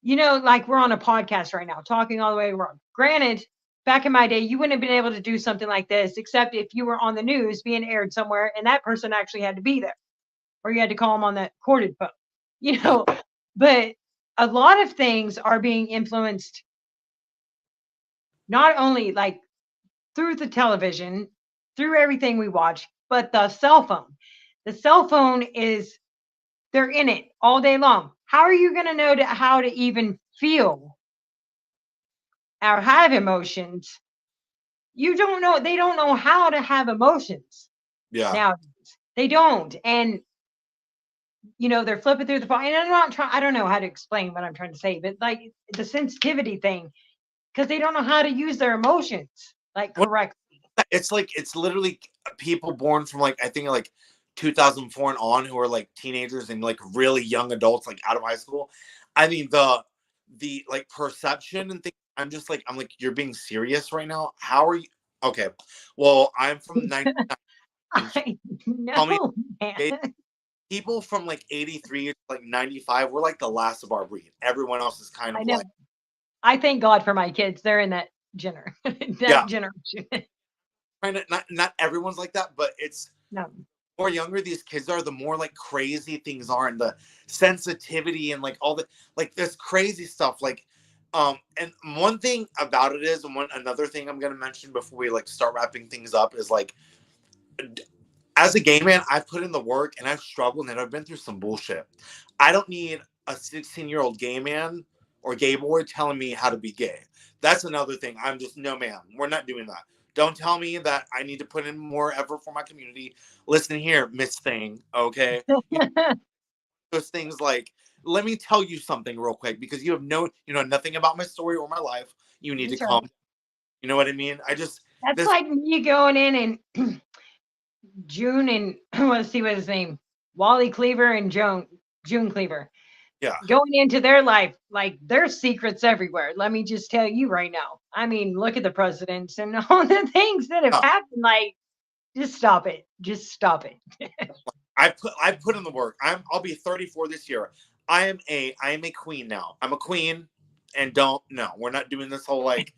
we're on a podcast right now, talking all the way around. Granted, back in my day, you wouldn't have been able to do something like this, except if you were on the news being aired somewhere, and that person actually had to be there, or you had to call them on that corded phone, But a lot of things are being influenced, not only through the television, through everything we watch, but the cell phone. The cell phone they're in it all day long. How are you going to know how to even feel or have emotions, you don't know, they don't know how to have emotions Yeah. now. They don't. And they're flipping through the phone. And I'm not trying, I don't know how to explain what I'm trying to say, but like the sensitivity thing, because they don't know how to use their emotions like What- correctly. It's like, it's literally people born from like, I think like 2004 and on, who are like teenagers and like really young adults, like out of high school. I mean, the like perception and things. I'm like, you're being serious right now? How are you? Okay. Well, I'm from 99. I Tell me, know, man. people from like 83 to like 95, we're like the last of our breed. Everyone else is kind I of know. like, I thank God for my kids. They're in that yeah, generation. kind of, not everyone's like that, but it's No. more younger these kids are, the more like crazy things are, and the sensitivity and like all the like this crazy stuff. Like, and one thing about it is, and another thing I'm gonna mention before we like start wrapping things up is like, as a gay man, I've put in the work and I've struggled and I've been through some bullshit. I don't need a 16-year-old gay man or gay boy telling me how to be gay. That's another thing. I'm just, no, ma'am, we're not doing that. Don't tell me that I need to put in more effort for my community. Listen here, Miss Thing, okay? Those things like, let me tell you something real quick, because you know nothing about my story or my life. You need to That's right. come. You know what I mean? That's like me going in and June and let's see what his name, Wally Cleaver and June Cleaver. Yeah. Going into their life, like there's secrets everywhere. Let me just tell you right now. I mean, look at the presidents and all the things that have happened. Like, just stop it. Just stop it. I put in the work. I'll be 34 this year. I am a queen now. I'm a queen, and we're not doing this whole like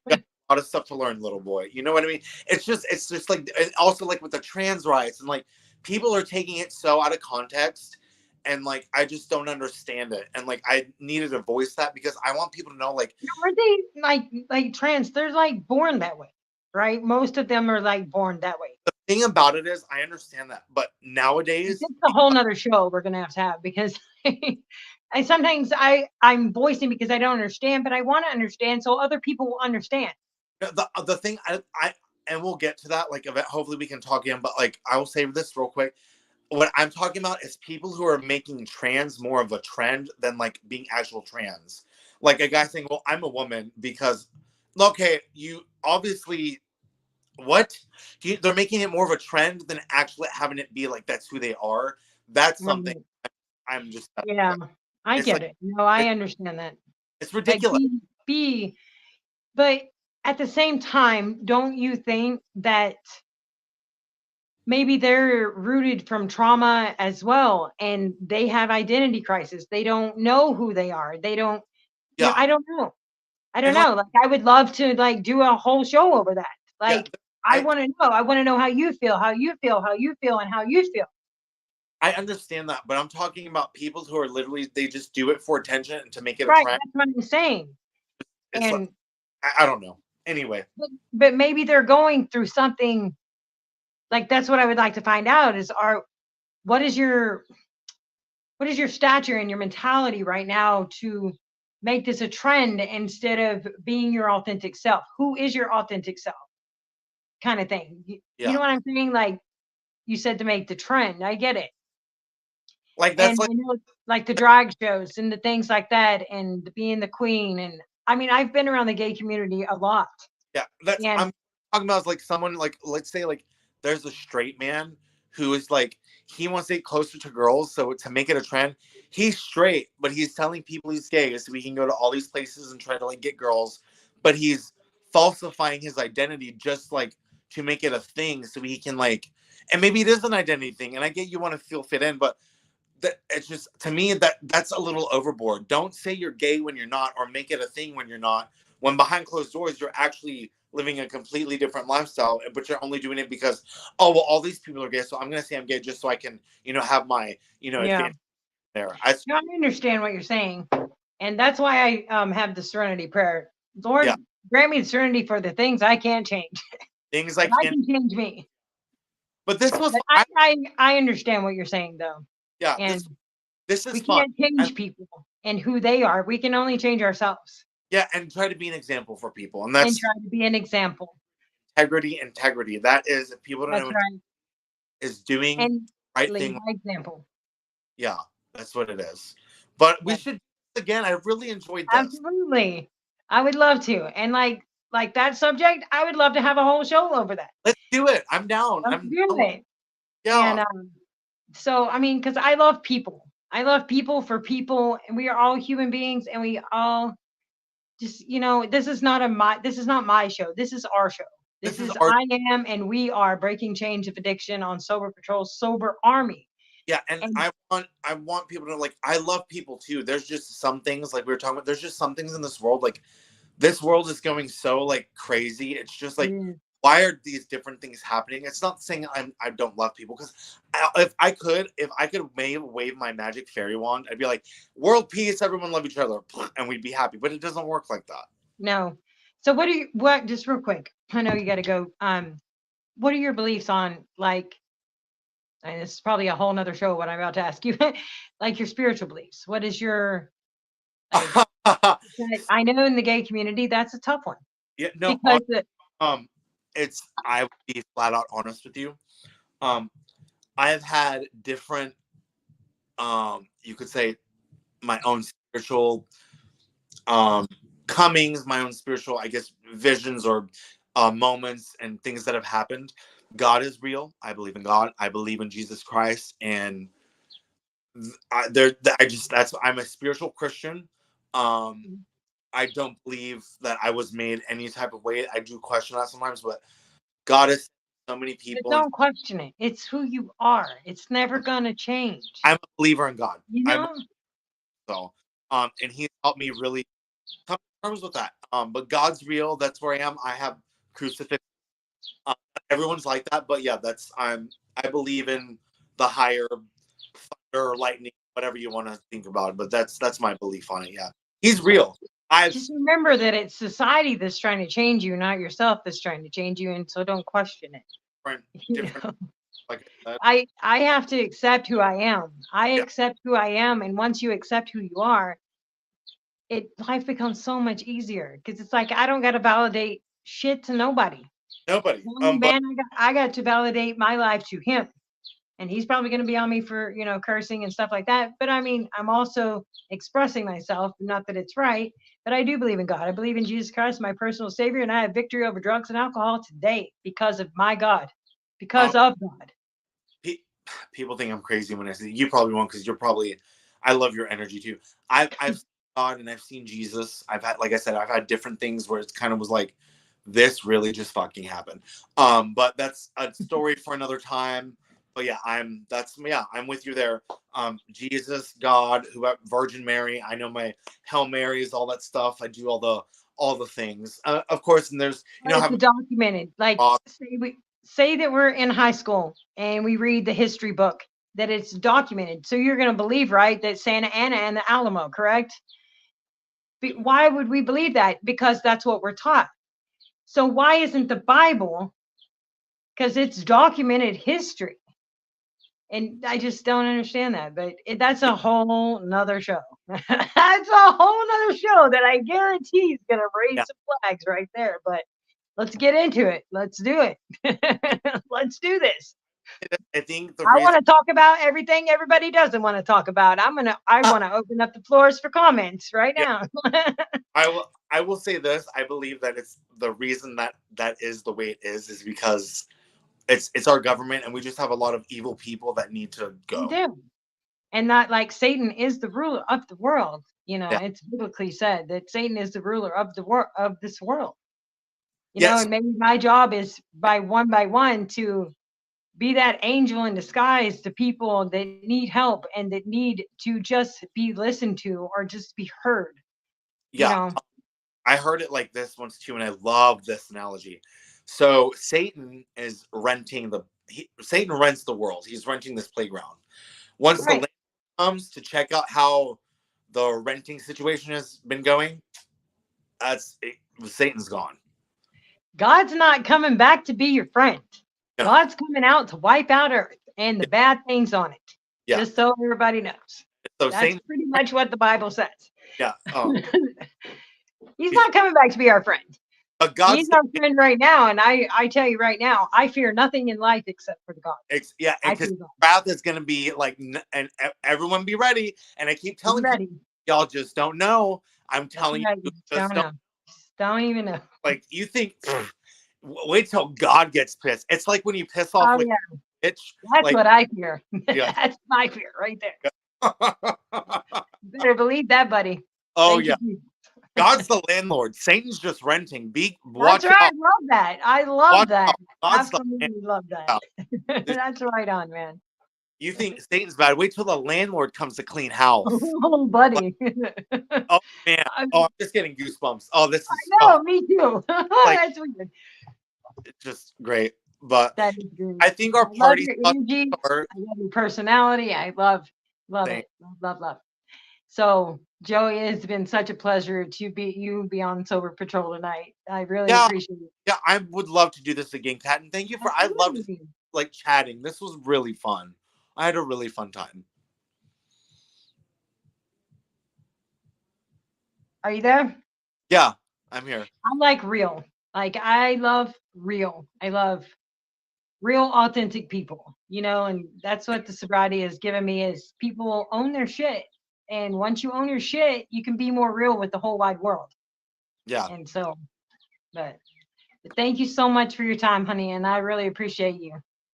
got a lot of stuff to learn, little boy. You know what I mean? It's just like, and also like with the trans rights, and like people are taking it so out of context, and like I just don't understand it. And like I needed to voice that because I want people to know, like, Are they like trans? They're like born that way, right? Most of them are like born that way. the thing about it is I understand that, but nowadays, It's a whole nother show we're gonna have because I sometimes I'm voicing because I don't understand, but I want to understand so other people will understand. the thing I and we'll get to that, like, hopefully we can talk again, but like I will say this real quick. What I'm talking about is people who are making trans more of a trend than like being actual trans. Like a guy saying, well, I'm a woman because, okay, you obviously, what? They're making it more of a trend than actually having it be like that's who they are. That's something I'm just, Yeah, I it's get like, it. No, I understand that. it's Like ridiculous. but at the same time, don't you think that maybe they're rooted from trauma as well and they have identity crisis? They don't know who they are. They don't, Yeah. I don't know. I don't And like, know. Like I would love to like do a whole show over that. yeah, Like I want to know. I want to know how you feel, how you feel, how you feel, and how you feel. I understand that, but I'm talking about people who are literally, they just do it for attention and to make it a Right. trend. That's what I'm saying. It's like, And I don't know. Anyway, but maybe they're going through something like that's what I would like to find out is what is your stature and your mentality right now to make this a trend instead of being your authentic self? Who is your authentic self? Kind of thing. You yeah, know what I'm saying? Like you said to make the trend. I get it. like And that's like, I know like the drag shows and the things like that and being the queen. And I mean, I've been around the gay community a lot. yeah, that's And I'm talking about is like someone like, let's say like there's a straight man who is like, he wants to get closer to girls, so to make it a trend, he's straight, but he's telling people he's gay so he can go to all these places and try to like get girls, but he's falsifying his identity just like to make it a thing so he can like, and maybe it is an identity thing, and I get you want to feel fit in, but that it's just, to me, that's a little overboard. Don't say you're gay when you're not, or make it a thing when you're not, when behind closed doors you're actually living a completely different lifestyle, but you're only doing it because, oh well, all these people are gay, so I'm gonna say I'm gay just so I can have my yeah, advantage there. no, I understand what you're saying. And that's why I have the serenity prayer. Lord, Yeah, grant me the serenity for the things I can't change. things I But I can't, can change me. but this was But I understand what you're saying though. yeah, And this we is fun. can't change people and who they are. We can only change ourselves. Yeah, and try to be an example for people, and and that's try to be an example. integrity. That is, if people don't That's know, right. is doing And the right lead thing. by example. Yeah, that's what it is. But we Yeah, should again. I really enjoyed this. absolutely. I would love to. And like that subject, I would love to have a whole show over that. Let's do it. I'm down. Let's do it. Yeah. And so I mean, because I love people. I love people for people, and we are all human beings, and we all just, this is not my show. This is our show. This This is is our I am and we are breaking chains of addiction on Sober Patrol, Sober Army. yeah, and And I want people to like. I love people too. There's just some things like we were talking about. There's just some things in this world like this world is going so like crazy. It's just like why are these different things happening? It's not saying I don't love people because if I could wave my magic fairy wand, I'd be like world peace, everyone love each other, and we'd be happy. But it doesn't work like that. no. So just real quick, I know you got to go. What are your beliefs on like, and this is probably a whole nother show what I'm about to ask you, like your spiritual beliefs. What is your, like, I know in the gay community, that's a tough one. Yeah, no, Because I will be flat out honest with you. I have had different, you could say, my own spiritual, comings, my own spiritual, I guess, visions or moments and things that have happened. God is real. I believe in God. I believe in Jesus Christ, and I'm a spiritual Christian. I don't believe that I was made any type of way. I do question that sometimes, but God is so many people. Don't question it. It's who you are. It's never gonna change. I'm a believer in God. You know? And He helped me really come to terms with that. But God's real. That's where I am. I have crucifix. Everyone's like that, but yeah, I believe in the higher thunder, lightning, whatever you want to think about it. But that's my belief on it. Yeah, He's real. Just remember that it's society that's trying to change you, not yourself that's trying to change you, and so don't question it. Different, like I have to accept who I am. I accept who I am, and once you accept who you are, life becomes so much easier because it's like I don't got to validate shit to nobody. Nobody. Man, I got to validate my life to Him, and He's probably going to be on me for cursing and stuff like that. But I mean, I'm also expressing myself. Not that it's right, but I do believe in God. I believe in Jesus Christ, my personal Savior, and I have victory over drugs and alcohol today because of my God, because of God. People think I'm crazy when I say you probably won't because I love your energy too. I've seen God and I've seen Jesus. I've had different things where it's kind of was like, this really just fucking happened. But that's a story for another time. But yeah, I'm with you there. Jesus, God, Virgin Mary. I know my Hail Marys, all that stuff. I do all the things. Of course, and there's it's documented. Like say that we're in high school and we read the history book, that it's documented. So you're going to believe, right, that Santa Anna and the Alamo, correct? But why would we believe that? Because that's what we're taught. So why isn't the Bible? Because it's documented history. And I just don't understand that. But that's a whole nother show. That's a whole nother show that I guarantee is going to raise some flags right there. But let's get into it. Let's do it. Let's do this. I think I want to talk about everything everybody doesn't want to talk about. I want to open up the floors for comments right now. I will say this. I believe that it's the reason that is the way it is because it's our government and we just have a lot of evil people that need to go. We do. And not like Satan is the ruler of the world. It's biblically said that Satan is the ruler of this world. And maybe my job is by one to be that angel in disguise to people that need help and that need to just be listened to or just be heard. Yeah. I heard it like this once too, and I love this analogy. So Satan is Satan rents the world. He's renting this playground. Once the land comes to check out how the renting situation has been going, Satan's gone. God's not coming back to be your friend. No. God's coming out to wipe out Earth and the bad things on it. Yeah. Just so everybody knows. So that's pretty much what the Bible says. Yeah. He's not coming back to be our friend. But God's He's our friend right now, and I tell you right now, I fear nothing in life except for the God. yeah, I because fear God. wrath is gonna be like, and everyone be ready. And I keep telling Be you, ready. y'all just don't know. I'm telling Right, you, don't know. Don't even know. like you think. Wait till God gets pissed. It's like when you piss off Oh like yeah, bitch. that's Like, what I fear. Yeah. That's my fear right there. You better believe that, buddy. Oh Thank yeah, you. God's the landlord. Satan's just renting. That's Watch right. out. I love that. I love Watch that. out. God's the Absolutely love that. landlord. That's right on, man. You think Satan's bad? Wait till the landlord comes to clean house. Oh, buddy. Oh man. I Oh, I'm just getting goosebumps. Oh, this is know, me too. Like- That's weird. it's just great. But That is good. I think our I love party's your about energy. to start. I love your personality. I love Thank- it. Love. So, Joey, it's been such a pleasure to be on Sober Patrol tonight. I really Yeah. appreciate it. Yeah, I would love to do this again, Kat. And thank you for I loved Absolutely. like chatting. This was really fun. I had a really fun time. Are you there? Yeah, I'm here. I like real. Like I love real. I love real authentic people, and that's what the sobriety has given me is people own their shit. And once you own your shit, you can be more real with the whole wide world. Yeah. And so, but thank you so much for your time, honey. And I really appreciate you.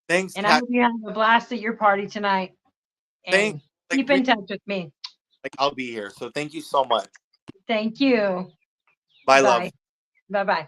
Thanks, And I Kat. hope you have a blast at your party tonight. And Thanks. keep in touch with me. Like I'll be here. So thank you so much. Thank you. Bye, love. Bye. Bye-bye.